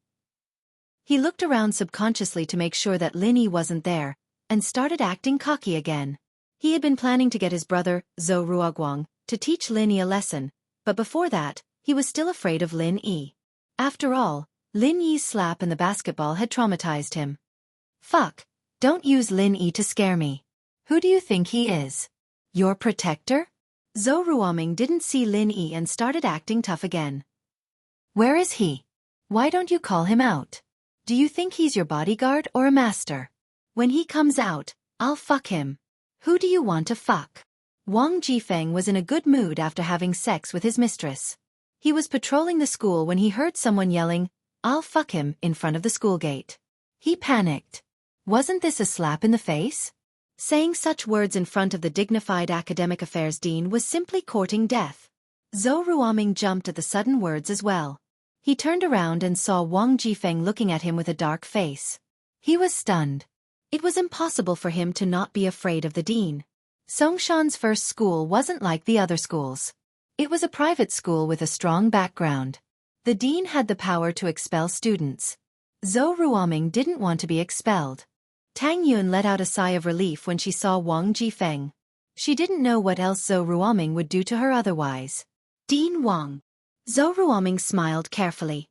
He looked around subconsciously to make sure that Lin Yi wasn't there, and started acting cocky again. He had been planning to get his brother, Zhou Ruoguang, to teach Lin Yi a lesson, but before that, he was still afraid of Lin Yi. After all, Lin Yi's slap in the basketball had traumatized him. Fuck, don't use Lin Yi to scare me. Who do you think he is? Your protector? Zhou Ruoming didn't see Lin Yi and started acting tough again. Where is he? Why don't you call him out? Do you think he's your bodyguard or a master? When he comes out, I'll fuck him. Who do you want to fuck? Wang Jifeng was in a good mood after having sex with his mistress. He was patrolling the school when he heard someone yelling, "I'll fuck him," in front of the school gate. He panicked. Wasn't this a slap in the face? Saying such words in front of the dignified academic affairs dean was simply courting death. Zhou Ruoming jumped at the sudden words as well. He turned around and saw Wang Jifeng looking at him with a dark face. He was stunned. It was impossible for him to not be afraid of the dean. Songshan's first school wasn't like the other schools. It was a private school with a strong background. The dean had the power to expel students. Zhou Ruoming didn't want to be expelled. Tang Yun let out a sigh of relief when she saw Wang Jifeng. She didn't know what else Zhou Ruoming would do to her otherwise. Dean Wang. Zhou Ruoming smiled carefully.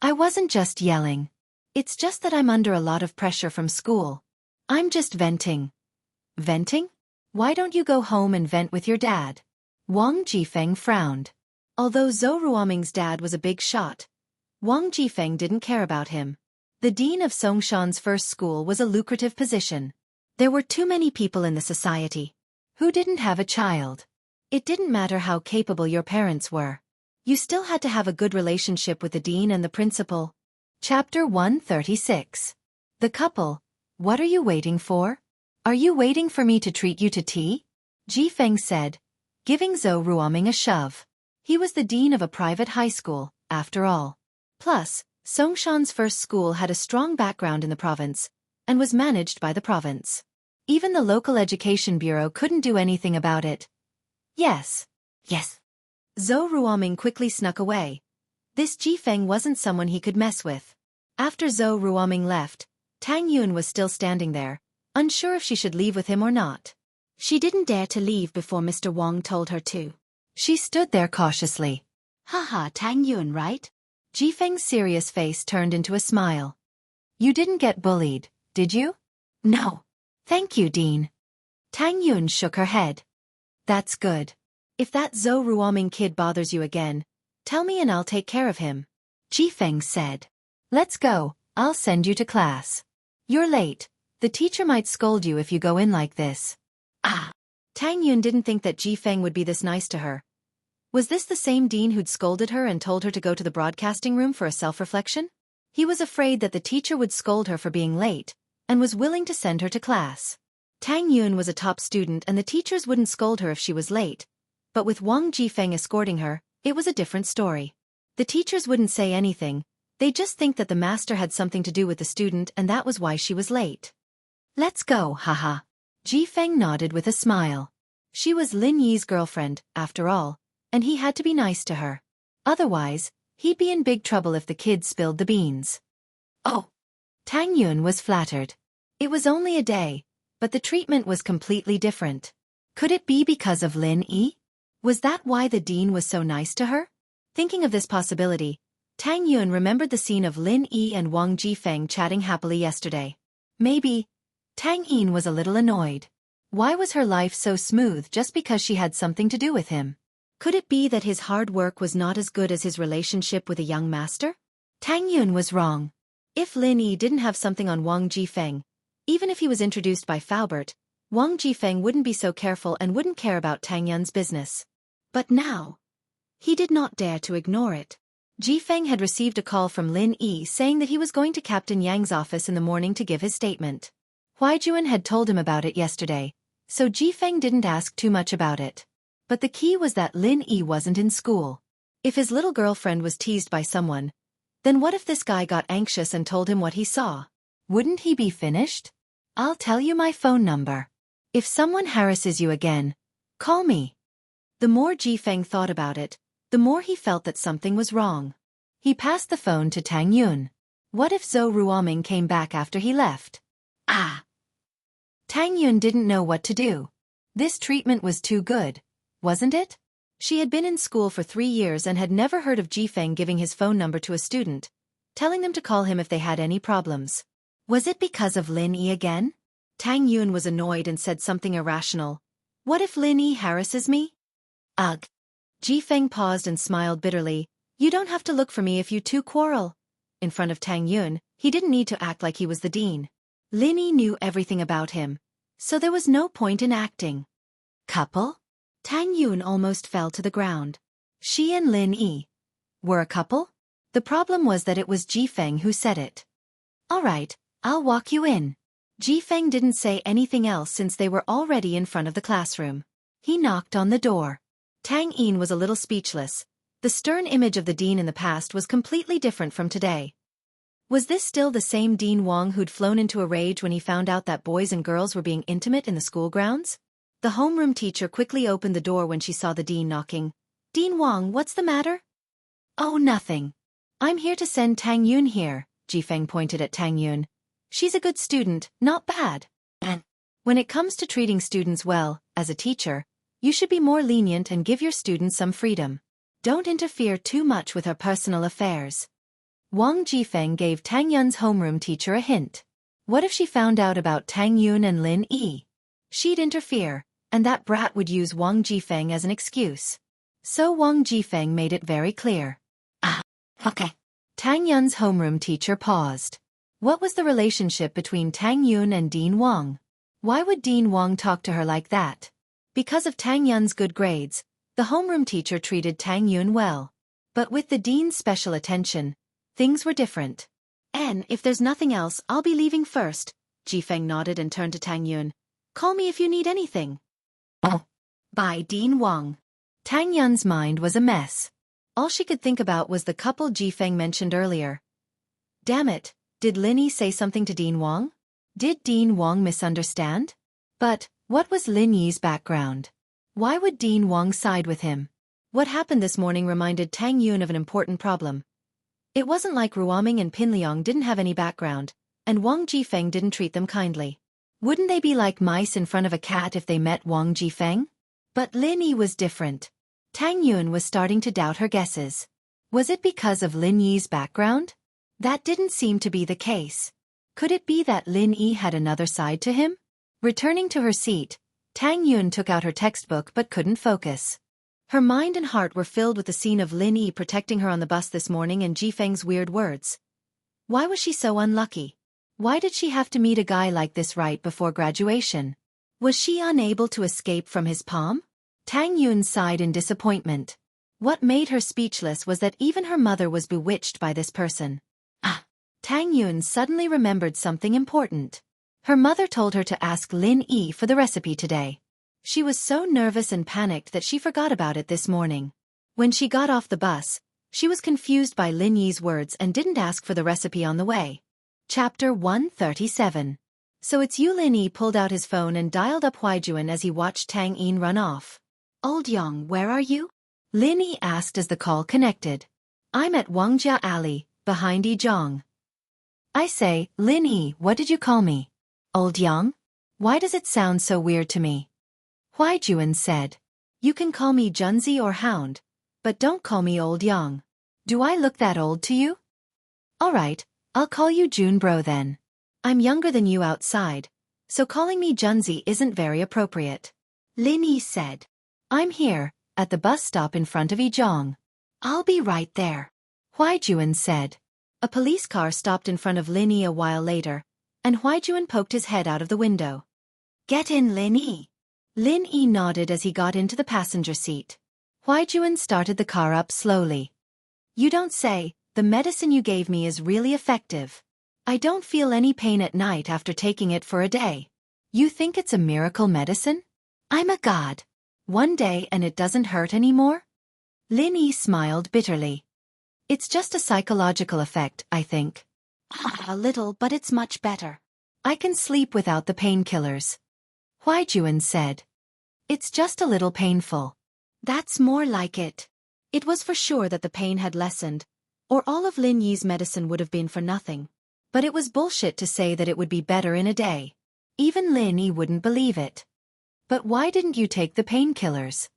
I wasn't just yelling. It's just that I'm under a lot of pressure from school. I'm just venting. Venting? Why don't you go home and vent with your dad? Wang Jifeng frowned. Although Zhou Ruoming's dad was a big shot, Wang Jifeng didn't care about him. The dean of Songshan's first school was a lucrative position. There were too many people in the society who didn't have a child. It didn't matter how capable your parents were. You still had to have a good relationship with the dean and the principal. Chapter 136. The couple. What are you waiting for? Are you waiting for me to treat you to tea? Jifeng said, giving Zhou Ruoming a shove. He was the dean of a private high school, after all. Plus, Songshan's first school had a strong background in the province, and was managed by the province. Even the local education bureau couldn't do anything about it. Yes. Yes. Zhou Ruoming quickly snuck away. This Jifeng wasn't someone he could mess with. After Zhou Ruoming left, Tang Yun was still standing there, unsure if she should leave with him or not. She didn't dare to leave before Mr. Wang told her to. She stood there cautiously. Haha, Tang Yun, right? Jifeng's serious face turned into a smile. You didn't get bullied, did you? No. Thank you, Dean. Tang Yun shook her head. That's good. If that Zhou Ruoming kid bothers you again, tell me and I'll take care of him. Jifeng said. Let's go, I'll send you to class. You're late. The teacher might scold you if you go in like this. Ah. Tang Yun didn't think that Jifeng would be this nice to her. Was this the same dean who'd scolded her and told her to go to the broadcasting room for a self-reflection? He was afraid that the teacher would scold her for being late, and was willing to send her to class. Tang Yun was a top student and the teachers wouldn't scold her if she was late. But with Wang Jifeng escorting her, it was a different story. The teachers wouldn't say anything, they'd just think that the master had something to do with the student and that was why she was late. Let's go, haha. Jifeng nodded with a smile. She was Lin Yi's girlfriend, after all, and he had to be nice to her. Otherwise, he'd be in big trouble if the kid spilled the beans. Oh! Tang Yun was flattered. It was only a day, but the treatment was completely different. Could it be because of Lin Yi? Was that why the dean was so nice to her? Thinking of this possibility, Tang Yun remembered the scene of Lin Yi and Wang Jifeng chatting happily yesterday. Maybe Tang Yin was a little annoyed. Why was her life so smooth just because she had something to do with him? Could it be that his hard work was not as good as his relationship with a young master? Tang Yun was wrong. If Lin Yi didn't have something on Wang Jifeng, even if he was introduced by Faubert, Wang Jifeng wouldn't be so careful and wouldn't care about Tang Yun's business. But now, he did not dare to ignore it. Jifeng had received a call from Lin Yi saying that he was going to Captain Yang's office in the morning to give his statement. Huaijuan had told him about it yesterday, so Jifeng didn't ask too much about it. But the key was that Lin Yi wasn't in school. If his little girlfriend was teased by someone, then what if this guy got anxious and told him what he saw? Wouldn't he be finished? I'll tell you my phone number. If someone harasses you again, call me. The more Jifeng thought about it, the more he felt that something was wrong. He passed the phone to Tang Yun. What if Zhou Ruoming came back after he left? Ah! Tang Yun didn't know what to do. This treatment was too good, wasn't it? She had been in school for 3 years and had never heard of Jifeng giving his phone number to a student, telling them to call him if they had any problems. Was it because of Lin Yi again? Tang Yun was annoyed and said something irrational. What if Lin Yi harasses me? Ugh. Jifeng paused and smiled bitterly. You don't have to look for me if you two quarrel. In front of Tang Yun, he didn't need to act like he was the dean. Lin Yi knew everything about him, so there was no point in acting. Couple? Tang Yun almost fell to the ground. She and Lin Yi were a couple? The problem was that it was Jifeng who said it. All right, I'll walk you in. Jifeng didn't say anything else since they were already in front of the classroom. He knocked on the door. Tang Yin was a little speechless. The stern image of the dean in the past was completely different from today. Was this still the same Dean Wang who'd flown into a rage when he found out that boys and girls were being intimate in the school grounds? The homeroom teacher quickly opened the door when she saw the dean knocking. "Dean Wang, what's the matter?" "Oh, nothing. I'm here to send Tang Yun here," Jifeng pointed at Tang Yun. "She's a good student, not bad. And when it comes to treating students well, as a teacher, you should be more lenient and give your students some freedom. Don't interfere too much with her personal affairs." Wang Jifeng gave Tang Yun's homeroom teacher a hint. What if she found out about Tang Yun and Lin Yi? She'd interfere, and that brat would use Wang Jifeng as an excuse. So Wang Jifeng made it very clear. Okay. Tang Yun's homeroom teacher paused. What was the relationship between Tang Yun and Dean Wang? Why would Dean Wang talk to her like that? Because of Tang Yun's good grades, the homeroom teacher treated Tang Yun well. But with the dean's special attention, things were different. "And if there's nothing else, I'll be leaving first." Jifeng nodded and turned to Tang Yun. "Call me if you need anything." "Oh." By Dean Wang. Tang Yun's mind was a mess. All she could think about was the couple Jifeng mentioned earlier. Damn it, did Lin Yi say something to Dean Wang? Did Dean Wang misunderstand? But what was Lin Yi's background? Why would Dean Wang side with him? What happened this morning reminded Tang Yun of an important problem. It wasn't like Ruoming and Pinliang didn't have any background, and Wang Jifeng didn't treat them kindly. Wouldn't they be like mice in front of a cat if they met Wang Jifeng? But Lin Yi was different. Tang Yun was starting to doubt her guesses. Was it because of Lin Yi's background? That didn't seem to be the case. Could it be that Lin Yi had another side to him? Returning to her seat, Tang Yun took out her textbook but couldn't focus. Her mind and heart were filled with the scene of Lin Yi protecting her on the bus this morning and Jifeng's weird words. Why was she so unlucky? Why did she have to meet a guy like this right before graduation? Was she unable to escape from his palm? Tang Yun sighed in disappointment. What made her speechless was that even her mother was bewitched by this person. Tang Yun suddenly remembered something important. Her mother told her to ask Lin Yi for the recipe today. She was so nervous and panicked that she forgot about it this morning. When she got off the bus, she was confused by Lin Yi's words and didn't ask for the recipe on the way. Chapter 137. So it's you. Lin Yi pulled out his phone and dialed up Huaijuan as he watched Tang Yin run off. "Old Yang, where are you?" Lin Yi asked as the call connected. "I'm at Wangjia Alley, behind Yizhong." "I say, Lin Yi, what did you call me? Old Yang? Why does it sound so weird to me?" Huaijuan said. "You can call me Junzi or Hound, but don't call me Old Yang. Do I look that old to you?" "Alright, I'll call you June Bro then. I'm younger than you outside, so calling me Junzi isn't very appropriate." Lin Yi said. "I'm here, at the bus stop in front of Yizhong. I'll be right there," Huaijuan said. A police car stopped in front of Lin Yi a while later, and Huaijuan poked his head out of the window. "Get in, Lin Yi." Lin Yi nodded as he got into the passenger seat. Huaijuan started the car up slowly. "You don't say, the medicine you gave me is really effective. I don't feel any pain at night after taking it for a day. You think it's a miracle medicine? I'm a god. One day and it doesn't hurt anymore?" Lin Yi smiled bitterly. "It's just a psychological effect, I think." "A little, but it's much better. I can sleep without the painkillers," Huaijuan said. "It's just a little painful." "That's more like it." It was for sure that the pain had lessened, or all of Lin Yi's medicine would have been for nothing. But it was bullshit to say that it would be better in a day. Even Lin Yi wouldn't believe it. "But why didn't you take the painkillers?"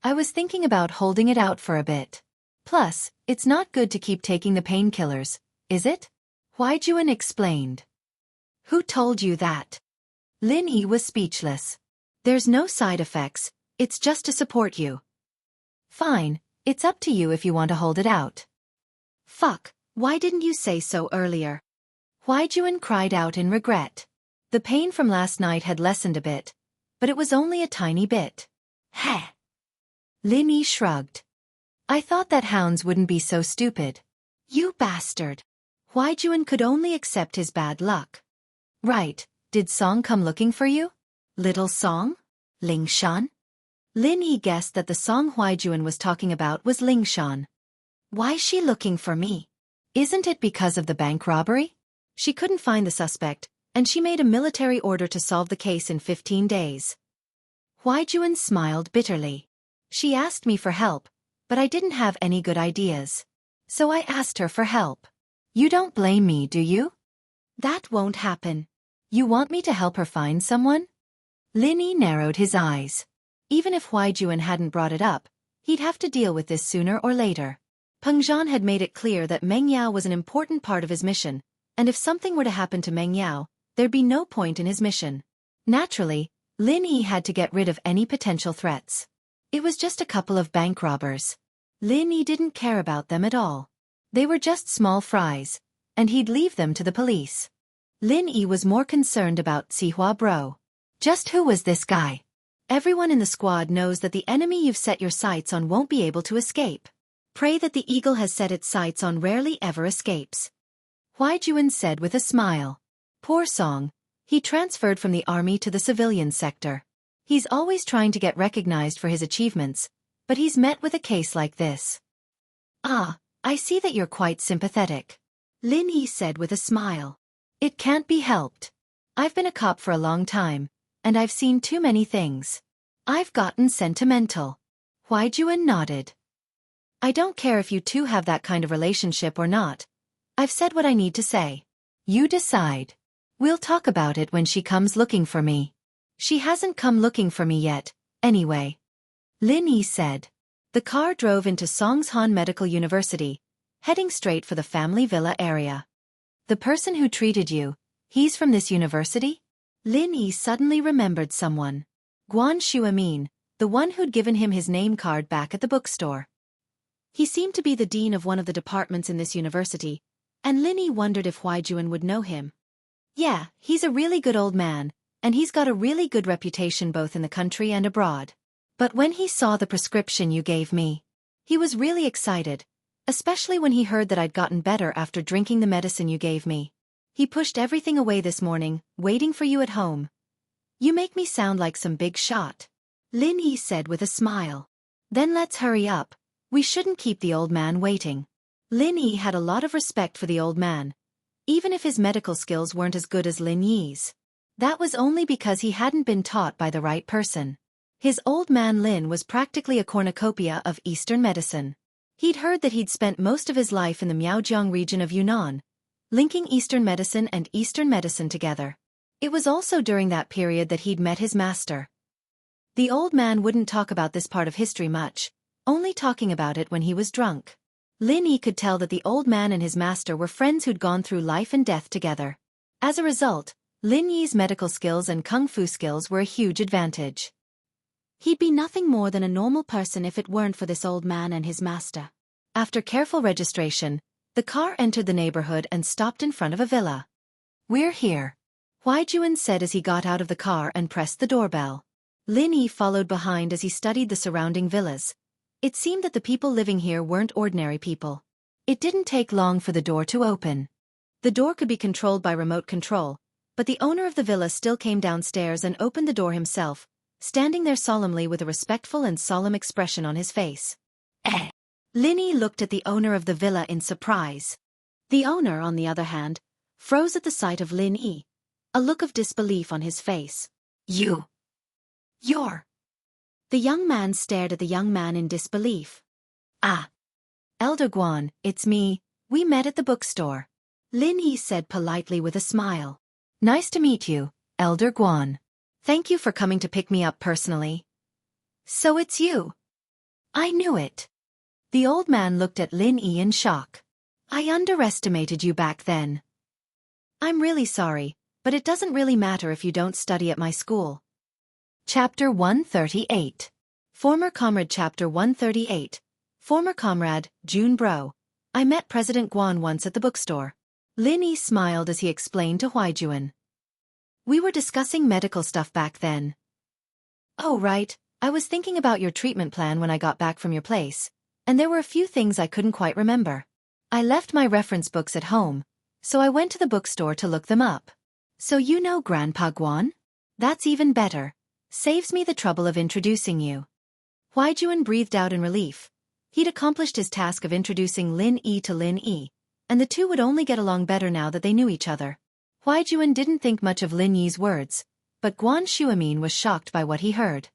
"I was thinking about holding it out for a bit. Plus, it's not good to keep taking the painkillers, is it?" Huaijuan explained. "Who told you that?" Lin Yi was speechless. "There's no side effects, it's just to support you." "Fine, it's up to you if you want to hold it out." "Fuck, why didn't you say so earlier?" Huaijuan cried out in regret. The pain from last night had lessened a bit, but it was only a tiny bit. Heh. Lin Yi shrugged. "I thought that hounds wouldn't be so stupid." "You bastard." Huaijuan could only accept his bad luck. "Right, did Song come looking for you? Little Song? Ling Shan?" Lin Yi guessed that the song Huaijuan was talking about was Ling Shan. Why's she looking for me? Isn't it because of the bank robbery? She couldn't find the suspect, and she made a military order to solve the case in 15 days. Huaijuan smiled bitterly. She asked me for help, but I didn't have any good ideas. So I asked her for help. You don't blame me, do you? That won't happen. You want me to help her find someone? Lin Yi narrowed his eyes. Even if Huaijuan hadn't brought it up, he'd have to deal with this sooner or later. Peng Zhan had made it clear that Meng Yao was an important part of his mission, and if something were to happen to Meng Yao, there'd be no point in his mission. Naturally, Lin Yi had to get rid of any potential threats. It was just a couple of bank robbers. Lin Yi didn't care about them at all. They were just small fries, and he'd leave them to the police. Lin Yi was more concerned about Sihua Bro. Just who was this guy? Everyone in the squad knows that the enemy you've set your sights on won't be able to escape. Pray that the eagle has set its sights on rarely ever escapes. Huaijuan said with a smile. Poor Song, he transferred from the army to the civilian sector. He's always trying to get recognized for his achievements, but he's met with a case like this. Ah, I see that you're quite sympathetic. Lin Yi said with a smile. It can't be helped. I've been a cop for a long time, and I've seen too many things. I've gotten sentimental. Huaijuan nodded. I don't care if you two have that kind of relationship or not. I've said what I need to say. You decide. We'll talk about it when she comes looking for me. She hasn't come looking for me yet, anyway. Lin Yi said. The car drove into Songshan Medical University, heading straight for the family villa area. The person who treated you, he's from this university? Lin Yi suddenly remembered someone. Guan Shuamin, the one who'd given him his name card back at the bookstore. He seemed to be the dean of one of the departments in this university, and Lin Yi wondered if Huaijuan would know him. Yeah, he's a really good old man, and he's got a really good reputation both in the country and abroad. But when he saw the prescription you gave me, he was really excited, especially when he heard that I'd gotten better after drinking the medicine you gave me. He pushed everything away this morning, waiting for you at home. You make me sound like some big shot. Lin Yi said with a smile. Then let's hurry up. We shouldn't keep the old man waiting. Lin Yi had a lot of respect for the old man, even if his medical skills weren't as good as Lin Yi's. That was only because he hadn't been taught by the right person. His old man Lin was practically a cornucopia of Eastern medicine. He'd heard that he'd spent most of his life in the Miaojiang region of Yunnan, linking Eastern medicine together. It was also during that period that he'd met his master. The old man wouldn't talk about this part of history much, only talking about it when he was drunk. Lin Yi could tell that the old man and his master were friends who'd gone through life and death together. As a result, Lin Yi's medical skills and kung fu skills were a huge advantage. He'd be nothing more than a normal person if it weren't for this old man and his master. After careful registration, the car entered the neighborhood and stopped in front of a villa. We're here, Huaijuan said as he got out of the car and pressed the doorbell. Lin Yi followed behind as he studied the surrounding villas. It seemed that the people living here weren't ordinary people. It didn't take long for the door to open. The door could be controlled by remote control, but the owner of the villa still came downstairs and opened the door himself, standing there solemnly with a respectful and solemn expression on his face. Lin Yi looked at the owner of the villa in surprise. The owner, on the other hand, froze at the sight of Lin Yi, a look of disbelief on his face. You're... The young man stared at the young man in disbelief. Ah. Elder Guan, it's me. We met at the bookstore. Lin Yi said politely with a smile. Nice to meet you, Elder Guan. Thank you for coming to pick me up personally. So it's you. I knew it. The old man looked at Lin Yi in shock. I underestimated you back then. I'm really sorry, but it doesn't really matter if you don't study at my school. Chapter 138. Former Comrade. Chapter 138. Former Comrade, Jun Bro. I met President Guan once at the bookstore. Lin Yi smiled as he explained to Huaijuan. We were discussing medical stuff back then. Oh right, I was thinking about your treatment plan when I got back from your place, and there were a few things I couldn't quite remember. I left my reference books at home, so I went to the bookstore to look them up. So you know Grandpa Guan? That's even better. Saves me the trouble of introducing you. Juan breathed out in relief. He'd accomplished his task of introducing Lin Yi to Lin Yi, and the two would only get along better now that they knew each other. Juan didn't think much of Lin Yi's words, but Guan Shuamin was shocked by what he heard.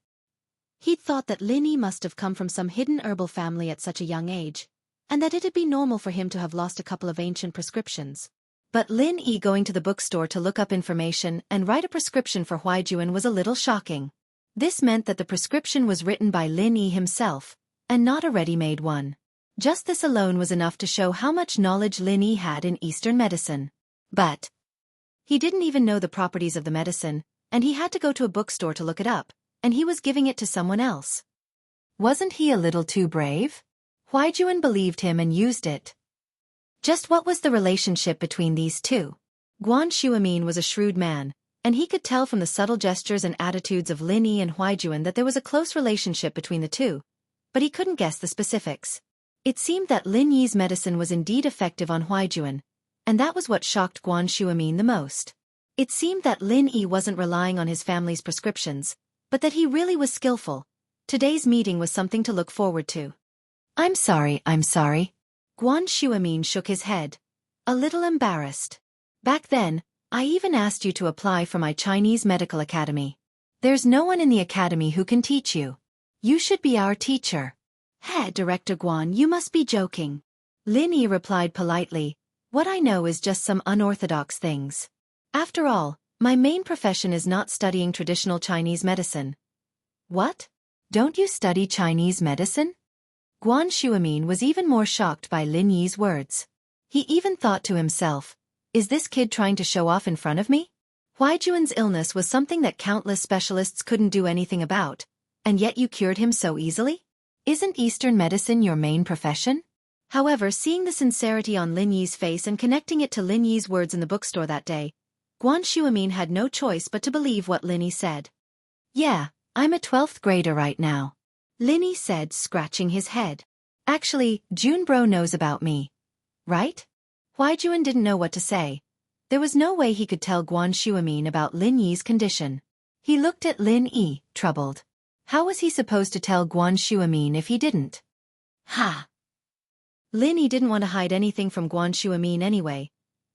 He'd thought that Lin Yi must have come from some hidden herbal family at such a young age, and that it'd be normal for him to have lost a couple of ancient prescriptions. But Lin Yi going to the bookstore to look up information and write a prescription for Juan was a little shocking. This meant that the prescription was written by Lin Yi himself, and not a ready-made one. Just this alone was enough to show how much knowledge Lin Yi had in Eastern medicine. But he didn't even know the properties of the medicine, and he had to go to a bookstore to look it up, and he was giving it to someone else. Wasn't he a little too brave? Juan believed him and used it. Just what was the relationship between these two? Guan Shuamin was a shrewd man, and he could tell from the subtle gestures and attitudes of Lin Yi and Juan that there was a close relationship between the two, but he couldn't guess the specifics. It seemed that Lin Yi's medicine was indeed effective on Juan, and that was what shocked Guan Shuamin the most. It seemed that Lin Yi wasn't relying on his family's prescriptions, but that he really was skillful. Today's meeting was something to look forward to. I'm sorry. Guan Shuamin shook his head, a little embarrassed. Back then, I even asked you to apply for my Chinese medical academy. There's no one in the academy who can teach you. You should be our teacher. Head Director Guan, you must be joking. Lin Yi replied politely, what I know is just some unorthodox things. After all, my main profession is not studying traditional Chinese medicine. What? Don't you study Chinese medicine? Guan Shuamin was even more shocked by Lin Yi's words. He even thought to himself, is this kid trying to show off in front of me? Juan's illness was something that countless specialists couldn't do anything about, and yet you cured him so easily? Isn't Eastern medicine your main profession? However, seeing the sincerity on Lin Yi's face and connecting it to Lin Yi's words in the bookstore that day, Guan Shuamin had no choice but to believe what Lin Yi said. Yeah, I'm a 12th grader right now. Lin Yi said, scratching his head. Actually, Junbro knows about me. Right? Juan didn't know what to say. There was no way he could tell Guan Shuamin about Lin Yi's condition. He looked at Lin Yi, troubled. How was he supposed to tell Guan Shuamin if he didn't? Ha! Lin Yi didn't want to hide anything from Guan Shuamin anyway.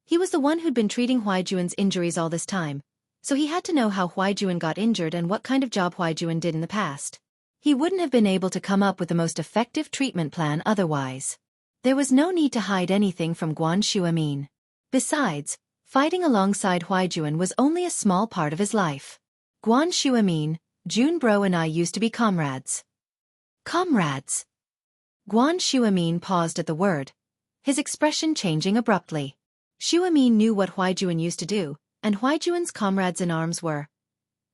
He was the one who'd been treating Juan's injuries all this time, so he had to know how Juan got injured and what kind of job Juan did in the past. He wouldn't have been able to come up with the most effective treatment plan otherwise. There was no need to hide anything from Guan Shuamin. Besides, fighting alongside Juan was only a small part of his life. Guan Shuamin, Junbro and I used to be comrades. Comrades? Guan Shuamin paused at the word, his expression changing abruptly. Shuamin knew what Juan used to do, and Juan's comrades in arms were.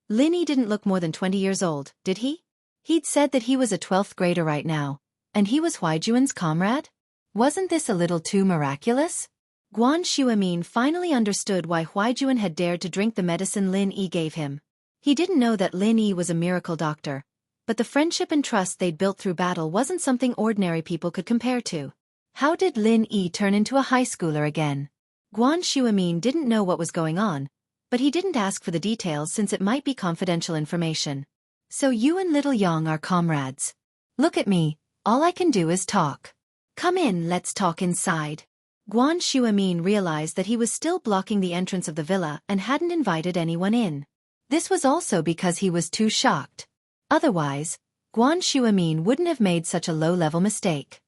Lin Yi didn't look more than 20 years old, did he? He'd said that he was a 12th grader right now, and he was Juan's comrade? Wasn't this a little too miraculous? Guan Shuamin finally understood why Juan had dared to drink the medicine Lin Yi gave him. He didn't know that Lin Yi was a miracle doctor, but the friendship and trust they'd built through battle wasn't something ordinary people could compare to. How did Lin Yi turn into a high schooler again? Guan Shuamin didn't know what was going on, but he didn't ask for the details since it might be confidential information. So you and little Yang are comrades. Look at me, all I can do is talk. Come in, let's talk inside. Guan Shuamin realized that he was still blocking the entrance of the villa and hadn't invited anyone in. This was also because he was too shocked. Otherwise, Guan Shuamin wouldn't have made such a low-level mistake.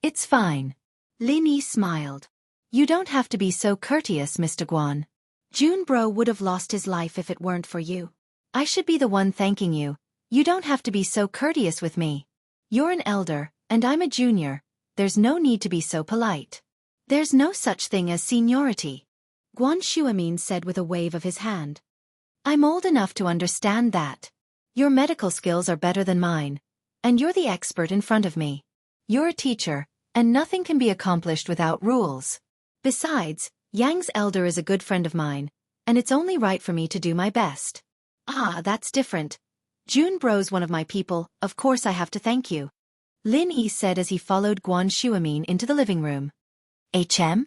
It's fine. Lin Yi smiled. You don't have to be so courteous, Mr. Guan. Junbro would have lost his life if it weren't for you. I should be the one thanking you. You don't have to be so courteous with me. You're an elder, and I'm a junior. There's no need to be so polite. There's no such thing as seniority. Guan Shuamin said with a wave of his hand. I'm old enough to understand that. Your medical skills are better than mine, and you're the expert in front of me. You're a teacher, and nothing can be accomplished without rules. Besides, Yang's elder is a good friend of mine, and it's only right for me to do my best. Ah, that's different. Junbro's one of my people, of course I have to thank you. Lin Yi said as he followed Guan Shuamin into the living room. HM?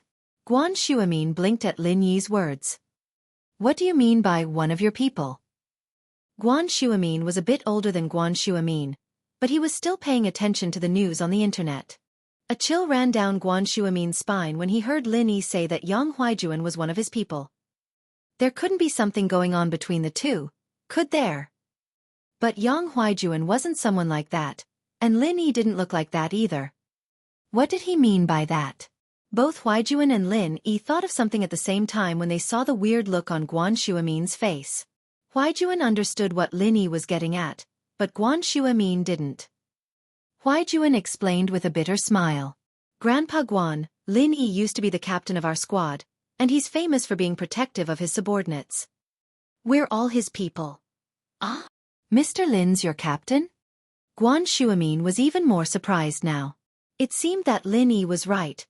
Guan Shuamin blinked at Lin Yi's words. What do you mean by one of your people? Guan Shuamin was a bit older than Guan Shuamin, but he was still paying attention to the news on the internet. A chill ran down Guan Shuamin's spine when he heard Lin Yi say that Yang Huaijuan was one of his people. There couldn't be something going on between the two, could there? But Yang Huaijuan wasn't someone like that, and Lin Yi didn't look like that either. What did he mean by that? Both Huaijuan and Lin Yi thought of something at the same time when they saw the weird look on Guan Shuamin's face. Huaijuan understood what Lin Yi was getting at, but Guan Shuamin didn't. Huaijuan explained with a bitter smile. Grandpa Guan, Lin Yi used to be the captain of our squad, and he's famous for being protective of his subordinates. We're all his people. Ah? Mr. Lin's your captain? Guan Shuamin was even more surprised now. It seemed that Lin Yi was right.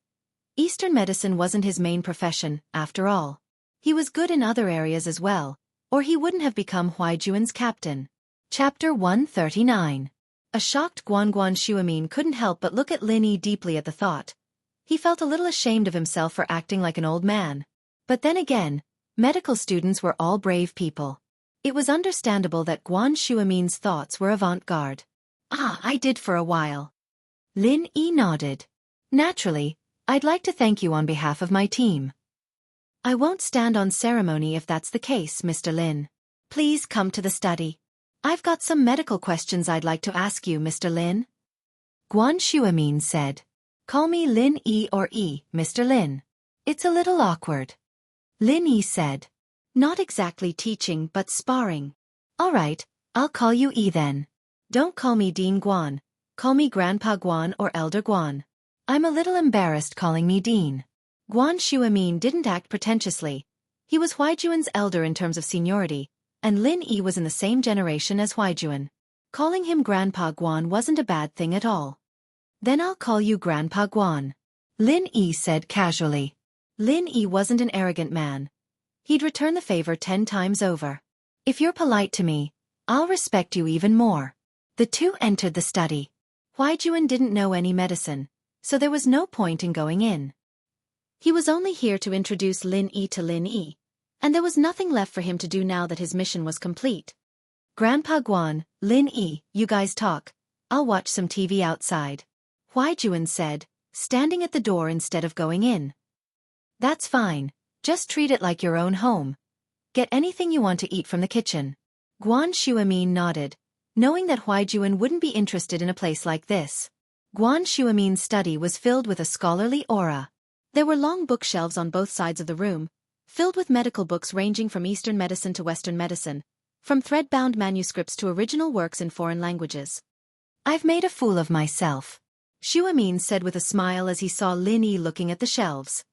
Eastern medicine wasn't his main profession, after all. He was good in other areas as well, or he wouldn't have become Huaijuan's captain. Chapter 139. A shocked Guan Shuamin couldn't help but look at Lin Yi deeply at the thought. He felt a little ashamed of himself for acting like an old man. But then again, medical students were all brave people. It was understandable that Guan Shuamin's thoughts were avant-garde. Ah, I did for a while. Lin Yi nodded. Naturally, I'd like to thank you on behalf of my team. I won't stand on ceremony if that's the case, Mr. Lin. Please come to the study. I've got some medical questions I'd like to ask you, Mr. Lin. Guan Shuamin said. Call me Lin Yi or E, Mr. Lin. It's a little awkward. Lin Yi said. Not exactly teaching but sparring. All right, I'll call you E then. Don't call me Dean Guan. Call me Grandpa Guan or Elder Guan. I'm a little embarrassed calling me Dean. Guan Shuamin didn't act pretentiously. He was Huaijuan's elder in terms of seniority, and Lin Yi was in the same generation as Huaijuan. Calling him Grandpa Guan wasn't a bad thing at all. Then I'll call you Grandpa Guan. Lin Yi said casually. Lin Yi wasn't an arrogant man. He'd return the favor 10 times over. If you're polite to me, I'll respect you even more. The two entered the study. Huaijuan didn't know any medicine, so there was no point in going in. He was only here to introduce Lin Yi to Lin Yi, and there was nothing left for him to do now that his mission was complete. Grandpa Guan, Lin Yi, you guys talk. I'll watch some TV outside. Huaijuan said, standing at the door instead of going in. That's fine, just treat it like your own home. Get anything you want to eat from the kitchen. Guan Shuamin nodded, knowing that Huaijuan wouldn't be interested in a place like this. Guan Shuamin's study was filled with a scholarly aura. There were long bookshelves on both sides of the room, filled with medical books ranging from Eastern medicine to Western medicine, from thread-bound manuscripts to original works in foreign languages. I've made a fool of myself, Shuamin said with a smile as he saw Lin Yi looking at the shelves.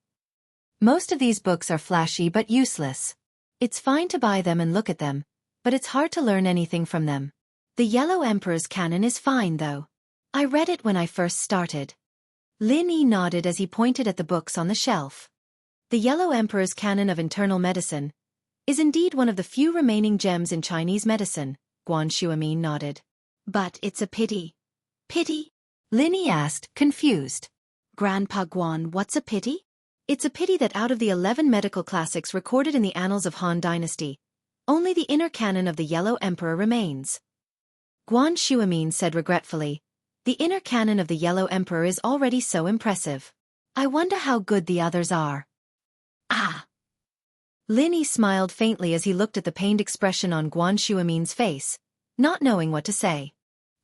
Most of these books are flashy but useless. It's fine to buy them and look at them, but it's hard to learn anything from them. The Yellow Emperor's canon is fine though. I read it when I first started. Lin Yi nodded as he pointed at the books on the shelf. The Yellow Emperor's canon of internal medicine is indeed one of the few remaining gems in Chinese medicine, Guan Shuamin nodded. But it's a pity. Pity? Lin Yi asked, confused. Grandpa Guan, what's a pity? It's a pity that out of the 11 medical classics recorded in the annals of Han Dynasty, only the inner canon of the Yellow Emperor remains. Guan Shuamin said regretfully, the inner canon of the Yellow Emperor is already so impressive. I wonder how good the others are. Ah! Lin Yi smiled faintly as he looked at the pained expression on Guan Shuamin's face, not knowing what to say.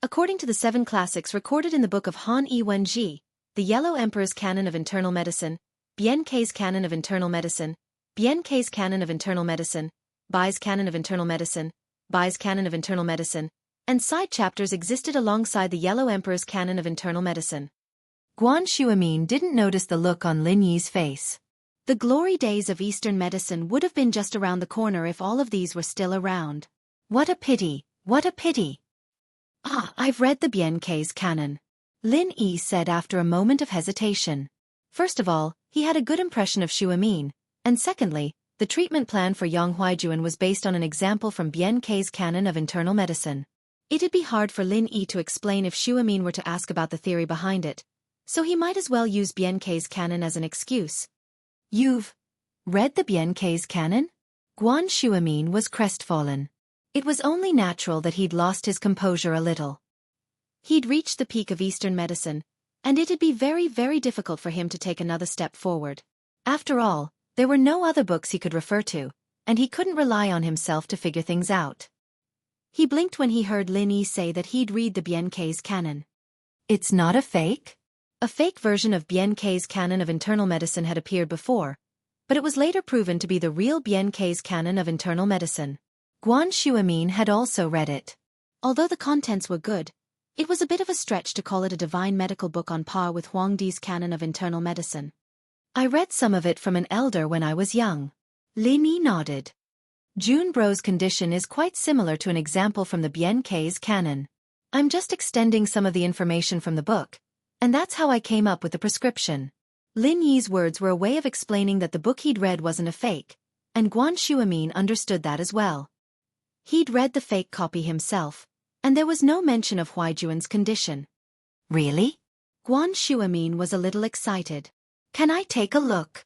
According to the 7 classics recorded in the book of Han Yi Wenji, the Yellow Emperor's canon of internal medicine, Bian Kei's canon of internal medicine, Bian Kei's canon of internal medicine, Bai's canon of internal medicine, Bai's canon of internal medicine, and side chapters existed alongside the Yellow Emperor's canon of internal medicine. Guan Shuamin didn't notice the look on Lin Yi's face. The glory days of Eastern medicine would have been just around the corner if all of these were still around. What a pity, what a pity. Ah, I've read the Bian Kei's canon, Lin Yi said after a moment of hesitation. First of all, he had a good impression of Shuamin, and secondly, the treatment plan for Yang Huaijuan was based on an example from Bian Kei's canon of internal medicine. It'd be hard for Lin Yi to explain if Shuamin were to ask about the theory behind it, so he might as well use Bian Kei's canon as an excuse. You've read the Bian Kei's canon? Guan Shuamin was crestfallen. It was only natural that he'd lost his composure a little. He'd reached the peak of Eastern medicine, and it'd be very, very difficult for him to take another step forward. After all, there were no other books he could refer to, and he couldn't rely on himself to figure things out. He blinked when he heard Lin Yi say that he'd read the Bien K's canon. It's not a fake? A fake version of Bien K's canon of internal medicine had appeared before, but it was later proven to be the real Bien K's canon of internal medicine. Guan Shuamin had also read it. Although the contents were good, it was a bit of a stretch to call it a divine medical book on par with Huang Di's canon of internal medicine. I read some of it from an elder when I was young. Lin Yi nodded. Junbro's condition is quite similar to an example from the Bien K's canon. I'm just extending some of the information from the book, and that's how I came up with the prescription. Lin Yi's words were a way of explaining that the book he'd read wasn't a fake, and Guan Shuamin understood that as well. He'd read the fake copy himself, and there was no mention of Huaijuan's condition. Really? Guan Shuamin was a little excited. Can I take a look?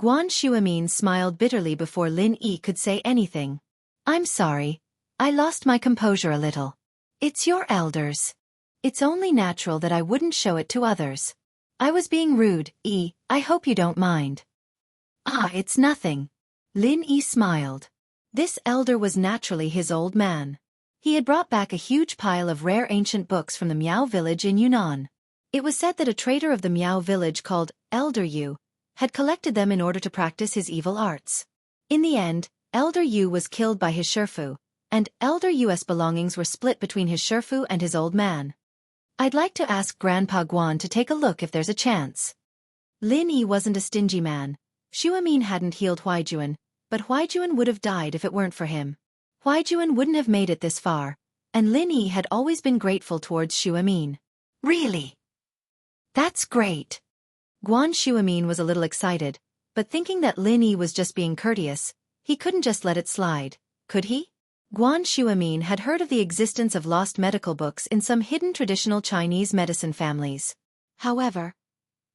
Guan Shuamin smiled bitterly before Lin Yi could say anything. I'm sorry. I lost my composure a little. It's your elders. It's only natural that I wouldn't show it to others. I was being rude, Yi. I hope you don't mind. It's nothing. Lin Yi smiled. This elder was naturally his old man. He had brought back a huge pile of rare ancient books from the Miao village in Yunnan. It was said that a trader of the Miao village called Elder Yu had collected them in order to practice his evil arts. In the end, Elder Yu was killed by his Shifu, and Elder Yu's belongings were split between his Shifu and his old man. I'd like to ask Grandpa Guan to take a look if there's a chance. Lin Yi wasn't a stingy man. Shuamin hadn't healed Huaijuan, but Huaijuan would have died if it weren't for him. Huaijuan wouldn't have made it this far, and Lin Yi had always been grateful towards Shuamin. Really? That's great. Guan Shuamin was a little excited, but thinking that Lin Yi was just being courteous, he couldn't just let it slide, could he? Guan Shuamin had heard of the existence of lost medical books in some hidden traditional Chinese medicine families. However,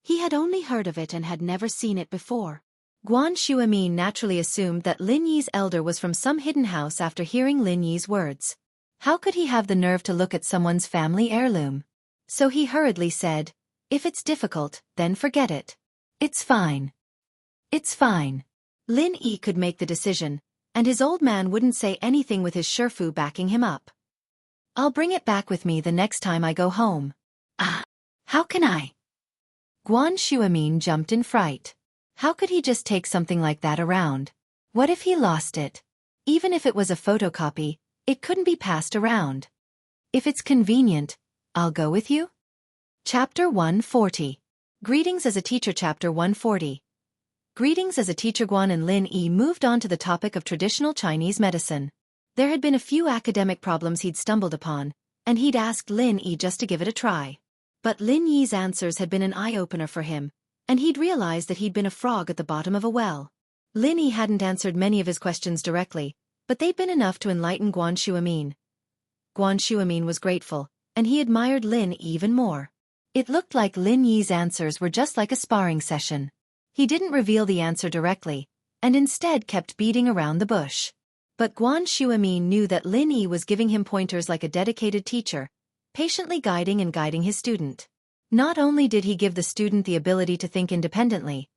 he had only heard of it and had never seen it before. Guan Shuamin naturally assumed that Lin Yi's elder was from some hidden house after hearing Lin Yi's words. How could he have the nerve to look at someone's family heirloom? So he hurriedly said, if it's difficult, then forget it. It's fine. It's fine. Lin Yi could make the decision, and his old man wouldn't say anything with his Shifu backing him up. I'll bring it back with me the next time I go home. How can I? Guan Shuamin jumped in fright. How could he just take something like that around? What if he lost it? Even if it was a photocopy, it couldn't be passed around. If it's convenient, I'll go with you. Chapter 140. Greetings as a Teacher. Chapter 140. Greetings as a Teacher. Guan and Lin Yi moved on to the topic of traditional Chinese medicine. There had been a few academic problems he'd stumbled upon, and he'd asked Lin Yi just to give it a try. But Lin Yi's answers had been an eye-opener for him, and he'd realized that he'd been a frog at the bottom of a well. Lin Yi hadn't answered many of his questions directly, but they'd been enough to enlighten Guan Shuamin. Guan Shuamin was grateful, and he admired Lin Yi even more. It looked like Lin Yi's answers were just like a sparring session. He didn't reveal the answer directly, and instead kept beating around the bush. But Guan Shuamin knew that Lin Yi was giving him pointers like a dedicated teacher, patiently guiding his student. Not only did he give the student the ability to think independently,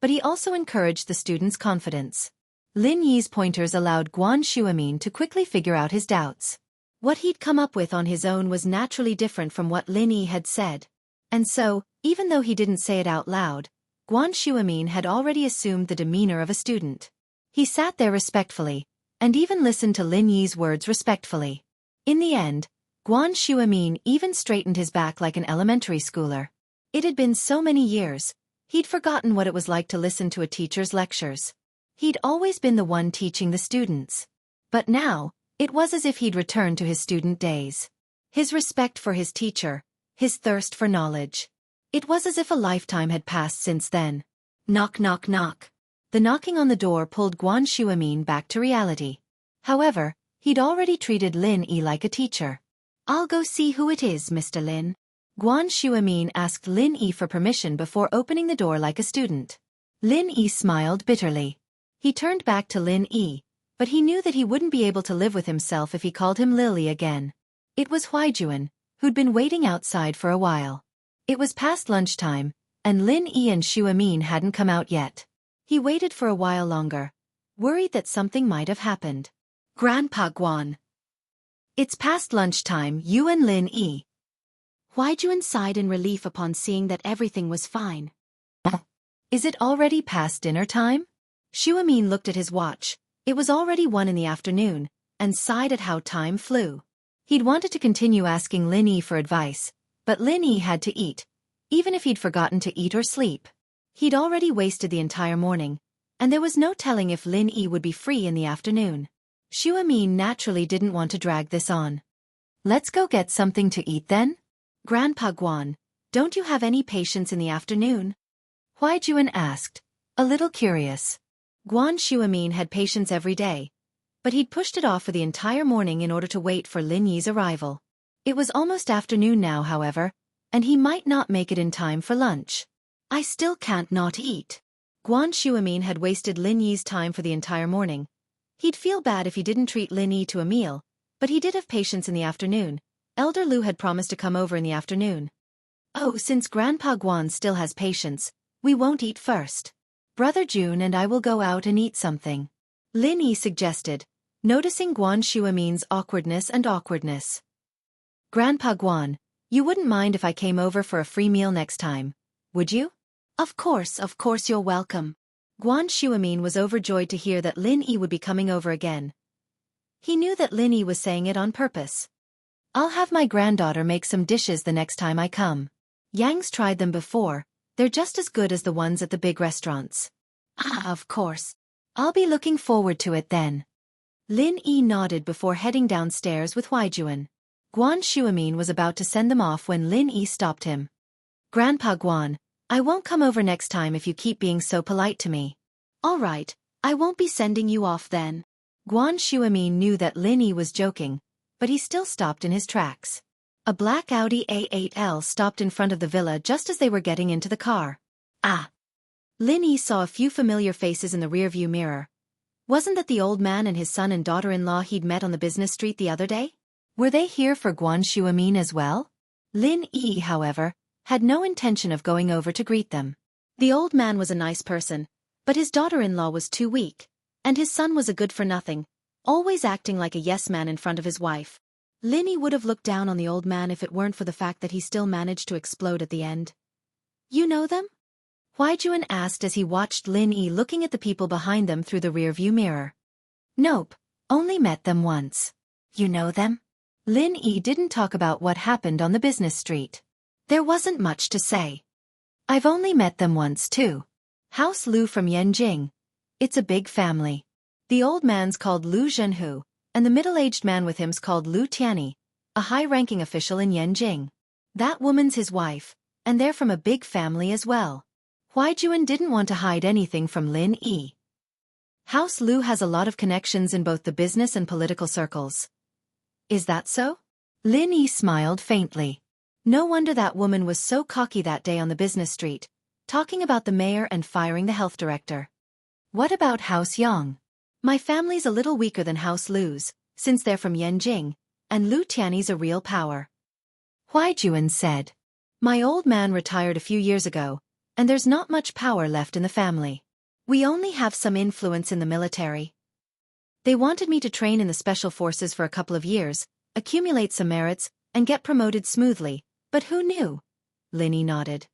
but he also encouraged the student's confidence. Lin Yi's pointers allowed Guan Shuamin to quickly figure out his doubts. What he'd come up with on his own was naturally different from what Lin Yi had said. And so, even though he didn't say it out loud, Guan Shuamin had already assumed the demeanor of a student. He sat there respectfully, and even listened to Lin Yi's words respectfully. In the end, Guan Shuamin even straightened his back like an elementary schooler. It had been so many years, he'd forgotten what it was like to listen to a teacher's lectures. He'd always been the one teaching the students. But now, it was as if he'd returned to his student days. His respect for his teacher, his thirst for knowledge. It was as if a lifetime had passed since then. Knock, knock, knock. The knocking on the door pulled Guan Shuamin back to reality. However, he'd already treated Lin Yi like a teacher. I'll go see who it is, Mr. Lin. Guan Shuamin asked Lin Yi for permission before opening the door like a student. Lin Yi smiled bitterly. He turned back to Lin Yi, but he knew that he wouldn't be able to live with himself if he called him Lily again. It was Huaijuan, who'd been waiting outside for a while. It was past lunchtime, and Lin Yi and Xu Amin hadn't come out yet. He waited for a while longer, worried that something might have happened. Grandpa Guan. It's past lunchtime, you and Lin Yi. Huaijun sighed in relief upon seeing that everything was fine. Is it already past dinner time? Xu Amin looked at his watch. It was already 1 in the afternoon, and sighed at how time flew. He'd wanted to continue asking Lin Yi for advice, but Lin Yi had to eat, even if he'd forgotten to eat or sleep. He'd already wasted the entire morning, and there was no telling if Lin Yi would be free in the afternoon. Xu Amin naturally didn't want to drag this on. Let's go get something to eat then? Grandpa Guan, don't you have any patience in the afternoon? Huaijun asked, a little curious. Guan Xu Amin had patience every day, but he'd pushed it off for the entire morning in order to wait for Lin Yi's arrival. It was almost afternoon now, however, and he might not make it in time for lunch. I still can't not eat. Guan Xu Amin had wasted Lin Yi's time for the entire morning. He'd feel bad if he didn't treat Lin Yi to a meal, but he did have patience in the afternoon. Elder Lu had promised to come over in the afternoon. Oh, since Grandpa Guan still has patience, we won't eat first. Brother Jun and I will go out and eat something. Lin Yi suggested, noticing Guan Xu Amin's awkwardness. Grandpa Guan, you wouldn't mind if I came over for a free meal next time, would you? Of course you're welcome. Guan Xu Amin was overjoyed to hear that Lin Yi would be coming over again. He knew that Lin Yi was saying it on purpose. I'll have my granddaughter make some dishes the next time I come. Yang's tried them before, they're just as good as the ones at the big restaurants. Ah, of course. I'll be looking forward to it then. Lin Yi nodded before heading downstairs with Huaijun. Guan Xu Amin was about to send them off when Lin Yi stopped him. Grandpa Guan, I won't come over next time if you keep being so polite to me. All right, I won't be sending you off then. Guan Xu Amin knew that Lin Yi was joking, but he still stopped in his tracks. A black Audi A8L stopped in front of the villa just as they were getting into the car. Ah! Lin Yi saw a few familiar faces in the rearview mirror. Wasn't that the old man and his son and daughter-in-law he'd met on the business street the other day? Were they here for Guan Xu Amin as well? Lin Yi, however, had no intention of going over to greet them. The old man was a nice person, but his daughter-in-law was too weak, and his son was a good-for-nothing, always acting like a yes-man in front of his wife. Lin Yi would have looked down on the old man if it weren't for the fact that he still managed to explode at the end. You know them? Huaijun asked as he watched Lin Yi looking at the people behind them through the rearview mirror. Nope, only met them once. You know them? Lin Yi didn't talk about what happened on the business street. There wasn't much to say. I've only met them once too. House Lu from Yanjing. It's a big family. The old man's called Lu Jianghu, and the middle-aged man with him's called Lu Tianyi, a high-ranking official in Yanjing. That woman's his wife, and they're from a big family as well. Huaijun didn't want to hide anything from Lin Yi. House Lu has a lot of connections in both the business and political circles. Is that so? Lin Yi smiled faintly. No wonder that woman was so cocky that day on the business street, talking about the mayor and firing the health director. What about House Yang? My family's a little weaker than House Lu's, since they're from Yanjing, and Lu Tianyi's a real power. Huaijun said. My old man retired a few years ago, and there's not much power left in the family. We only have some influence in the military. They wanted me to train in the special forces for a couple of years, accumulate some merits, and get promoted smoothly, but who knew? Lin Yi nodded.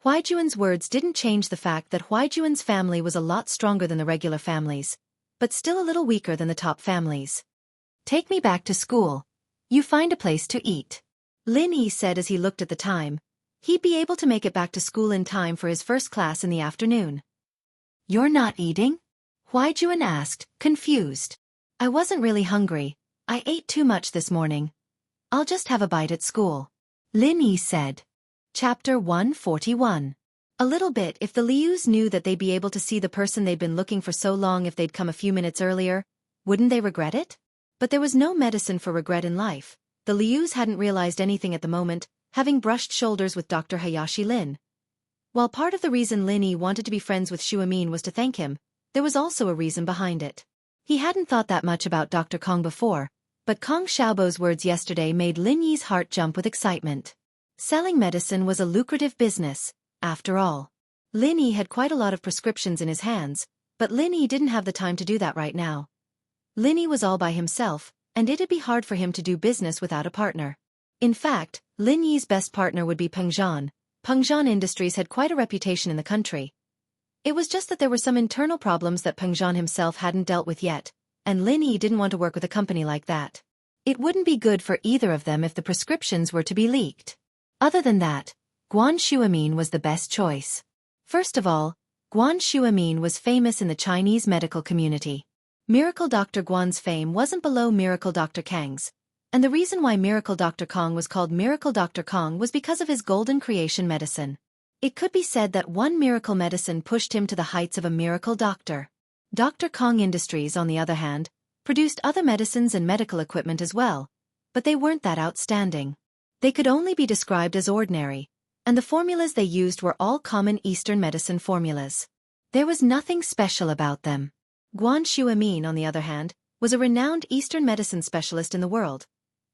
Huaijun's words didn't change the fact that Huaijun's family was a lot stronger than the regular families, but still a little weaker than the top families. Take me back to school. You find a place to eat. Lin Yi said as he looked at the time. He'd be able to make it back to school in time for his first class in the afternoon. You're not eating? Huaijun asked, confused. I wasn't really hungry. I ate too much this morning. I'll just have a bite at school. Lin Yi said. Chapter 141. A little bit if the Lius knew that they'd be able to see the person they'd been looking for so long if they'd come a few minutes earlier, wouldn't they regret it? But there was no medicine for regret in life. The Lius hadn't realized anything at the moment, having brushed shoulders with Dr. Hayashi Lin. While part of the reason Lin Yi wanted to be friends with Xu Amin was to thank him, there was also a reason behind it. He hadn't thought that much about Dr. Kong before, But Kong Xiaobo's words yesterday made Lin Yi's heart jump with excitement. Selling medicine was a lucrative business, after all. Lin Yi had quite a lot of prescriptions in his hands, but Lin Yi didn't have the time to do that right now. Lin Yi was all by himself, and it'd be hard for him to do business without a partner. In fact, Lin Yi's best partner would be Peng Zhan. Peng Zhan Industries had quite a reputation in the country. It was just that there were some internal problems that Peng Zhan himself hadn't dealt with yet, and Lin Yi didn't want to work with a company like that. It wouldn't be good for either of them if the prescriptions were to be leaked. Other than that, Guan Shuamin was the best choice. First of all, Guan Shuamin was famous in the Chinese medical community. Miracle Dr. Guan's fame wasn't below Miracle Dr. Kang's, and the reason why Miracle Dr. Kong was called Miracle Dr. Kong was because of his golden creation medicine. It could be said that one miracle medicine pushed him to the heights of a miracle doctor. Dr. Kong Industries, on the other hand, produced other medicines and medical equipment as well, but they weren't that outstanding. They could only be described as ordinary, and the formulas they used were all common Eastern medicine formulas. There was nothing special about them. Guan Shuamin, on the other hand, was a renowned Eastern medicine specialist in the world.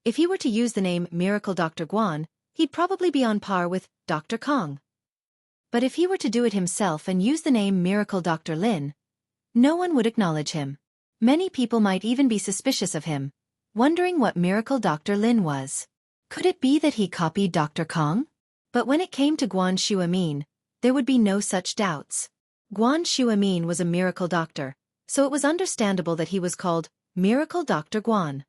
If he were to use the name Miracle Dr. Guan, he'd probably be on par with Dr. Kong. But if he were to do it himself and use the name Miracle Dr. Lin, no one would acknowledge him. Many people might even be suspicious of him, wondering what Miracle Dr. Lin was. Could it be that he copied Dr. Kong? But when it came to Guan Shuamin, there would be no such doubts. Guan Shuamin was a miracle doctor, so it was understandable that he was called Miracle Dr. Guan.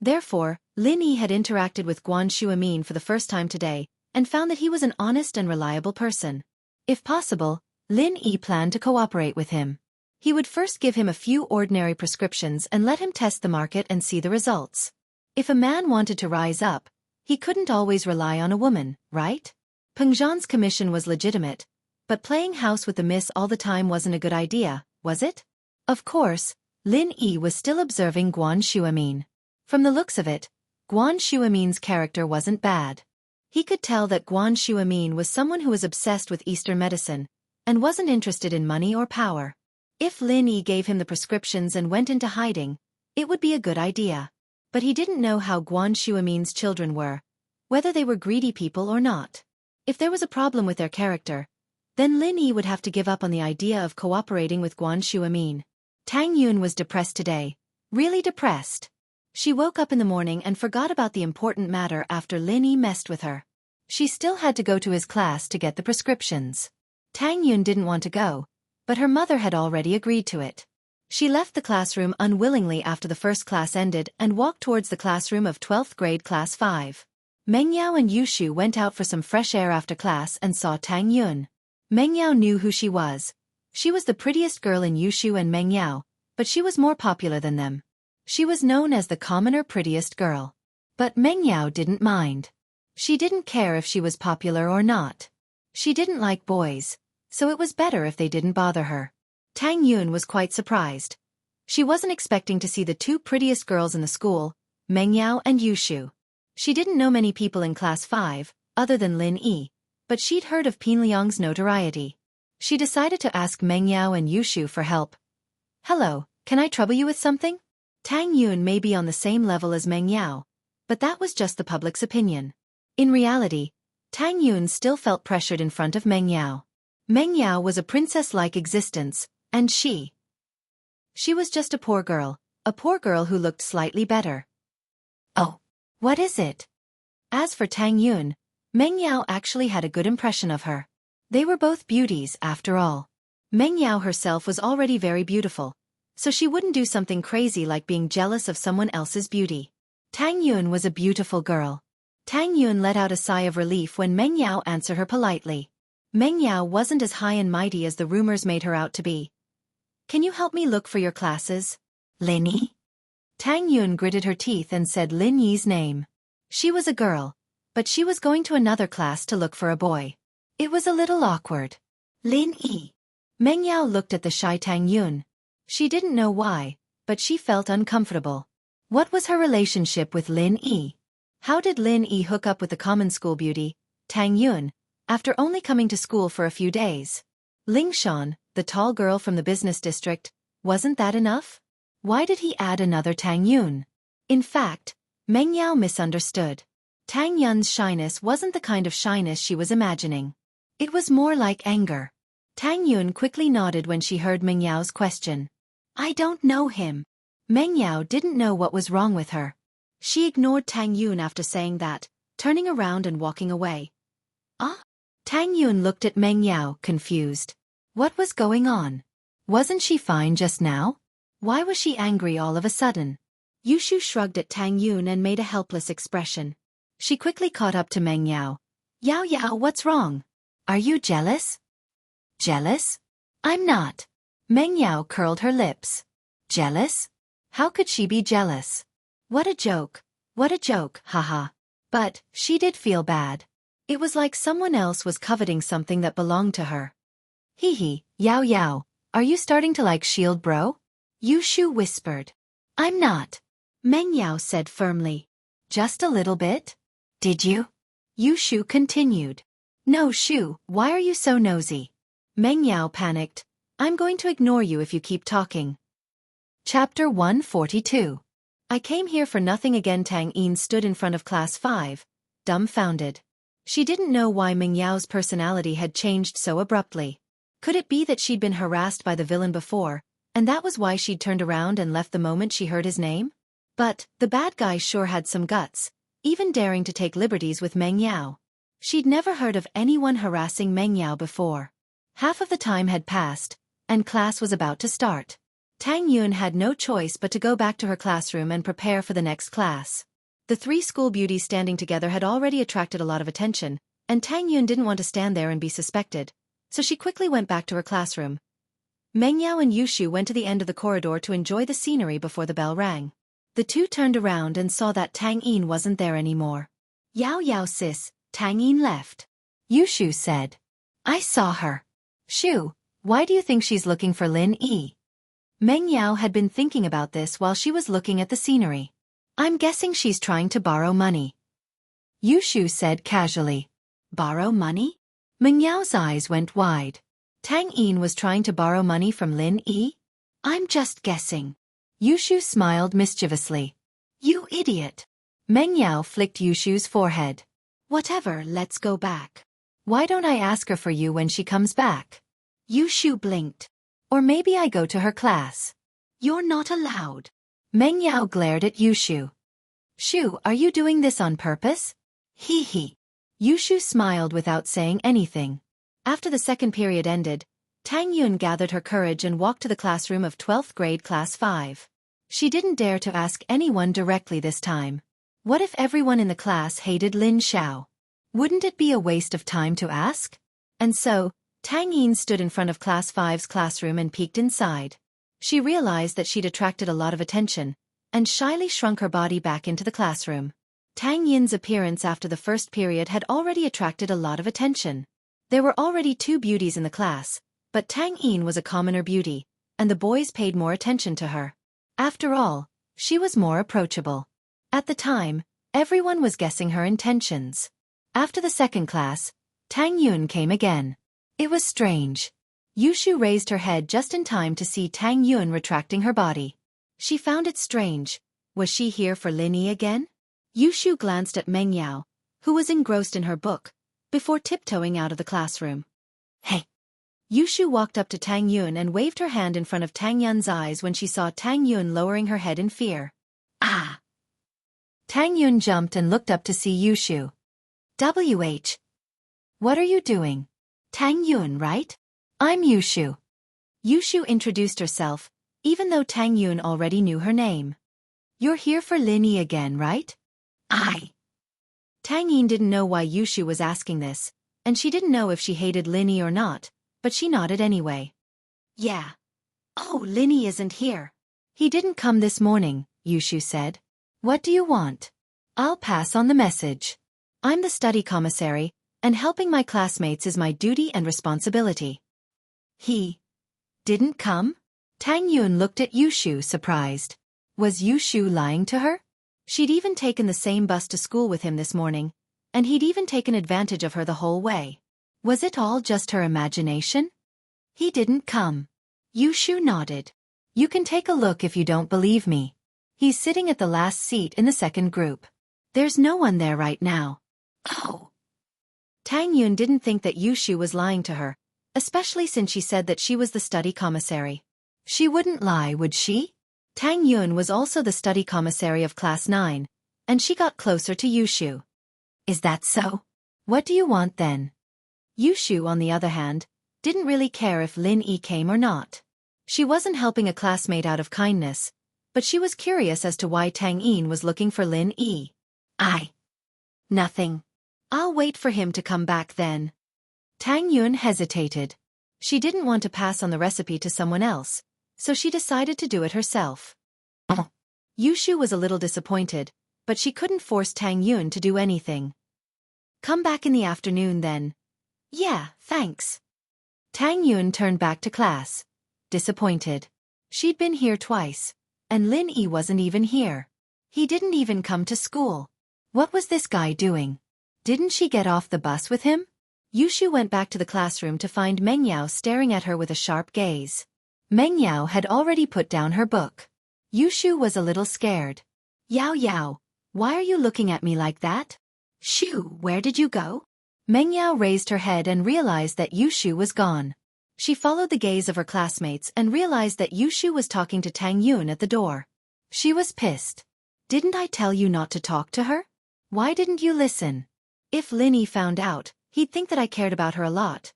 Therefore, Lin Yi had interacted with Guan Shuamin for the first time today, and found that he was an honest and reliable person. If possible, Lin Yi planned to cooperate with him. He would first give him a few ordinary prescriptions and let him test the market and see the results. If a man wanted to rise up, he couldn't always rely on a woman, right? Peng Zhan's commission was legitimate, but playing house with the miss all the time wasn't a good idea, was it? Of course, Lin Yi was still observing Guan Shuamin. From the looks of it, Guan Shuamin's character wasn't bad. He could tell that Guan Shuamin was someone who was obsessed with Eastern medicine, and wasn't interested in money or power. If Lin Yi gave him the prescriptions and went into hiding, it would be a good idea. But he didn't know how Guan Shuamin's children were, whether they were greedy people or not. If there was a problem with their character, then Lin Yi would have to give up on the idea of cooperating with Guan Shuamin. Tang Yun was depressed today, really depressed. She woke up in the morning and forgot about the important matter after Lin Yi messed with her. She still had to go to his class to get the prescriptions. Tang Yun didn't want to go, but her mother had already agreed to it. She left the classroom unwillingly after the first class ended and walked towards the classroom of 12th grade class 5. Meng Yao and Yu Shu went out for some fresh air after class and saw Tang Yun. Meng Yao knew who she was. She was the prettiest girl in Yu Shu and Meng Yao, but she was more popular than them. She was known as the commoner prettiest girl. But Meng Yao didn't mind. She didn't care if she was popular or not. She didn't like boys, so it was better if they didn't bother her. Tang Yun was quite surprised. She wasn't expecting to see the two prettiest girls in the school, Meng Yao and Yu Shu. She didn't know many people in class 5, other than Lin Yi, but she'd heard of Pin Liang's notoriety. She decided to ask Meng Yao and Yu Shu for help. "Hello, can I trouble you with something?" Tang Yun may be on the same level as Meng Yao, but that was just the public's opinion. In reality, Tang Yun still felt pressured in front of Meng Yao. Meng Yao was a princess-like existence, and she was just a poor girl who looked slightly better. "Oh, what is it?" As for Tang Yun, Meng Yao actually had a good impression of her. They were both beauties, after all. Meng Yao herself was already very beautiful, so she wouldn't do something crazy like being jealous of someone else's beauty. Tang Yun was a beautiful girl. Tang Yun let out a sigh of relief when Meng Yao answered her politely. Meng Yao wasn't as high and mighty as the rumors made her out to be. "Can you help me look for your classes?" "Lin Yi?" Tang Yun gritted her teeth and said Lin Yi's name. She was a girl, but she was going to another class to look for a boy. It was a little awkward. "Lin Yi." Meng Yao looked at the shy Tang Yun. She didn't know why, but she felt uncomfortable. What was her relationship with Lin Yi? How did Lin Yi hook up with the common school beauty, Tang Yun, after only coming to school for a few days? Ling Shan, the tall girl from the business district, wasn't that enough? Why did he add another Tang Yun? In fact, Meng Yao misunderstood. Tang Yun's shyness wasn't the kind of shyness she was imagining. It was more like anger. Tang Yun quickly nodded when she heard Meng Yao's question. I don't know him. Meng Yao didn't know what was wrong with her. She ignored Tang Yun after saying that, turning around and walking away. Ah? Tang Yun looked at Meng Yao, confused. What was going on? Wasn't she fine just now? Why was she angry all of a sudden? Yushu shrugged at Tang Yun and made a helpless expression. She quickly caught up to Meng Yao. Yao Yao, what's wrong? Are you jealous? Jealous? I'm not. Meng Yao curled her lips. Jealous? How could she be jealous? What a joke, haha. But, she did feel bad. It was like someone else was coveting something that belonged to her. Hee hee, Yao Yao, are you starting to like Shield Bro? Yushu whispered. I'm not. Meng Yao said firmly. Just a little bit? Did you? Yushu continued. No Shu, why are you so nosy? Meng Yao panicked. I'm going to ignore you if you keep talking. Chapter 142. I came here for nothing again. Tang Yin stood in front of class 5, dumbfounded. She didn't know why Meng Yao's personality had changed so abruptly. Could it be that she'd been harassed by the villain before, and that was why she'd turned around and left the moment she heard his name? But, the bad guy sure had some guts, even daring to take liberties with Meng Yao. She'd never heard of anyone harassing Meng Yao before. Half of the time had passed, and class was about to start. Tang Yun had no choice but to go back to her classroom and prepare for the next class. The three school beauties standing together had already attracted a lot of attention, and Tang Yun didn't want to stand there and be suspected, so she quickly went back to her classroom. Meng Yao and Yushu went to the end of the corridor to enjoy the scenery before the bell rang. The two turned around and saw that Tang Yin wasn't there anymore. Yao Yao sis, Tang Yin left. Yushu said. I saw her. Shu, why do you think she's looking for Lin Yi? Meng Yao had been thinking about this while she was looking at the scenery. I'm guessing she's trying to borrow money. Yushu said casually. Borrow money? Meng Yao's eyes went wide. Tang Yin was trying to borrow money from Lin Yi? I'm just guessing. Yushu smiled mischievously. You idiot. Meng Yao flicked Yushu's forehead. Whatever, let's go back. Why don't I ask her for you when she comes back? Yushu blinked. Or maybe I go to her class. You're not allowed. Meng Yao glared at Yushu. Shu, are you doing this on purpose? Hee hee. Yushu smiled without saying anything. After the second period ended, Tang Yun gathered her courage and walked to the classroom of 12th grade class 5. She didn't dare to ask anyone directly this time. What if everyone in the class hated Lin Xiao? Wouldn't it be a waste of time to ask? And so, Tang Yin stood in front of class 5's classroom and peeked inside. She realized that she'd attracted a lot of attention, and shyly shrunk her body back into the classroom. Tang Yin's appearance after the first period had already attracted a lot of attention. There were already 2 beauties in the class, but Tang Yin was a commoner beauty, and the boys paid more attention to her. After all, she was more approachable. At the time, everyone was guessing her intentions. After the second class, Tang Yun came again. It was strange. Yushu raised her head just in time to see Tang Yun retracting her body. She found it strange. Was she here for Lin Yi again? Yushu glanced at Meng Yao, who was engrossed in her book, before tiptoeing out of the classroom. Hey! Yushu walked up to Tang Yun and waved her hand in front of Tang Yun's eyes when she saw Tang Yun lowering her head in fear. Ah! Tang Yun jumped and looked up to see Yushu. WH! What are you doing? Tang Yun, right? I'm Yushu. Yushu introduced herself, even though Tang Yun already knew her name. You're here for Lin Yi again, right? I. Tang Yin didn't know why Yushu was asking this, and she didn't know if she hated Lin Yi or not, but she nodded anyway. Yeah. Oh, Lin Yi isn't here. He didn't come this morning, Yushu said. What do you want? I'll pass on the message. I'm the study commissary, and helping my classmates is my duty and responsibility. He didn't come? Tang Yun looked at Yushu surprised. Was Yushu lying to her? She'd even taken the same bus to school with him this morning, and he'd even taken advantage of her the whole way. Was it all just her imagination? He didn't come. Yushu nodded. You can take a look if you don't believe me. He's sitting at the last seat in the second group. There's no one there right now. Oh. Tang Yun didn't think that Yushu was lying to her, especially since she said that she was the study commissary. She wouldn't lie, would she? Tang Yun was also the study commissary of Class 9, and she got closer to Yushu. Is that so? What do you want then? Yushu, on the other hand, didn't really care if Lin Yi came or not. She wasn't helping a classmate out of kindness, but she was curious as to why Tang Yin was looking for Lin Yi. Nothing. I'll wait for him to come back then. Tang Yun hesitated. She didn't want to pass on the recipe to someone else, so she decided to do it herself. Yushu was a little disappointed, but she couldn't force Tang Yun to do anything. Come back in the afternoon then. Yeah, thanks. Tang Yun turned back to class, disappointed. She'd been here twice, and Lin Yi wasn't even here. He didn't even come to school. What was this guy doing? Didn't she get off the bus with him? Yushu went back to the classroom to find Meng Yao staring at her with a sharp gaze. Meng Yao had already put down her book. Yushu was a little scared. Yao Yao, why are you looking at me like that? Shoo, where did you go? Meng Yao raised her head and realized that Yushu was gone. She followed the gaze of her classmates and realized that Yushu was talking to Tang Yun at the door. She was pissed. Didn't I tell you not to talk to her? Why didn't you listen? If Lin Yi found out, he'd think that I cared about her a lot.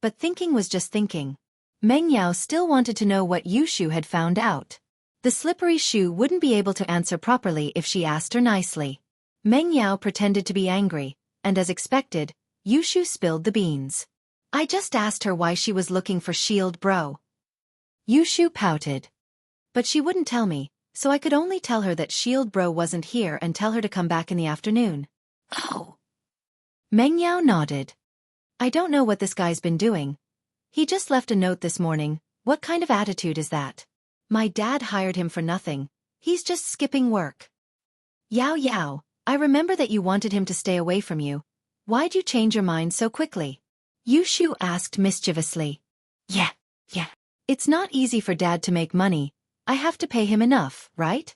But thinking was just thinking. Meng Yao still wanted to know what Yushu had found out. The slippery shoe wouldn't be able to answer properly if she asked her nicely. Meng Yao pretended to be angry, and as expected, Yushu spilled the beans. I just asked her why she was looking for Shield Bro. Yushu pouted. But she wouldn't tell me, so I could only tell her that Shield Bro wasn't here and tell her to come back in the afternoon. Oh. Meng Yao nodded. I don't know what this guy's been doing. He just left a note this morning. What kind of attitude is that? My dad hired him for nothing. He's just skipping work. Yao Yao, I remember that you wanted him to stay away from you. Why'd you change your mind so quickly? Yushu asked mischievously. Yeah. It's not easy for dad to make money. I have to pay him enough, right?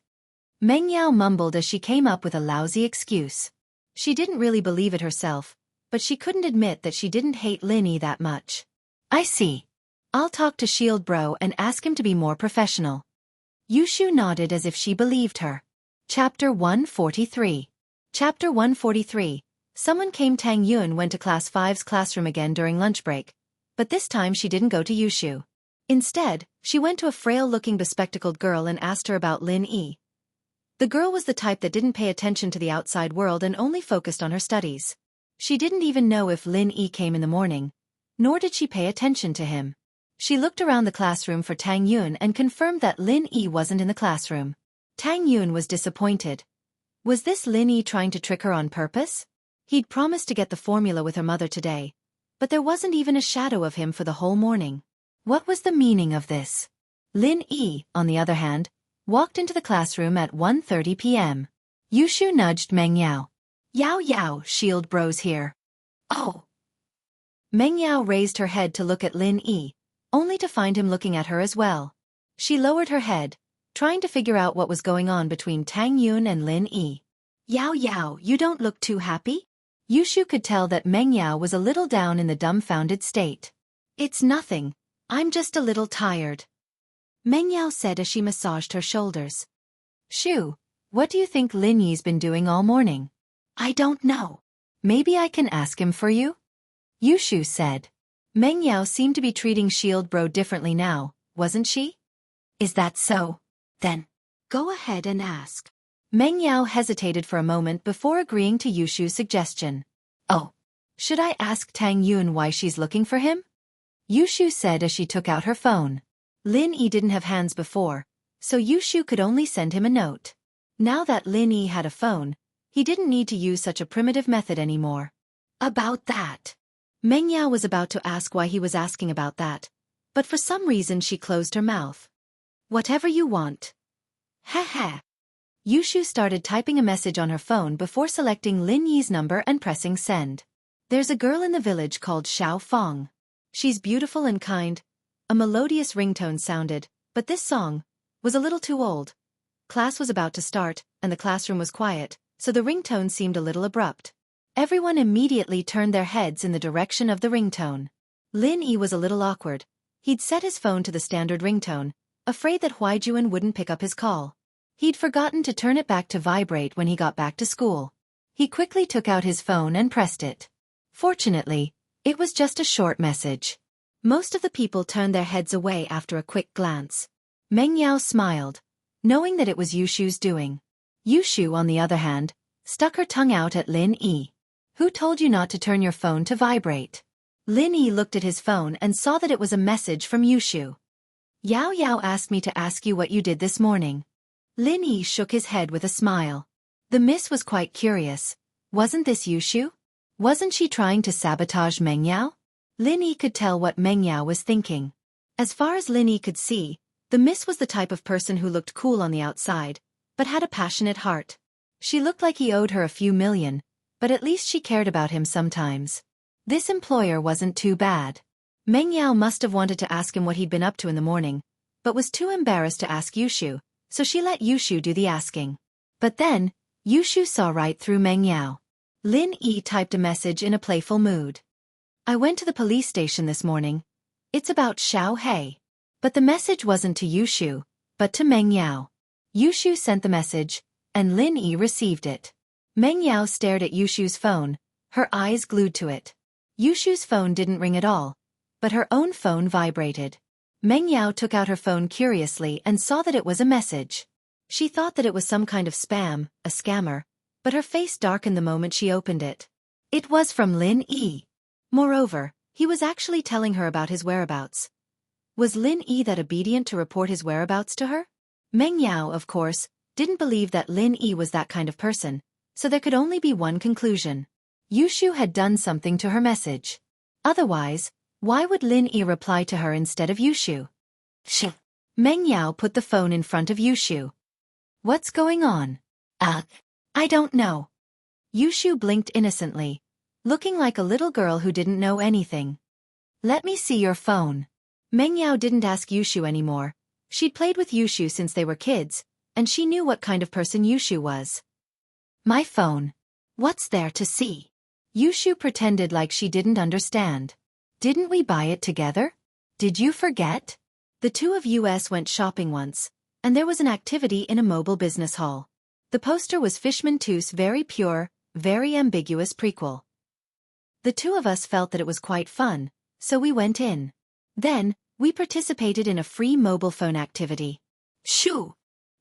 Meng Yao mumbled as she came up with a lousy excuse. She didn't really believe it herself, but she couldn't admit that she didn't hate Lin Yi that much. I see. I'll talk to Shield Bro and ask him to be more professional. Yushu nodded as if she believed her. Chapter 143. Chapter 143. Someone came. Tang Yun went to Class 5's classroom again during lunch break, but this time she didn't go to Yushu. Instead, she went to a frail-looking bespectacled girl and asked her about Lin Yi. The girl was the type that didn't pay attention to the outside world and only focused on her studies. She didn't even know if Lin Yi came in the morning, nor did she pay attention to him. She looked around the classroom for Tang Yun and confirmed that Lin Yi wasn't in the classroom. Tang Yun was disappointed. Was this Lin Yi trying to trick her on purpose? He'd promised to get the formula with her mother today, but there wasn't even a shadow of him for the whole morning. What was the meaning of this? Lin Yi, on the other hand, walked into the classroom at 1:30 p.m. Yushu nudged Meng Yao. Yao Yao, Shield Bro's here. Oh. Meng Yao raised her head to look at Lin Yi, only to find him looking at her as well. She lowered her head, trying to figure out what was going on between Tang Yun and Lin Yi. Yao Yao, you don't look too happy? Yushu could tell that Meng Yao was a little down in the dumbfounded state. It's nothing. I'm just a little tired. Meng Yao said as she massaged her shoulders. Shu, what do you think Lin Yi's been doing all morning? I don't know. Maybe I can ask him for you? Yushu said. Meng Yao seemed to be treating Shield Bro differently now, wasn't she? Is that so? Then, go ahead and ask. Meng Yao hesitated for a moment before agreeing to Yushu's suggestion. Oh. Should I ask Tang Yun why she's looking for him? Yushu said as she took out her phone. Lin Yi didn't have hands before, so Yushu could only send him a note. Now that Lin Yi had a phone, he didn't need to use such a primitive method anymore. About that. Meng Yao was about to ask why he was asking about that, but for some reason she closed her mouth. Whatever you want. Heh. Yushu started typing a message on her phone before selecting Lin Yi's number and pressing send. There's a girl in the village called Xiao Fong. She's beautiful and kind. A melodious ringtone sounded, but this song was a little too old. Class was about to start, and the classroom was quiet, so the ringtone seemed a little abrupt. Everyone immediately turned their heads in the direction of the ringtone. Lin Yi was a little awkward. He'd set his phone to the standard ringtone, afraid that Huaijun wouldn't pick up his call. He'd forgotten to turn it back to vibrate when he got back to school. He quickly took out his phone and pressed it. Fortunately, it was just a short message. Most of the people turned their heads away after a quick glance. Meng Yao smiled, knowing that it was Yushu's doing. Yushu, on the other hand, stuck her tongue out at Lin Yi. Who told you not to turn your phone to vibrate? Lin Yi looked at his phone and saw that it was a message from Yushu. Yao Yao asked me to ask you what you did this morning. Lin Yi shook his head with a smile. The miss was quite curious. Wasn't this Yushu? Wasn't she trying to sabotage Meng Yao? Lin Yi could tell what Meng Yao was thinking. As far as Lin Yi could see, the miss was the type of person who looked cool on the outside, but had a passionate heart. She looked like he owed her a few million, but at least she cared about him sometimes. This employer wasn't too bad. Meng Yao must have wanted to ask him what he'd been up to in the morning, but was too embarrassed to ask Yushu, so she let Yushu do the asking. But then, Yushu saw right through Meng Yao. Lin Yi typed a message in a playful mood. I went to the police station this morning. It's about Xiao Hei. But the message wasn't to Yushu, but to Meng Yao. Yushu sent the message, and Lin Yi received it. Meng Yao stared at Yushu's phone, her eyes glued to it. Yushu's phone didn't ring at all, but her own phone vibrated. Meng Yao took out her phone curiously and saw that it was a message. She thought that it was some kind of spam, a scammer, but her face darkened the moment she opened it. It was from Lin Yi. Moreover, he was actually telling her about his whereabouts. Was Lin Yi that obedient to report his whereabouts to her? Meng Yao, of course, didn't believe that Lin Yi was that kind of person, so there could only be one conclusion. Yushu had done something to her message. Otherwise, why would Lin Yi reply to her instead of Yushu? Shh. Meng Yao put the phone in front of Yushu. What's going on? I don't know. Yushu blinked innocently, looking like a little girl who didn't know anything. Let me see your phone. Meng Yao didn't ask Yushu anymore. She'd played with Yushu since they were kids, and she knew what kind of person Yushu was. My phone. What's there to see? Yushu pretended like she didn't understand. Didn't we buy it together? Did you forget? The two of us went shopping once, and there was an activity in a mobile business hall. The poster was Fishman Tooth's very pure, very ambiguous prequel. The two of us felt that it was quite fun, so we went in. Then, we participated in a free mobile phone activity. Shoo!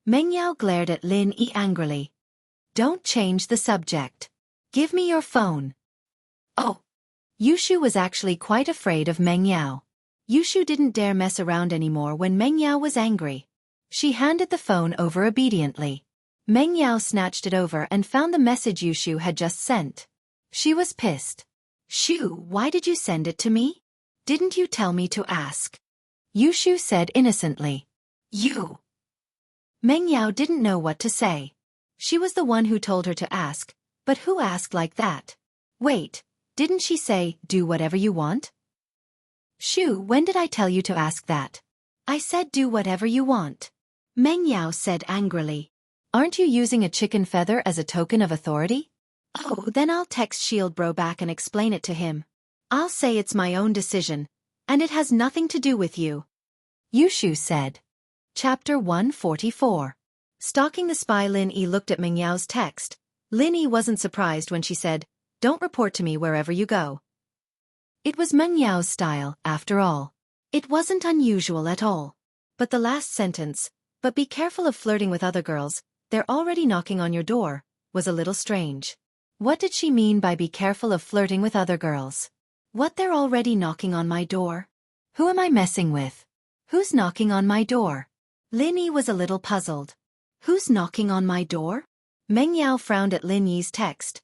Meng Yao glared at Lin Yi angrily. Don't change the subject. Give me your phone. Oh! Yushu was actually quite afraid of Meng Yao. Yushu didn't dare mess around anymore when Meng Yao was angry. She handed the phone over obediently. Meng Yao snatched it over and found the message Yushu had just sent. She was pissed. Shoo, why did you send it to me? Didn't you tell me to ask? Yushu said innocently. You. Meng Yao didn't know what to say. She was the one who told her to ask, but who asked like that? Wait, didn't she say, do whatever you want? Shoo, when did I tell you to ask that? I said do whatever you want. Meng Yao said angrily. Aren't you using a chicken feather as a token of authority? Oh, then I'll text Shield Bro back and explain it to him. I'll say it's my own decision, and it has nothing to do with you. Yushu said. Chapter 144. Stalking the spy. Lin Yi looked at Meng Yao's text. Lin Yi wasn't surprised when she said, don't report to me wherever you go. It was Meng Yao's style, after all. It wasn't unusual at all. But the last sentence, but be careful of flirting with other girls, they're already knocking on your door, was a little strange. What did she mean by be careful of flirting with other girls? What, they're already knocking on my door? Who am I messing with? Who's knocking on my door? Lin Yi was a little puzzled. Who's knocking on my door? Meng Yao frowned at Lin Yi's text.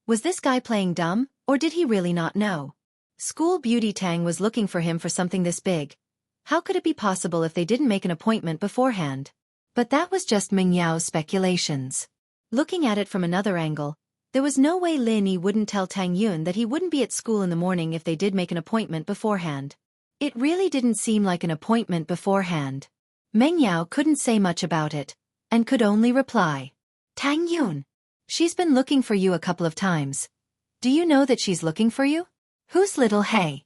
Was this guy playing dumb, or did he really not know? School Beauty Tang was looking for him for something this big. How could it be possible if they didn't make an appointment beforehand? But that was just Meng Yao's speculations. Looking at it from another angle, there was no way Lin Yi wouldn't tell Tang Yun that he wouldn't be at school in the morning if they did make an appointment beforehand. It really didn't seem like an appointment beforehand. Meng Yao couldn't say much about it, and could only reply, Tang Yun. She's been looking for you a couple of times. Do you know that she's looking for you? Who's little Hey?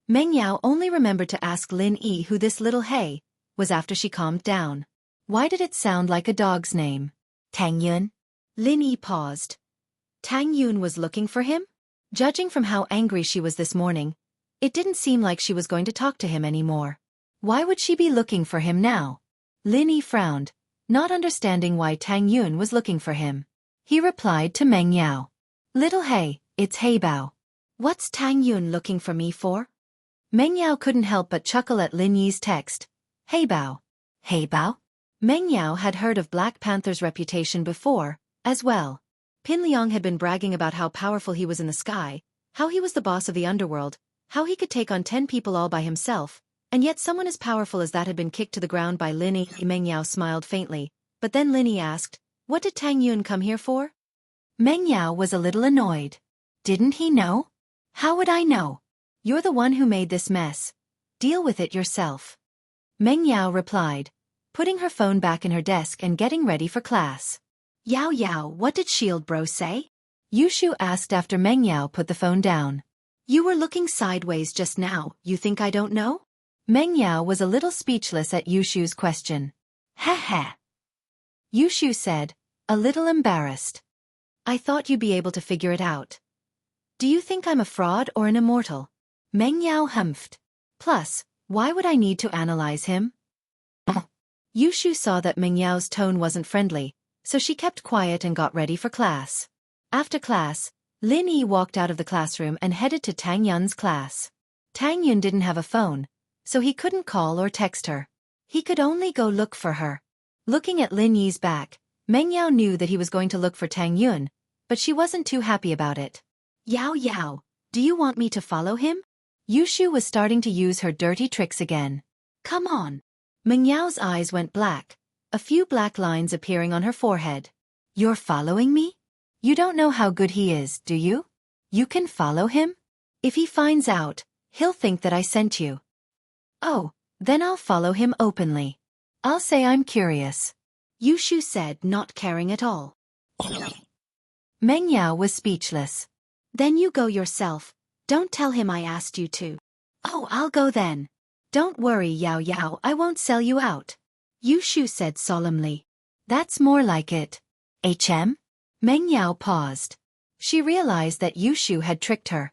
Meng Yao only remembered to ask Lin Yi who this little Hey was after she calmed down. Why did it sound like a dog's name? Tang Yun? Lin Yi paused. Tang Yun was looking for him? Judging from how angry she was this morning, it didn't seem like she was going to talk to him anymore. Why would she be looking for him now? Lin Yi frowned, not understanding why Tang Yun was looking for him. He replied to Meng Yao. Little Hey, it's Hey Bao. What's Tang Yun looking for me for? Meng Yao couldn't help but chuckle at Lin Yi's text. Hey Bao. Hey Bao? Meng Yao had heard of Black Panther's reputation before, as well. Pin Liang had been bragging about how powerful he was in the sky, how he was the boss of the underworld, how he could take on 10 people all by himself, and yet someone as powerful as that had been kicked to the ground by Lin Yi. Meng Yao smiled faintly, but then Lin Yi asked, what did Tang Yun come here for? Meng Yao was a little annoyed. Didn't he know? How would I know? You're the one who made this mess. Deal with it yourself. Meng Yao replied, putting her phone back in her desk and getting ready for class. Yao Yao, what did Shield Bro say? Yushu asked after Meng Yao put the phone down. You were looking sideways just now, you think I don't know? Meng Yao was a little speechless at Yushu's question. Heh. Yushu said, a little embarrassed. I thought you'd be able to figure it out. Do you think I'm a fraud or an immortal? Meng Yao humphed. Plus, why would I need to analyze him? Yushu saw that Meng Yao's tone wasn't friendly, so she kept quiet and got ready for class. After class, Lin Yi walked out of the classroom and headed to Tang Yun's class. Tang Yun didn't have a phone, so he couldn't call or text her. He could only go look for her. Looking at Lin Yi's back, Meng Yao knew that he was going to look for Tang Yun, but she wasn't too happy about it. Yao Yao, do you want me to follow him? Yushu was starting to use her dirty tricks again. Come on. Meng Yao's eyes went black, a few black lines appearing on her forehead. You're following me? You don't know how good he is, do you? You can follow him? If he finds out, he'll think that I sent you. Oh, then I'll follow him openly. I'll say I'm curious. Yushu said, not caring at all. Meng Yao was speechless. Then you go yourself. Don't tell him I asked you to. Oh, I'll go then. Don't worry, Yao Yao, I won't sell you out. Yushu said solemnly. That's more like it. HM? Meng Yao paused. She realized that Yushu had tricked her.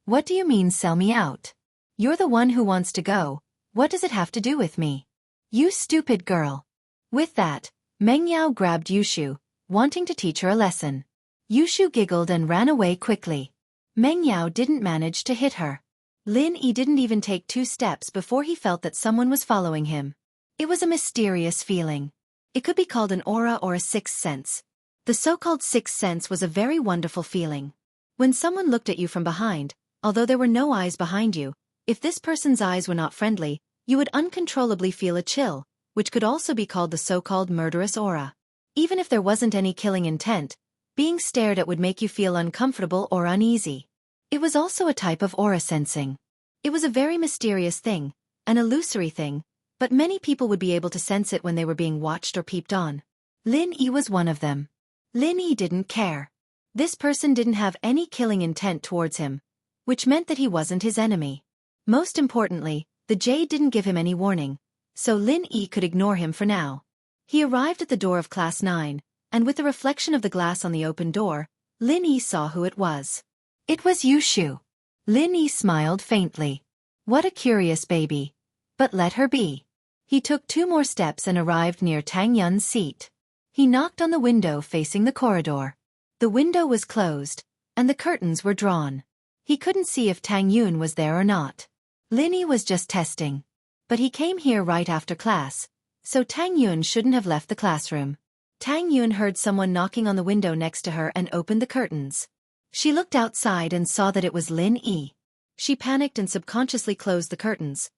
What do you mean sell me out? You're the one who wants to go. What does it have to do with me? You stupid girl. With that, Meng Yao grabbed Yushu, wanting to teach her a lesson. Yushu giggled and ran away quickly. Meng Yao didn't manage to hit her. Lin Yi didn't even take 2 steps before he felt that someone was following him. It was a mysterious feeling. It could be called an aura or a sixth sense. The so-called sixth sense was a very wonderful feeling. When someone looked at you from behind, although there were no eyes behind you, if this person's eyes were not friendly, you would uncontrollably feel a chill, which could also be called the so-called murderous aura. Even if there wasn't any killing intent, being stared at would make you feel uncomfortable or uneasy. It was also a type of aura sensing. It was a very mysterious thing, an illusory thing, but many people would be able to sense it when they were being watched or peeped on. Lin Yi was one of them. Lin Yi didn't care. This person didn't have any killing intent towards him, which meant that he wasn't his enemy. Most importantly, the jade didn't give him any warning, so Lin Yi could ignore him for now. He arrived at the door of Class 9, and with the reflection of the glass on the open door, Lin Yi saw who it was. It was Yushu. Lin Yi smiled faintly. What a curious baby. But let her be. He took 2 more steps and arrived near Tang Yun's seat. He knocked on the window facing the corridor. The window was closed, and the curtains were drawn. He couldn't see if Tang Yun was there or not. Lin Yi was just testing. But he came here right after class, so Tang Yun shouldn't have left the classroom. Tang Yun heard someone knocking on the window next to her and opened the curtains. She looked outside and saw that it was Lin Yi. She panicked and subconsciously closed the curtains.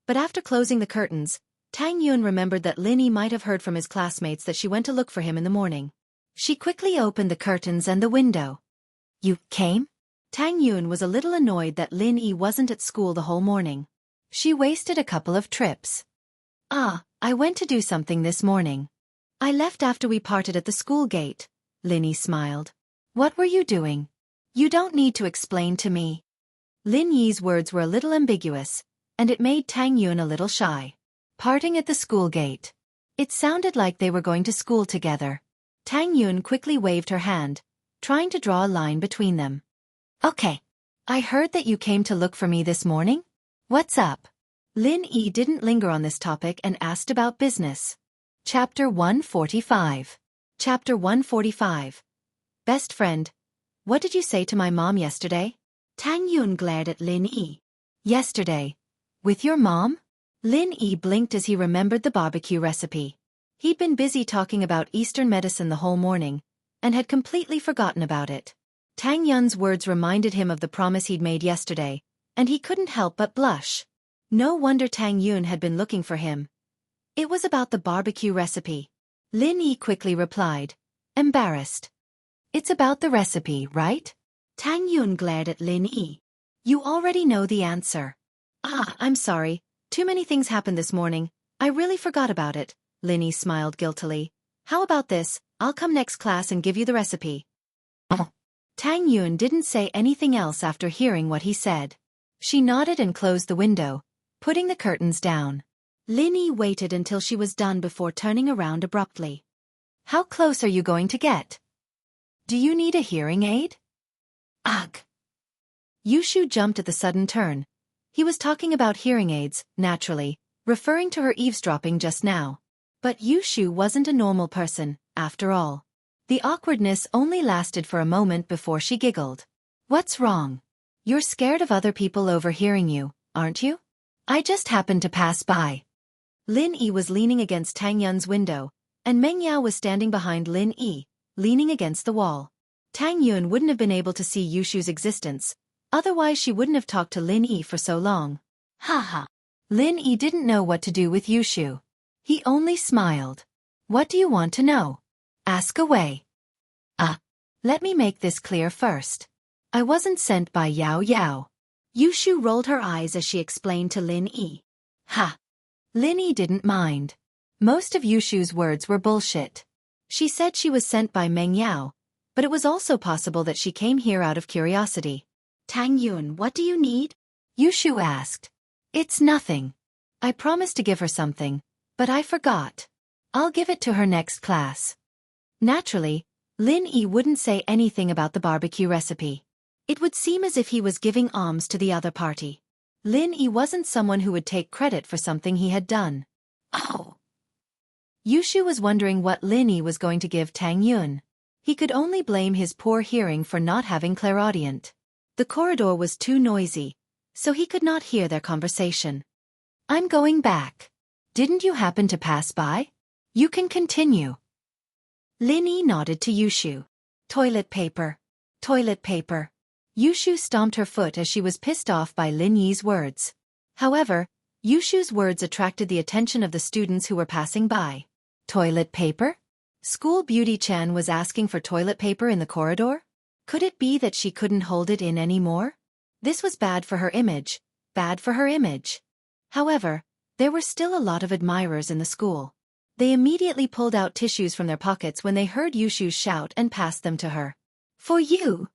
But after closing the curtains, Tang Yun remembered that Lin Yi might have heard from his classmates that she went to look for him in the morning. She quickly opened the curtains and the window. You came? Tang Yun was a little annoyed that Lin Yi wasn't at school the whole morning. She wasted a couple of trips. I went to do something this morning. I left after we parted at the school gate. Lin Yi smiled. What were you doing? You don't need to explain to me. Lin Yi's words were a little ambiguous, and it made Tang Yun a little shy. Parting at the school gate. It sounded like they were going to school together. Tang Yun quickly waved her hand, trying to draw a line between them. Okay. I heard that you came to look for me this morning? What's up? Lin Yi didn't linger on this topic and asked about business. Chapter 145. Chapter 145. Best friend. What did you say to my mom yesterday? Tang Yun glared at Lin Yi. Yesterday. With your mom? Lin Yi blinked as he remembered the barbecue recipe. He'd been busy talking about Eastern medicine the whole morning, and had completely forgotten about it. Tang Yun's words reminded him of the promise he'd made yesterday, and he couldn't help but blush. No wonder Tang Yun had been looking for him. It was about the barbecue recipe. Lin Yi quickly replied, embarrassed. It's about the recipe, right? Tang Yun glared at Lin Yi. You already know the answer. I'm sorry. Too many things happened this morning. I really forgot about it. Lin Yi smiled guiltily. How about this? I'll come next class and give you the recipe. Tang Yun didn't say anything else after hearing what he said. She nodded and closed the window, putting the curtains down. Lin Yi waited until she was done before turning around abruptly. How close are you going to get? Do you need a hearing aid? Ugh. Yushu jumped at the sudden turn. He was talking about hearing aids, naturally, referring to her eavesdropping just now. But Yushu wasn't a normal person, after all. The awkwardness only lasted for a moment before she giggled. What's wrong? You're scared of other people overhearing you, aren't you? I just happened to pass by. Lin Yi was leaning against Tang Yun's window, and Meng Yao was standing behind Lin Yi, leaning against the wall. Tang Yun wouldn't have been able to see Yushu's existence, otherwise she wouldn't have talked to Lin Yi for so long. Haha. Lin Yi didn't know what to do with Yushu. He only smiled. What do you want to know? Ask away. Let me make this clear first. I wasn't sent by Yao Yao. Yushu rolled her eyes as she explained to Lin Yi. Ha! Lin Yi didn't mind. Most of Yushu's words were bullshit. She said she was sent by Meng Yao, but it was also possible that she came here out of curiosity. Tang Yun, what do you need? Yushu asked. It's nothing. I promised to give her something, but I forgot. I'll give it to her next class. Naturally, Lin Yi wouldn't say anything about the barbecue recipe. It would seem as if he was giving alms to the other party. Lin Yi wasn't someone who would take credit for something he had done. Oh. Yushu was wondering what Lin Yi was going to give Tang Yun. He could only blame his poor hearing for not having clairaudient. The corridor was too noisy, so he could not hear their conversation. I'm going back. Didn't you happen to pass by? You can continue. Lin Yi nodded to Yushu. Toilet paper. Toilet paper. Yushu stomped her foot as she was pissed off by Lin Yi's words. However, Yushu's words attracted the attention of the students who were passing by. Toilet paper? School Beauty Chan was asking for toilet paper in the corridor? Could it be that she couldn't hold it in anymore? This was bad for her image. Bad for her image. However, there were still a lot of admirers in the school. They immediately pulled out tissues from their pockets when they heard Yushu shout and passed them to her. For you!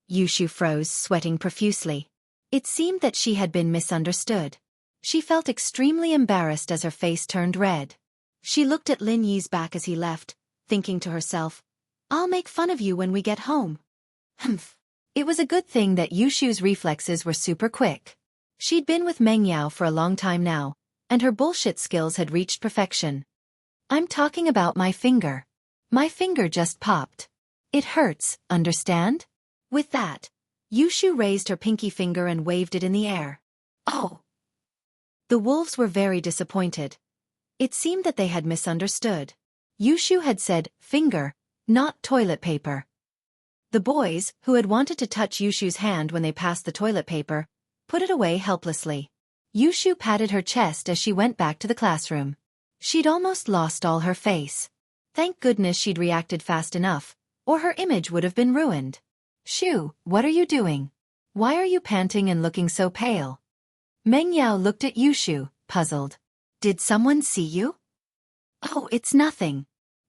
Yushu froze, sweating profusely. It seemed that she had been misunderstood. She felt extremely embarrassed as her face turned red. She looked at Lin Yi's back as he left, thinking to herself, I'll make fun of you when we get home. Humph. It was a good thing that Yushu's reflexes were super quick. She'd been with Meng Yao for a long time now, and her bullshit skills had reached perfection. I'm talking about my finger. My finger just popped. It hurts, understand? With that, Yushu raised her pinky finger and waved it in the air. Oh! The wolves were very disappointed. It seemed that they had misunderstood. Yushu had said, finger, not toilet paper. The boys, who had wanted to touch Yushu's hand when they passed the toilet paper, put it away helplessly. Yushu patted her chest as she went back to the classroom. She'd almost lost all her face. Thank goodness she'd reacted fast enough, or her image would have been ruined. Shu, what are you doing? Why are you panting and looking so pale? Meng Yao looked at Yushu, puzzled. Did someone see you? Oh, it's nothing.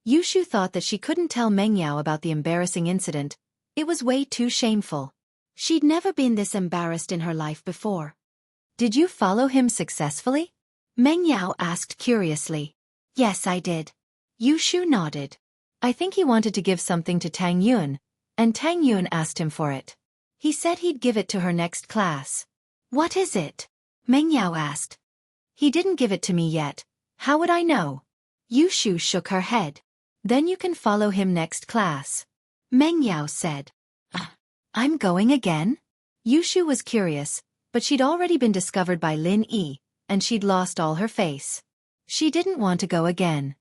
Yushu thought that she couldn't tell Meng Yao about the embarrassing incident. It was way too shameful. She'd never been this embarrassed in her life before. Did you follow him successfully? Meng Yao asked curiously. Yes, I did. Yushu nodded. I think he wanted to give something to Tang Yun, and Tang Yun asked him for it. He said he'd give it to her next class. What is it? Meng Yao asked. He didn't give it to me yet. How would I know? Yushu shook her head. Then you can follow him next class. Meng Yao said. I'm going again? Yushu was curious, but she'd already been discovered by Lin Yi, and she'd lost all her face. She didn't want to go again.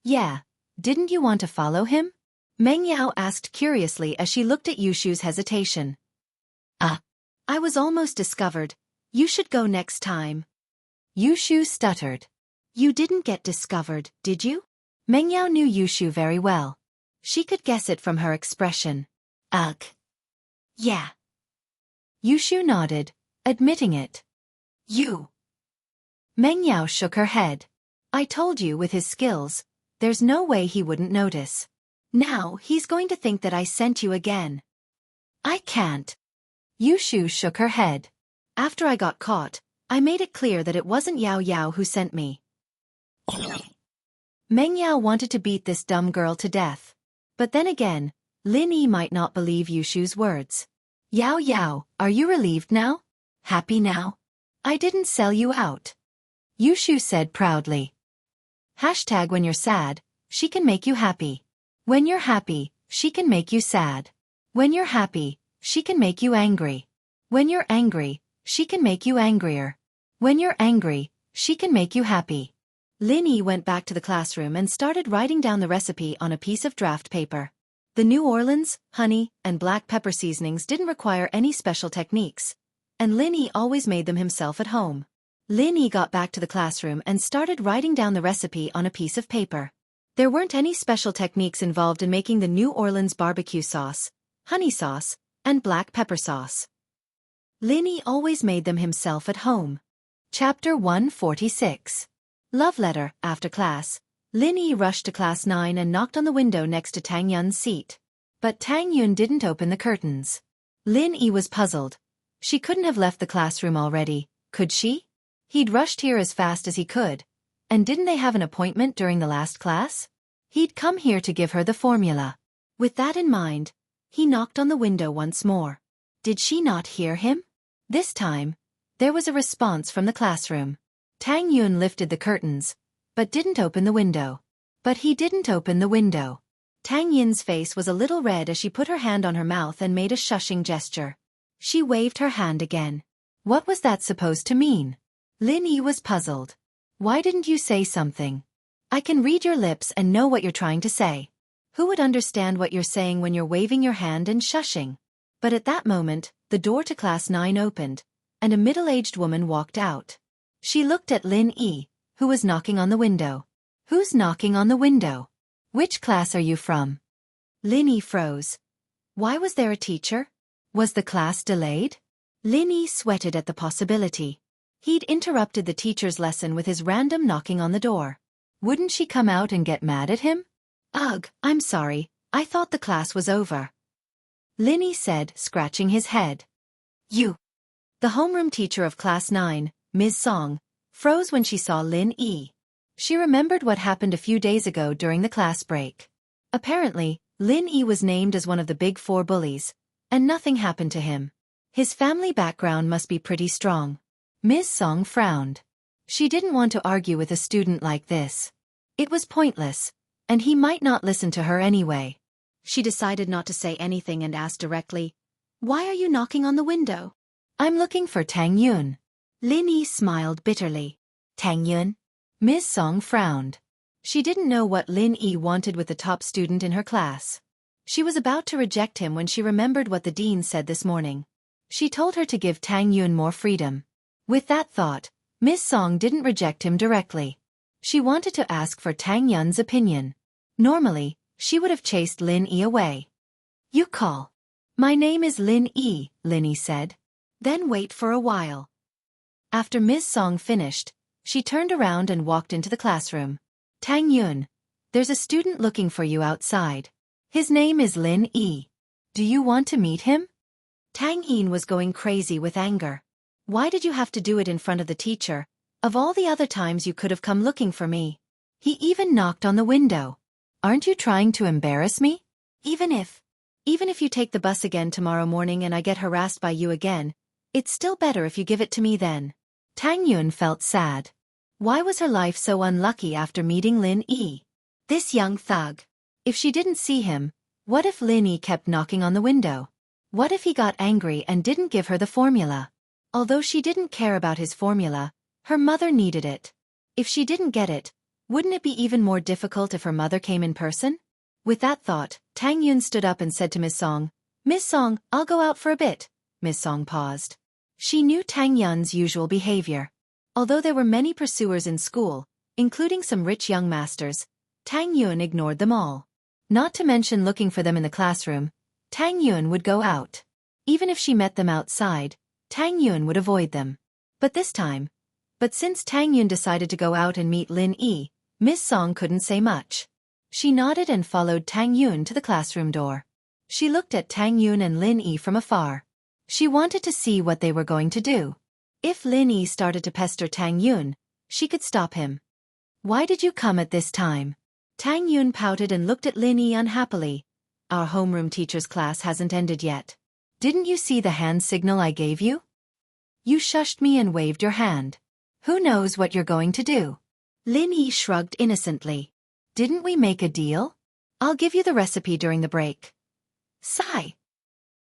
Yeah, didn't you want to follow him? Meng Yao asked curiously as she looked at Yushu's hesitation. I was almost discovered. You should go next time. Yushu stuttered. You didn't get discovered, did you? Meng Yao knew Yushu very well. She could guess it from her expression. Ugh. Yeah. Yushu nodded, admitting it. You. Meng Yao shook her head. I told you with his skills, there's no way he wouldn't notice. Now he's going to think that I sent you again. I can't. Yushu shook her head. After I got caught, I made it clear that it wasn't Yao Yao who sent me. Meng Yao wanted to beat this dumb girl to death. But then again, Lin Yi might not believe Yushu's words. Yao Yao, are you relieved now? Happy now? I didn't sell you out. Yushu said proudly. When you're sad, she can make you happy. When you're happy, she can make you sad. When you're happy, she can make you angry. When you're angry, she can make you angrier. When you're angry, she can make you happy. Lin Yi went back to the classroom and started writing down the recipe on a piece of draft paper. The New Orleans, honey, and black pepper seasonings didn't require any special techniques, and Lin Yi always made them himself at home. Lin Yi got back to the classroom and started writing down the recipe on a piece of paper. There weren't any special techniques involved in making the New Orleans barbecue sauce, honey sauce, and black pepper sauce. Lin Yi always made them himself at home. Chapter 146. Love Letter. After class, Lin Yi rushed to class 9 and knocked on the window next to Tang Yun's seat. But Tang Yun didn't open the curtains. Lin Yi was puzzled. She couldn't have left the classroom already, could she? He'd rushed here as fast as he could. And didn't they have an appointment during the last class? He'd come here to give her the formula. With that in mind, he knocked on the window once more. Did she not hear him? This time, there was a response from the classroom. Tang Yun lifted the curtains, but didn't open the window. But he didn't open the window. Tang Yun's face was a little red as she put her hand on her mouth and made a shushing gesture. She waved her hand again. What was that supposed to mean? Lin Yi was puzzled. Why didn't you say something? I can read your lips and know what you're trying to say. Who would understand what you're saying when you're waving your hand and shushing? But at that moment, the door to class 9 opened, and a middle-aged woman walked out. She looked at Lin Yi, who was knocking on the window. Who's knocking on the window? Which class are you from? Lin Yi froze. Why was there a teacher? Was the class delayed? Lin Yi sweated at the possibility. He'd interrupted the teacher's lesson with his random knocking on the door. Wouldn't she come out and get mad at him? Ugh, I'm sorry, I thought the class was over. Lin Yi said, scratching his head. You. The homeroom teacher of class 9, Ms. Song, froze when she saw Lin Yi. She remembered what happened a few days ago during the class break. Apparently, Lin Yi was named as one of the Big Four bullies, and nothing happened to him. His family background must be pretty strong. Ms. Song frowned. She didn't want to argue with a student like this. It was pointless, and he might not listen to her anyway. She decided not to say anything and asked directly, "Why are you knocking on the window?" "I'm looking for Tang Yun." Lin Yi smiled bitterly. Tang Yun? Ms. Song frowned. She didn't know what Lin Yi wanted with the top student in her class. She was about to reject him when she remembered what the dean said this morning. She told her to give Tang Yun more freedom. With that thought, Ms. Song didn't reject him directly. She wanted to ask for Tang Yun's opinion. Normally, she would have chased Lin Yi away. "You call." "My name is Lin Yi," Lin Yi said. "Then wait for a while." After Ms. Song finished, she turned around and walked into the classroom. "Tang Yun, There's a student looking for you outside. His name is Lin Yi. Do you want to meet him? Tang Yin was going crazy with anger. Why did you have to do it in front of the teacher? Of all the other times you could have come looking for me. He even knocked on the window. Aren't you trying to embarrass me? Even if you take the bus again tomorrow morning and I get harassed by you again, it's still better if you give it to me then. Tang Yun felt sad. Why was her life so unlucky after meeting Lin Yi? This young thug. If she didn't see him, what if Lin Yi kept knocking on the window? What if he got angry and didn't give her the formula? Although she didn't care about his formula, her mother needed it. If she didn't get it, wouldn't it be even more difficult if her mother came in person? With that thought, Tang Yun stood up and said to Miss Song, "Miss Song, I'll go out for a bit." Miss Song paused. She knew Tang Yun's usual behavior. Although there were many pursuers in school, including some rich young masters, Tang Yun ignored them all. Not to mention looking for them in the classroom, Tang Yun would go out. Even if she met them outside, Tang Yun would avoid them. But since Tang Yun decided to go out and meet Lin Yi, Miss Song couldn't say much. She nodded and followed Tang Yun to the classroom door. She looked at Tang Yun and Lin Yi from afar. She wanted to see what they were going to do. If Lin Yi started to pester Tang Yun, she could stop him. "Why did you come at this time?" Tang Yun pouted and looked at Lin Yi unhappily. "Our homeroom teacher's class hasn't ended yet. Didn't you see the hand signal I gave you? You shushed me and waved your hand. Who knows what you're going to do?" Lin Yi shrugged innocently. "Didn't we make a deal? I'll give you the recipe during the break." Sigh.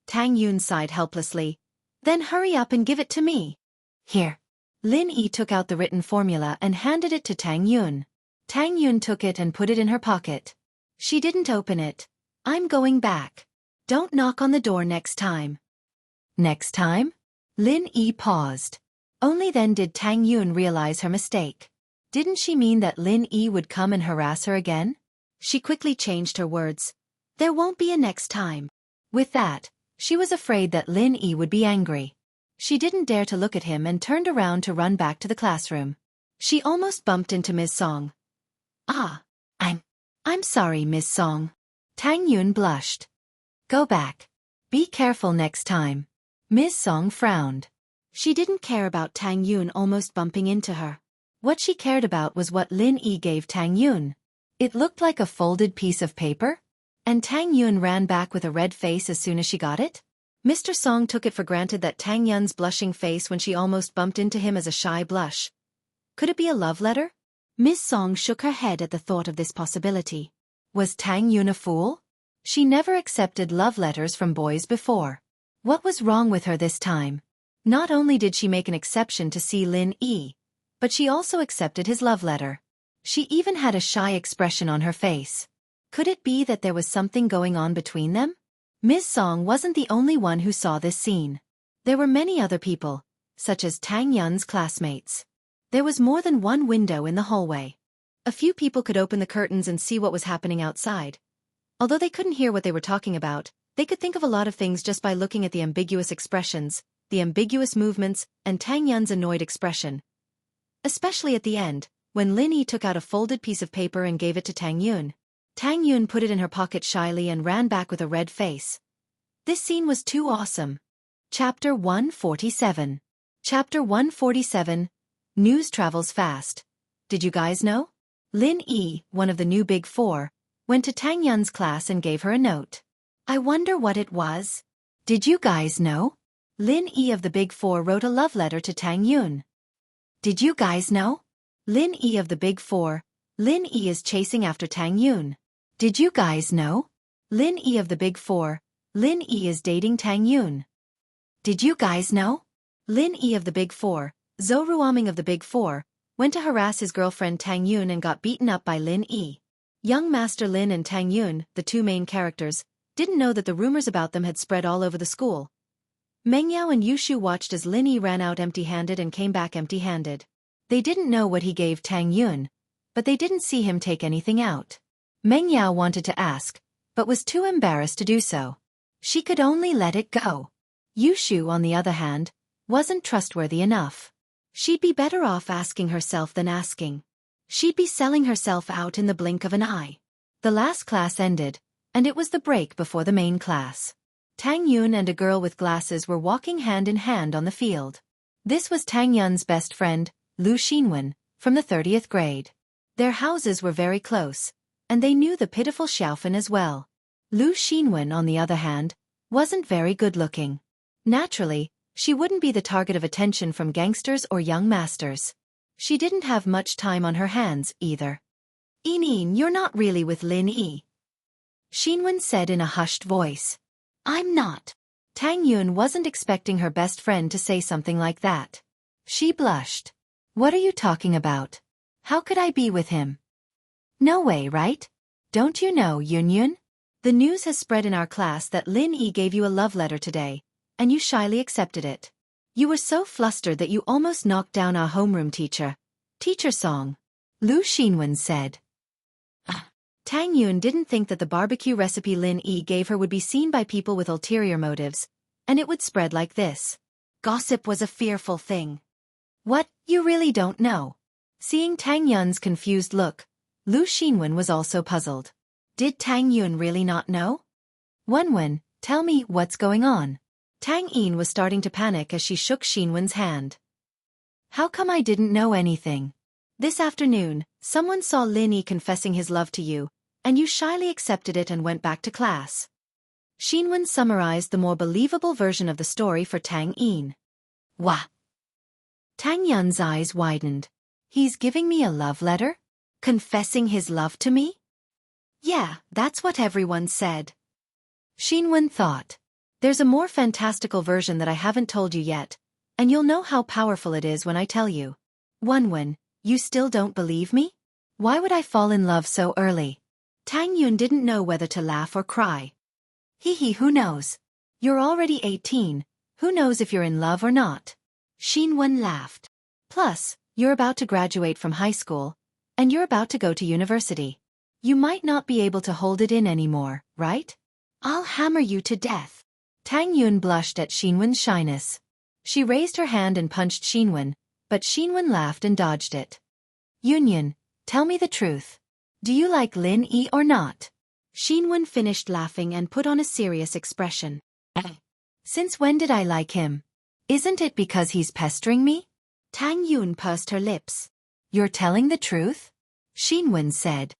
Tang Yun sighed helplessly. "Then hurry up and give it to me." "Here." Lin Yi took out the written formula and handed it to Tang Yun. Tang Yun took it and put it in her pocket. She didn't open it. "I'm going back. Don't knock on the door next time." "Next time?" Lin Yi paused. Only then did Tang Yun realize her mistake. Didn't she mean that Lin Yi would come and harass her again? She quickly changed her words. "There won't be a next time." With that, she was afraid that Lin Yi would be angry. She didn't dare to look at him and turned around to run back to the classroom. She almost bumped into Miss Song. "Ah, I'm sorry, Miss Song." Tang Yun blushed. "Go back. Be careful next time." Miss Song frowned. She didn't care about Tang Yun almost bumping into her. What she cared about was what Lin Yi gave Tang Yun. It looked like a folded piece of paper, and Tang Yun ran back with a red face as soon as she got it. Mr. Song took it for granted that Tang Yun's blushing face when she almost bumped into him as a shy blush. Could it be a love letter? Miss Song shook her head at the thought of this possibility. Was Tang Yun a fool? She never accepted love letters from boys before. What was wrong with her this time? Not only did she make an exception to see Lin Yi, but she also accepted his love letter. She even had a shy expression on her face. Could it be that there was something going on between them? Miss Song wasn't the only one who saw this scene. There were many other people, such as Tang Yun's classmates. There was more than one window in the hallway. A few people could open the curtains and see what was happening outside. Although they couldn't hear what they were talking about, they could think of a lot of things just by looking at the ambiguous expressions, the ambiguous movements, and Tang Yun's annoyed expression. Especially at the end, when Lin Yi took out a folded piece of paper and gave it to Tang Yun. Tang Yun put it in her pocket shyly and ran back with a red face. This scene was too awesome. Chapter 147. Chapter 147. News travels fast. Did you guys know? Lin Yi, one of the new Big Four, went to Tang Yun's class and gave her a note. I wonder what it was. Did you guys know? Lin Yi of the Big Four wrote a love letter to Tang Yun. Did you guys know? Lin Yi of the Big Four. Lin Yi is chasing after Tang Yun. Did you guys know? Lin Yi of the Big Four. Lin Yi is dating Tang Yun. Did you guys know? Lin Yi of the Big Four. Zhou Ruoming of the Big Four went to harass his girlfriend Tang Yun and got beaten up by Lin Yi. Young Master Lin and Tang Yun, the two main characters, didn't know that the rumors about them had spread all over the school. Meng Yao and Yushu watched as Lin Yi ran out empty-handed and came back empty-handed. They didn't know what he gave Tang Yun, but they didn't see him take anything out. Meng Yao wanted to ask, but was too embarrassed to do so. She could only let it go. Yushu, on the other hand, wasn't trustworthy enough. She'd be better off asking herself than asking. She'd be selling herself out in the blink of an eye. The last class ended, and it was the break before the main class. Tang Yun and a girl with glasses were walking hand in hand on the field. This was Tang Yun's best friend, Lu Xinwen, from the 30th grade. Their houses were very close, and they knew the pitiful Xiaofan as well. Lu Xinwen, on the other hand, wasn't very good-looking. Naturally, she wouldn't be the target of attention from gangsters or young masters. She didn't have much time on her hands, either. "Yin, you're not really with Lin Yi," Xinwen said in a hushed voice. "I'm not." Tang Yun wasn't expecting her best friend to say something like that. She blushed. "What are you talking about? How could I be with him?" "No way, right? Don't you know, Yun? The news has spread in our class that Lin Yi gave you a love letter today, and you shyly accepted it. You were so flustered that you almost knocked down our homeroom teacher. Teacher Song," Lu Xinwen said. Tang Yun didn't think that the barbecue recipe Lin Yi gave her would be seen by people with ulterior motives, and it would spread like this. Gossip was a fearful thing. "What, you really don't know?" Seeing Tang Yun's confused look, Lu Xinwen was also puzzled. Did Tang Yun really not know? "Wenwen, tell me what's going on." Tang Yin was starting to panic as she shook Xinwen's hand. "How come I didn't know anything? This afternoon, someone saw Lin Yi confessing his love to you, and you shyly accepted it and went back to class." Xinwen summarized the more believable version of the story for Tang Yin. "Wah!" Tang Yun's eyes widened. "He's giving me a love letter? Confessing his love to me?" "Yeah, that's what everyone said." Xinwen thought. "There's a more fantastical version that I haven't told you yet, and you'll know how powerful it is when I tell you." "Wenwen, you still don't believe me? Why would I fall in love so early?" Tang Yun didn't know whether to laugh or cry. "Hee, who knows? You're already 18, who knows if you're in love or not?" Xinwen laughed. "Plus, you're about to graduate from high school, and you're about to go to university. You might not be able to hold it in anymore, right? I'll hammer you to death." Tang Yun blushed at Xinwen's shyness. She raised her hand and punched Xinwen, but Xinwen laughed and dodged it. "Yun, tell me the truth. Do you like Lin Yi or not?" Xinwen finished laughing and put on a serious expression. "Since when did I like him? Isn't it because he's pestering me?" Tang Yun pursed her lips. "You're telling the truth?" Xinwen said.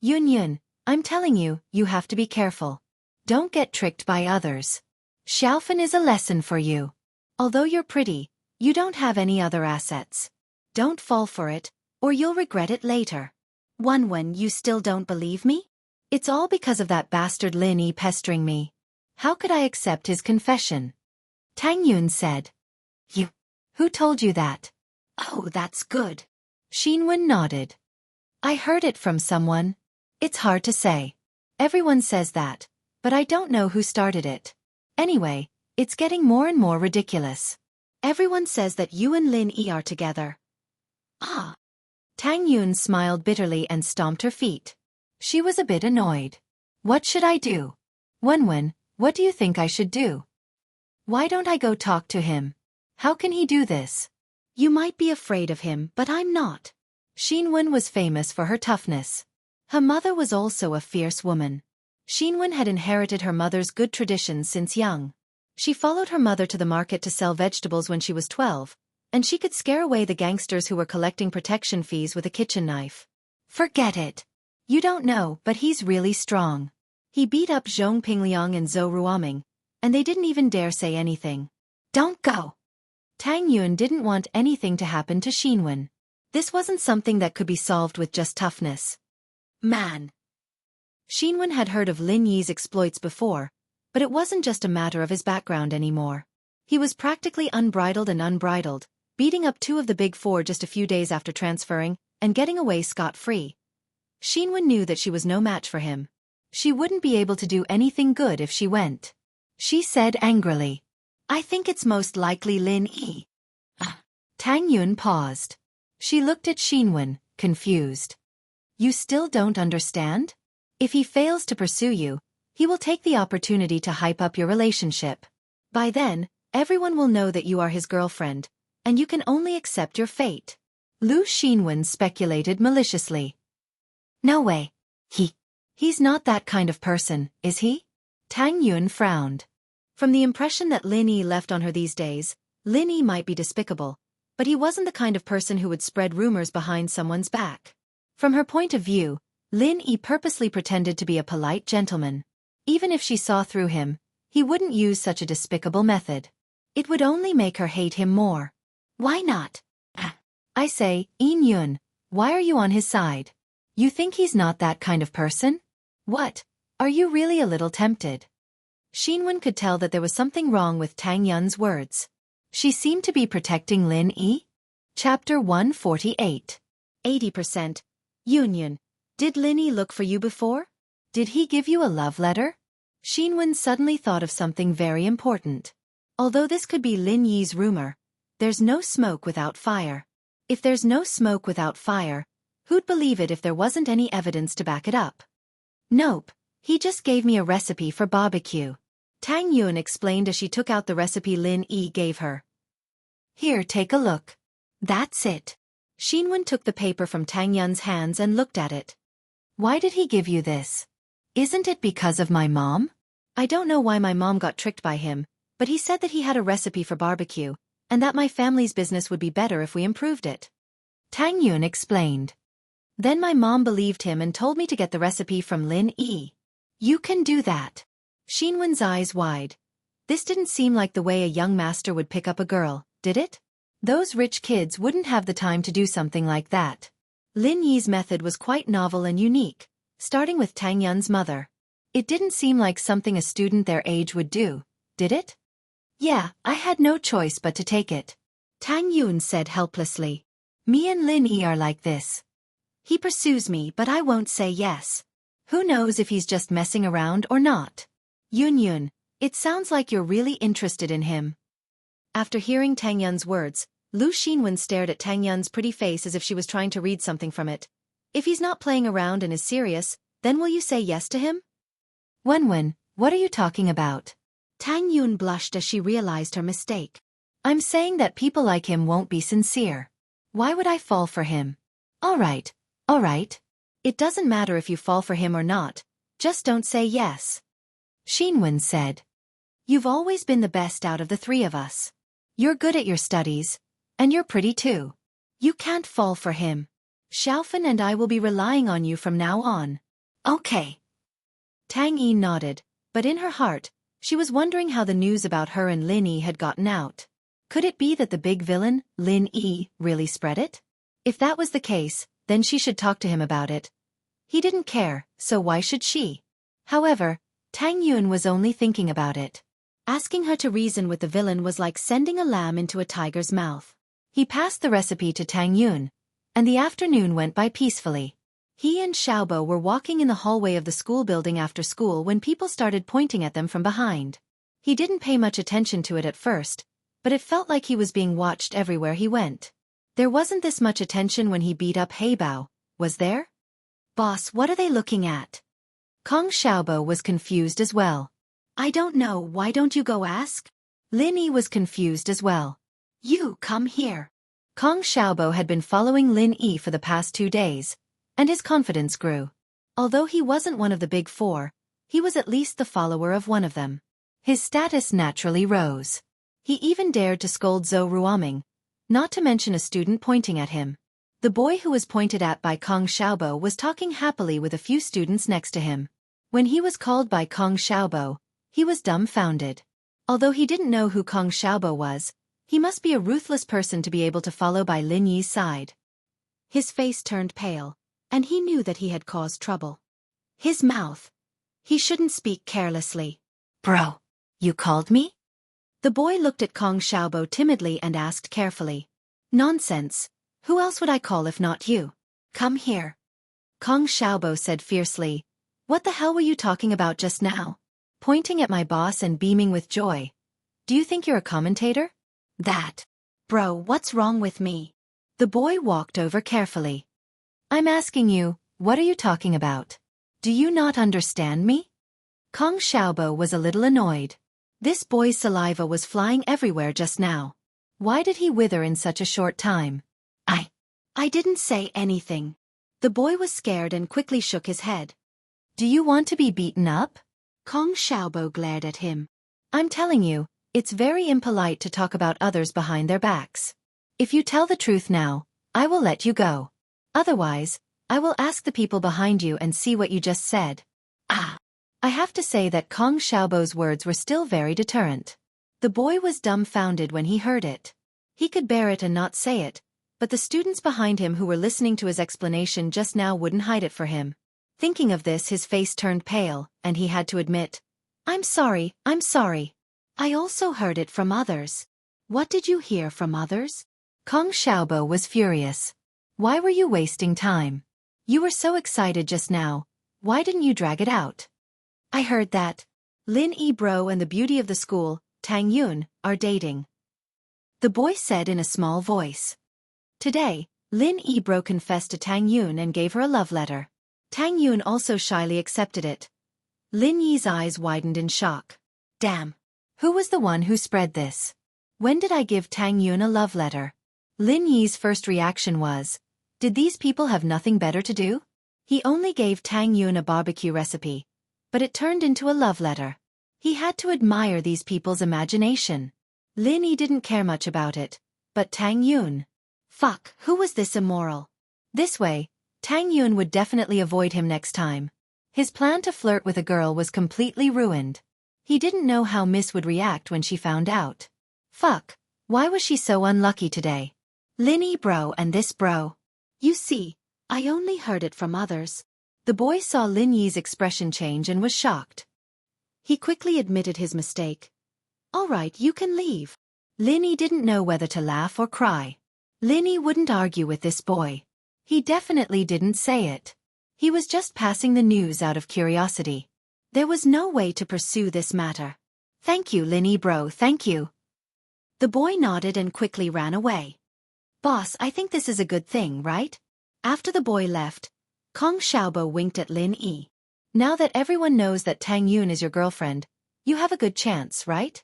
Yun, I'm telling you, you have to be careful. Don't get tricked by others. Xiaofan is a lesson for you. Although you're pretty, you don't have any other assets. Don't fall for it, or you'll regret it later." Wenwen, you still don't believe me? It's all because of that bastard Lin Yi pestering me. How could I accept his confession? Tang Yun said. "You? Who told you that?" "Oh, that's good." Xinwen nodded. "I heard it from someone. It's hard to say. Everyone says that, but I don't know who started it. Anyway, it's getting more and more ridiculous. Everyone says that you and Lin Yi are together." "Ah." Tang Yun smiled bitterly and stomped her feet. She was a bit annoyed. "What should I do? Wenwen, what do you think I should do? Why don't I go talk to him? How can he do this?" "You might be afraid of him, but I'm not." Xinwen was famous for her toughness. Her mother was also a fierce woman. Xinwen had inherited her mother's good traditions since young. She followed her mother to the market to sell vegetables when she was 12, and she could scare away the gangsters who were collecting protection fees with a kitchen knife. "Forget it. You don't know, but he's really strong. He beat up Zhong Pingliang and Zhou Ruoming, and they didn't even dare say anything." "Don't go." Tang Yun didn't want anything to happen to Xinwen. This wasn't something that could be solved with just toughness. "Man." Xinwen had heard of Lin Yi's exploits before, but it wasn't just a matter of his background anymore. He was practically unbridled, beating up 2 of the Big Four just a few days after transferring, and getting away scot-free. Xinwen knew that she was no match for him. She wouldn't be able to do anything good if she went. She said angrily, "I think it's most likely Lin Yi." Tang Yun paused. She looked at Xinwen, confused. "You still don't understand? If he fails to pursue you, he will take the opportunity to hype up your relationship. By then, everyone will know that you are his girlfriend, and you can only accept your fate." Lu Xinwen speculated maliciously. "No way. He's not that kind of person, is he? Tang Yun frowned. From the impression that Lin Yi left on her these days, Lin Yi might be despicable, but he wasn't the kind of person who would spread rumors behind someone's back. From her point of view, Lin Yi purposely pretended to be a polite gentleman. Even if she saw through him, he wouldn't use such a despicable method. It would only make her hate him more. Why not? I say, Yin Yun, why are you on his side? You think he's not that kind of person? What? Are you really a little tempted? Xinwen could tell that there was something wrong with Tang Yun's words. She seemed to be protecting Lin Yi. Chapter 148. 80%. Yun, did Lin Yi look for you before? Did he give you a love letter? Xinwen suddenly thought of something very important. Although this could be Lin Yi's rumor, there's no smoke without fire. If there's no smoke without fire, who'd believe it if there wasn't any evidence to back it up? Nope, he just gave me a recipe for barbecue. Tang Yun explained as she took out the recipe Lin Yi gave her. Here, take a look. That's it. Xinwen took the paper from Tang Yun's hands and looked at it. Why did he give you this? Isn't it because of my mom? I don't know why my mom got tricked by him, but he said that he had a recipe for barbecue, and that my family's business would be better if we improved it. Tang Yun explained. Then my mom believed him and told me to get the recipe from Lin Yi. You can do that. Xinwen's eyes wide. This didn't seem like the way a young master would pick up a girl, did it? Those rich kids wouldn't have the time to do something like that. Lin Yi's method was quite novel and unique, starting with Tang Yun's mother. It didn't seem like something a student their age would do, did it? Yeah, I had no choice but to take it. Tang Yun said helplessly. Me and Lin Yi are like this. He pursues me but I won't say yes. Who knows if he's just messing around or not? Yun, it sounds like you're really interested in him. After hearing Tang Yun's words, Lu Xinwen stared at Tang Yun's pretty face as if she was trying to read something from it. If he's not playing around and is serious, then will you say yes to him? Wenwen, what are you talking about? Tang Yun blushed as she realized her mistake. I'm saying that people like him won't be sincere. Why would I fall for him? All right. It doesn't matter if you fall for him or not, just don't say yes. Xinwen said. You've always been the best out of the three of us. You're good at your studies, and you're pretty too. You can't fall for him. Xiaofan and I will be relying on you from now on. Okay. Tang Yi nodded, but in her heart, she was wondering how the news about her and Lin Yi had gotten out. Could it be that the big villain, Lin Yi, really spread it? If that was the case, then she should talk to him about it. He didn't care, so why should she? However, Tang Yun was only thinking about it. Asking her to reason with the villain was like sending a lamb into a tiger's mouth. He passed the recipe to Tang Yun, and the afternoon went by peacefully. He and Xiaobo were walking in the hallway of the school building after school when people started pointing at them from behind. He didn't pay much attention to it at first, but it felt like he was being watched everywhere he went. There wasn't this much attention when he beat up Heibao, was there? Boss, what are they looking at? Kong Xiaobo was confused as well. I don't know, why don't you go ask? Lin Yi was confused as well. You come here. Kong Xiaobo had been following Lin Yi for the past 2 days, and his confidence grew. Although he wasn't one of the big four, he was at least the follower of one of them. His status naturally rose. He even dared to scold Zhou Ruoming, not to mention a student pointing at him. The boy who was pointed at by Kong Xiaobo was talking happily with a few students next to him. When he was called by Kong Xiaobo, he was dumbfounded. Although he didn't know who Kong Xiaobo was, he must be a ruthless person to be able to follow by Lin Yi's side. His face turned pale, and he knew that he had caused trouble. His mouth. He shouldn't speak carelessly. Bro, you called me? The boy looked at Kong Xiaobo timidly and asked carefully. Nonsense. Who else would I call if not you? Come here. Kong Xiaobo said fiercely. What the hell were you talking about just now? Pointing at my boss and beaming with joy. Do you think you're a commentator? That. Bro, what's wrong with me? The boy walked over carefully. I'm asking you, what are you talking about? Do you not understand me? Kong Xiaobo was a little annoyed. This boy's saliva was flying everywhere just now. Why did he wither in such a short time? I didn't say anything. The boy was scared and quickly shook his head. Do you want to be beaten up? Kong Xiaobo glared at him. I'm telling you, it's very impolite to talk about others behind their backs. If you tell the truth now, I will let you go. Otherwise, I will ask the people behind you and see what you just said. Ah! I have to say that Kong Xiaobo's words were still very deterrent. The boy was dumbfounded when he heard it. He could bear it and not say it, but the students behind him who were listening to his explanation just now wouldn't hide it for him. Thinking of this, his face turned pale, and he had to admit, I'm sorry. I also heard it from others. What did you hear from others? Kong Xiaobo was furious. Why were you wasting time? You were so excited just now, why didn't you drag it out? I heard that Lin Yibro and the beauty of the school, Tang Yun, are dating. The boy said in a small voice. Today, Lin Yibro confessed to Tang Yun and gave her a love letter. Tang Yun also shyly accepted it. Lin Yi's eyes widened in shock. Damn! Who was the one who spread this? When did I give Tang Yun a love letter? Lin Yi's first reaction was, did these people have nothing better to do? He only gave Tang Yun a barbecue recipe, but it turned into a love letter. He had to admire these people's imagination. Lin Yi didn't care much about it, but Tang Yun. Fuck, who was this immoral? This way, Tang Yun would definitely avoid him next time. His plan to flirt with a girl was completely ruined. He didn't know how Miss would react when she found out. Fuck, why was she so unlucky today? Lin Yi bro and this bro. You see, I only heard it from others. The boy saw Lin Yi's expression change and was shocked. He quickly admitted his mistake. All right, you can leave. Lin Yi didn't know whether to laugh or cry. Lin Yi wouldn't argue with this boy. He definitely didn't say it. He was just passing the news out of curiosity. There was no way to pursue this matter. Thank you, Lin Yi bro, thank you. The boy nodded and quickly ran away. Boss, I think this is a good thing, right? After the boy left, Kong Xiaobo winked at Lin Yi. Now that everyone knows that Tang Yun is your girlfriend, you have a good chance, right?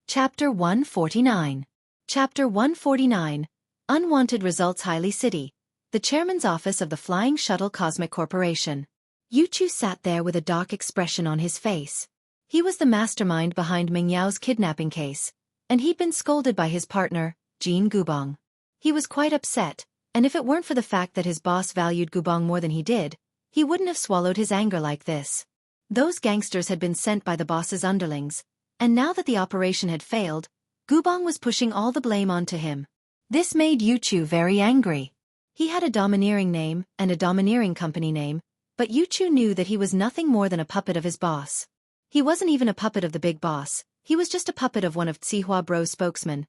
Chapter 149. Chapter 149. Unwanted Results. Highly City, the chairman's office of the Flying Shuttle Cosmic Corporation. Yuchu sat there with a dark expression on his face. He was the mastermind behind Ming Yao's kidnapping case, and he'd been scolded by his partner, Jean Gubong. He was quite upset, and if it weren't for the fact that his boss valued Gubong more than he did, he wouldn't have swallowed his anger like this. Those gangsters had been sent by the boss's underlings, and now that the operation had failed, Gubong was pushing all the blame onto him. This made Yuchu very angry. He had a domineering name and a domineering company name, but Yuchu knew that he was nothing more than a puppet of his boss. He wasn't even a puppet of the big boss, he was just a puppet of one of Zihua Bro's spokesmen.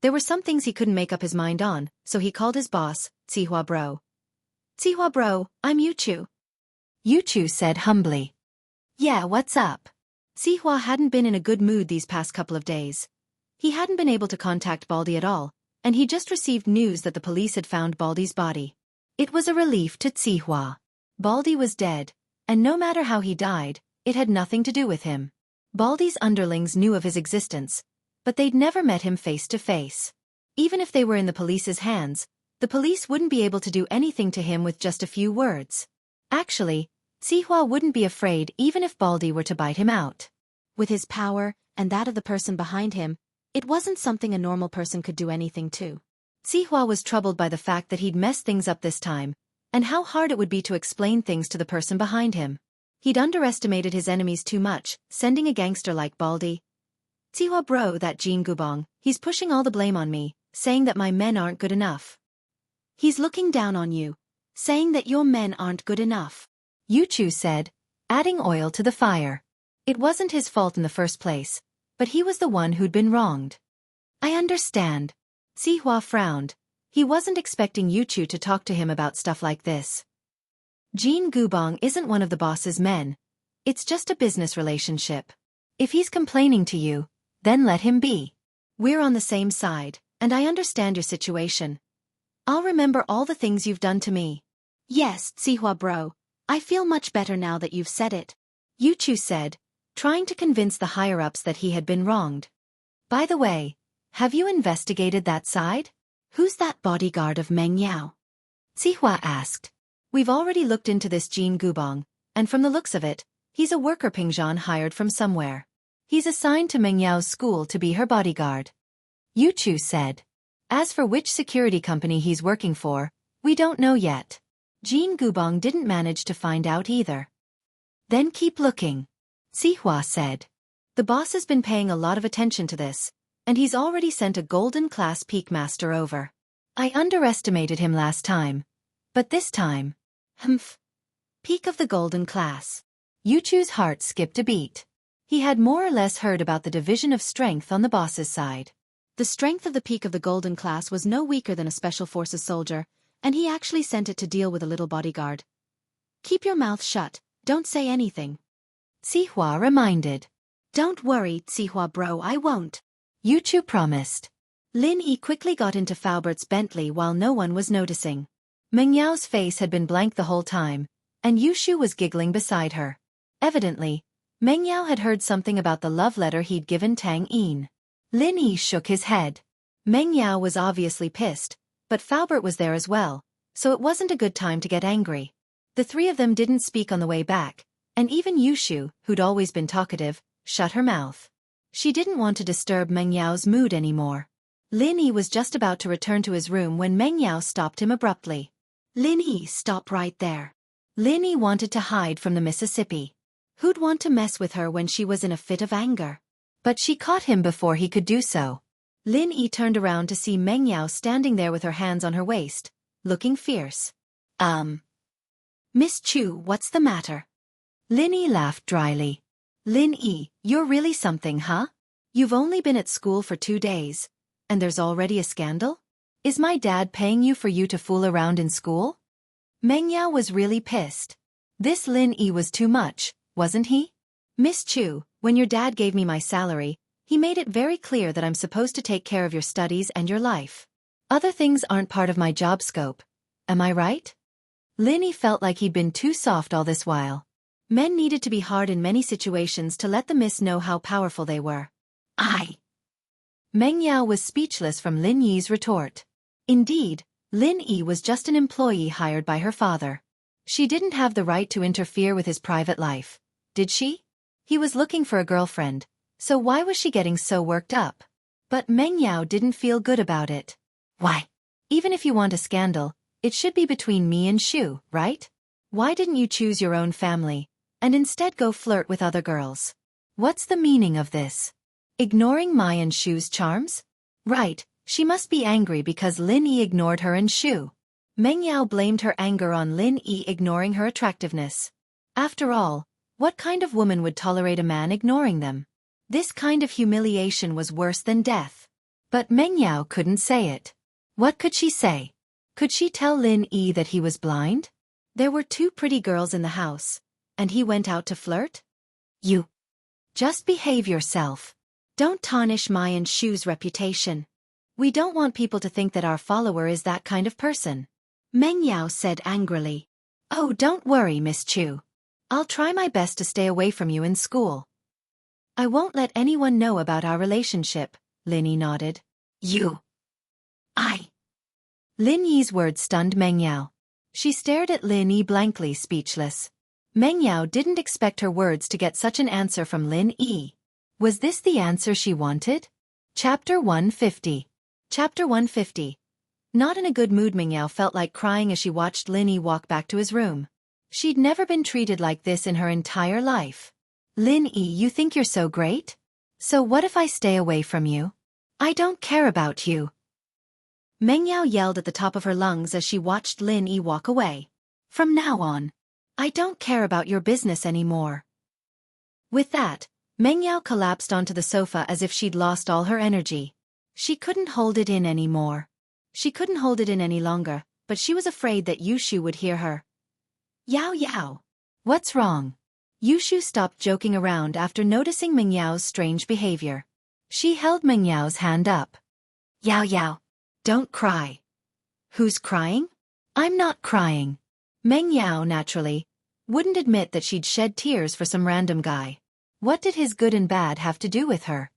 There were some things he couldn't make up his mind on, so he called his boss, Zihua Bro. Zihua Bro, I'm Yuchu. Yuchu said humbly. Yeah, what's up? Zihua hadn't been in a good mood these past couple of days. He hadn't been able to contact Baldi at all, and he just received news that the police had found Baldi's body. It was a relief to Zihua. Baldi was dead, and no matter how he died, it had nothing to do with him. Baldi's underlings knew of his existence, but they'd never met him face to face. Even if they were in the police's hands, the police wouldn't be able to do anything to him with just a few words. Actually, Zihua wouldn't be afraid even if Baldi were to bite him out. With his power, and that of the person behind him, it wasn't something a normal person could do anything to. Zihua was troubled by the fact that he'd messed things up this time, and how hard it would be to explain things to the person behind him. He'd underestimated his enemies too much, sending a gangster like Baldi. Zihua Bro, that Jean Gubong, he's pushing all the blame on me, saying that my men aren't good enough. He's looking down on you, saying that your men aren't good enough. Yuchu said, adding oil to the fire. It wasn't his fault in the first place, but he was the one who'd been wronged. I understand. Zihua frowned. He wasn't expecting Yuchu to talk to him about stuff like this. Jean Gubong isn't one of the boss's men. It's just a business relationship. If he's complaining to you, then let him be. We're on the same side, and I understand your situation. I'll remember all the things you've done to me. Yes, Zihua Bro, I feel much better now that you've said it. Yuchu said, trying to convince the higher-ups that he had been wronged. By the way, have you investigated that side? Who's that bodyguard of Meng Yao? Zihua asked. We've already looked into this Jean Gubong, and from the looks of it, he's a worker Pingzhan hired from somewhere. He's assigned to Mengyao's school to be her bodyguard. Yuchu said. As for which security company he's working for, we don't know yet. Jean Gubong didn't manage to find out either. Then keep looking. Sihua said. The boss has been paying a lot of attention to this, and he's already sent a golden class peak master over. I underestimated him last time, but this time, peak of the golden class. Yuchu's heart skipped a beat. He had more or less heard about the division of strength on the boss's side. The strength of the peak of the golden class was no weaker than a special forces soldier, and he actually sent it to deal with a little bodyguard. Keep your mouth shut, don't say anything. Sihua reminded. Don't worry, Sihua bro, I won't. Yuchu promised. Lin Yi quickly got into Faubert's Bentley while no one was noticing. Mengyao's face had been blank the whole time, and Yushu was giggling beside her. Evidently, Mengyao had heard something about the love letter he'd given Tang Yin. Lin Yi shook his head. Mengyao was obviously pissed, but Faubert was there as well, so it wasn't a good time to get angry. The three of them didn't speak on the way back, and even Yushu, who'd always been talkative, shut her mouth. She didn't want to disturb Mengyao's mood anymore. Lin Yi was just about to return to his room when Mengyao stopped him abruptly. Lin Yi, stop right there. Lin Yi wanted to hide from the Mississippi. Who'd want to mess with her when she was in a fit of anger? But she caught him before he could do so. Lin Yi turned around to see Mengyao standing there with her hands on her waist, looking fierce. Miss Chu, what's the matter? Lin Yi laughed dryly. Lin Yi, you're really something, huh? You've only been at school for 2 days, and there's already a scandal? Is my dad paying you for you to fool around in school? Mengyao was really pissed. This Lin Yi was too much, wasn't he? Miss Chu, when your dad gave me my salary, he made it very clear that I'm supposed to take care of your studies and your life. Other things aren't part of my job scope. Am I right? Lin Yi felt like he'd been too soft all this while. Men needed to be hard in many situations to let the miss know how powerful they were. Mengyao was speechless from Lin Yi's retort. Indeed, Lin Yi was just an employee hired by her father. She didn't have the right to interfere with his private life, did she? He was looking for a girlfriend, so why was she getting so worked up? But Mengyao didn't feel good about it. Why? Even if you want a scandal, it should be between me and Shu, right? Why didn't you choose your own family, and instead go flirt with other girls? What's the meaning of this? Ignoring Mai and Shu's charms? Right, she must be angry because Lin Yi ignored her and Shu. Mengyao blamed her anger on Lin Yi ignoring her attractiveness. After all, what kind of woman would tolerate a man ignoring them? This kind of humiliation was worse than death. But Mengyao couldn't say it. What could she say? Could she tell Lin Yi that he was blind? There were 2 pretty girls in the house, and he went out to flirt? You. Just behave yourself. Don't tarnish Mai and Shu's reputation. We don't want people to think that our follower is that kind of person. Mengyao said angrily. Oh, don't worry, Miss Chu. I'll try my best to stay away from you in school. I won't let anyone know about our relationship, Lin Yi nodded. You. Lin Yi's words stunned Mengyao. She stared at Lin Yi blankly, speechless. Mengyao didn't expect her words to get such an answer from Lin Yi. Was this the answer she wanted? Chapter 150. Chapter 150. Not in a good mood, Mengyao felt like crying as she watched Lin Yi walk back to his room. She'd never been treated like this in her entire life. Lin Yi, you think you're so great? So what if I stay away from you? I don't care about you. Mengyao yelled at the top of her lungs as she watched Lin Yi walk away. From now on, I don't care about your business anymore. With that, Mengyao collapsed onto the sofa as if she'd lost all her energy. She couldn't hold it in anymore. She couldn't hold it in any longer, but she was afraid that Yushu would hear her. Yao Yao. What's wrong? Yushu stopped joking around after noticing Mengyao's strange behavior. She held Mengyao's hand up. Yao Yao. Don't cry. Who's crying? I'm not crying. Mengyao, naturally, wouldn't admit that she'd shed tears for some random guy. What did his good and bad have to do with her?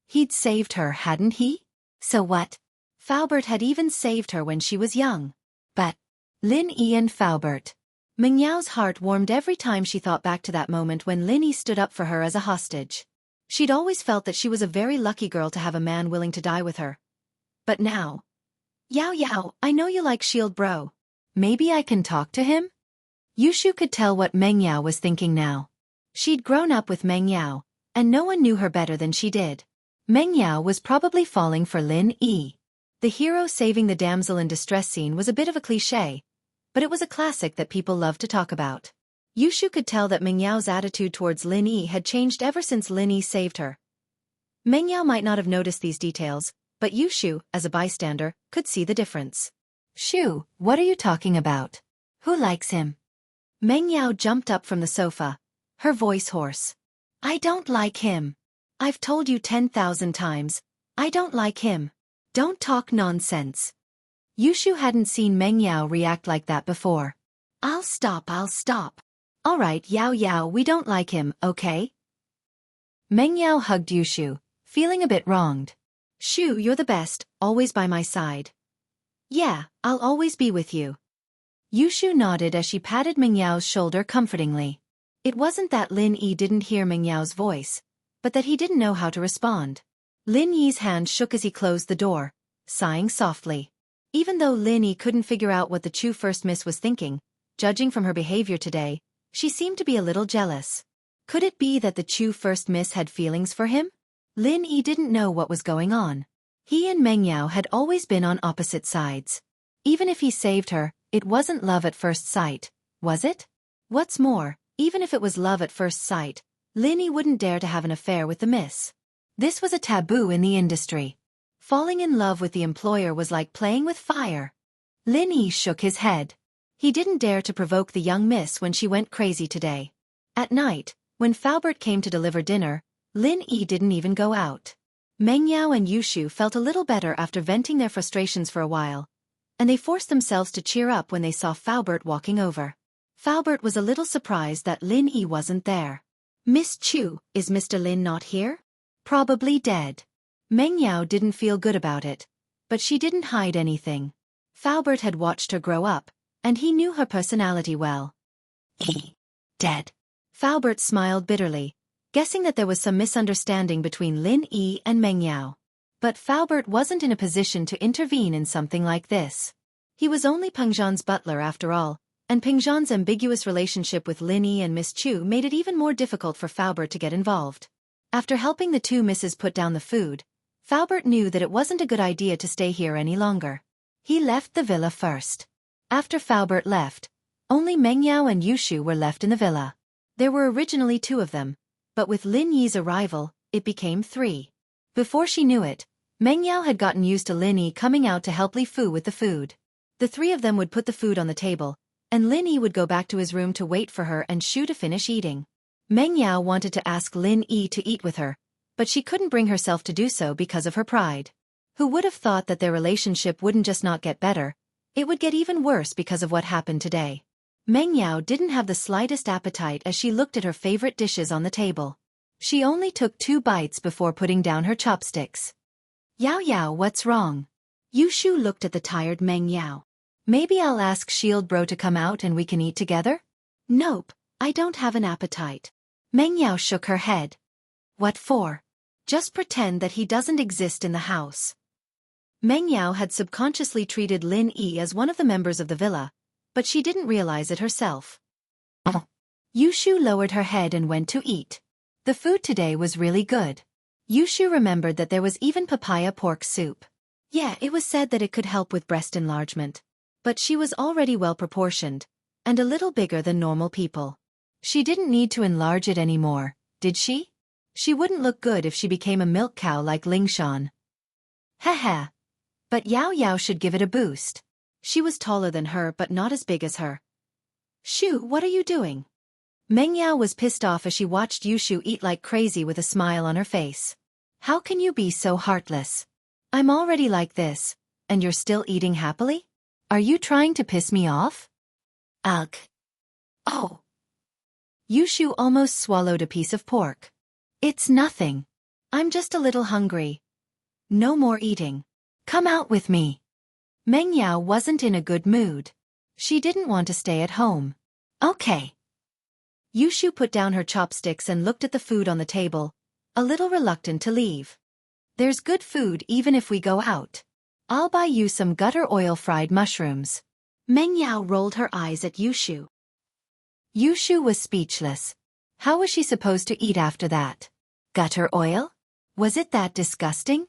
He'd saved her, hadn't he? So what? Faubert had even saved her when she was young. But Lin Yi and Faubert. Meng Yao's heart warmed every time she thought back to that moment when Lin Yi stood up for her as a hostage. She'd always felt that she was a very lucky girl to have a man willing to die with her. But now... Yao Yao, I know you like Shield Bro. Maybe I can talk to him? Yushu could tell what Meng Yao was thinking now. She'd grown up with Meng Yao, and no one knew her better than she did. Meng Yao was probably falling for Lin Yi. The hero saving the damsel in distress scene was a bit of a cliché, but it was a classic that people loved to talk about. Yushu could tell that Meng Yao's attitude towards Lin Yi had changed ever since Lin Yi saved her. Meng Yao might not have noticed these details, but Yushu, as a bystander, could see the difference. Shu, what are you talking about? Who likes him? Meng Yao jumped up from the sofa, her voice hoarse. I don't like him. I've told you 10,000 times. I don't like him. Don't talk nonsense. Yushu hadn't seen Meng Yao react like that before. I'll stop. All right, Yao Yao, we don't like him, okay? Meng Yao hugged Yushu, feeling a bit wronged. Shu, you're the best, always by my side. Yeah, I'll always be with you. Yushu nodded as she patted Meng Yao's shoulder comfortingly. It wasn't that Lin Yi didn't hear Meng Yao's voice, but that he didn't know how to respond. Lin Yi's hand shook as he closed the door, sighing softly. Even though Lin Yi couldn't figure out what the Chu First Miss was thinking, judging from her behavior today, she seemed to be a little jealous. Could it be that the Chu First Miss had feelings for him? Lin Yi didn't know what was going on. He and Meng Yao had always been on opposite sides. Even if he saved her, it wasn't love at first sight, was it? What's more, even if it was love at first sight, Lin Yi wouldn't dare to have an affair with the miss. This was a taboo in the industry. Falling in love with the employer was like playing with fire. Lin Yi shook his head. He didn't dare to provoke the young miss when she went crazy today. At night, when Faubert came to deliver dinner, Lin Yi didn't even go out. Meng Yao and Yushu felt a little better after venting their frustrations for a while, and they forced themselves to cheer up when they saw Faubert walking over. Faubert was a little surprised that Lin Yi wasn't there. Miss Chu, is Mr. Lin not here? Probably dead. Meng Yao didn't feel good about it, but she didn't hide anything. Faubert had watched her grow up, and he knew her personality well. Dead. Faubert smiled bitterly, guessing that there was some misunderstanding between Lin Yi and Meng Yao. But Faubert wasn't in a position to intervene in something like this. He was only Peng Zhan's butler after all, and Peng Zhan's ambiguous relationship with Lin Yi and Miss Chu made it even more difficult for Faubert to get involved. After helping the two misses put down the food, Faubert knew that it wasn't a good idea to stay here any longer. He left the villa first. After Faubert left, only Meng Yao and Yushu were left in the villa. There were originally 2 of them, but with Lin Yi's arrival, it became 3. Before she knew it, Meng Yao had gotten used to Lin Yi coming out to help Li Fu with the food. The 3 of them would put the food on the table, and Lin Yi would go back to his room to wait for her and Shu to finish eating. Meng Yao wanted to ask Lin Yi to eat with her, but she couldn't bring herself to do so because of her pride. Who would have thought that their relationship wouldn't just not get better, it would get even worse because of what happened today. Meng Yao didn't have the slightest appetite as she looked at her favorite dishes on the table. She only took 2 bites before putting down her chopsticks. Yao Yao, what's wrong? Yushu looked at the tired Meng Yao. Maybe I'll ask Shield Bro to come out and we can eat together? Nope, I don't have an appetite. Meng Yao shook her head. What for? Just pretend that he doesn't exist in the house. Meng Yao had subconsciously treated Lin Yi as one of the members of the villa, but she didn't realize it herself. Yushu lowered her head and went to eat. The food today was really good. Yushu remembered that there was even papaya pork soup. Yeah, it was said that it could help with breast enlargement. But she was already well-proportioned, and a little bigger than normal people. She didn't need to enlarge it anymore, did she? She wouldn't look good if she became a milk cow like Lingshan. Haha. But Yao Yao should give it a boost. She was taller than her but not as big as her. Shu, what are you doing? Meng Yao was pissed off as she watched Yushu eat like crazy with a smile on her face. How can you be so heartless? I'm already like this, and you're still eating happily? Are you trying to piss me off? Ugh. Oh. Yushu almost swallowed a piece of pork. It's nothing. I'm just a little hungry. No more eating. Come out with me. Meng Yao wasn't in a good mood. She didn't want to stay at home. Okay. Yushu put down her chopsticks and looked at the food on the table, a little reluctant to leave. There's good food even if we go out. I'll buy you some gutter oil fried mushrooms. Meng Yao rolled her eyes at Yushu. Yushu was speechless. How was she supposed to eat after that? Gutter oil? Was it that disgusting?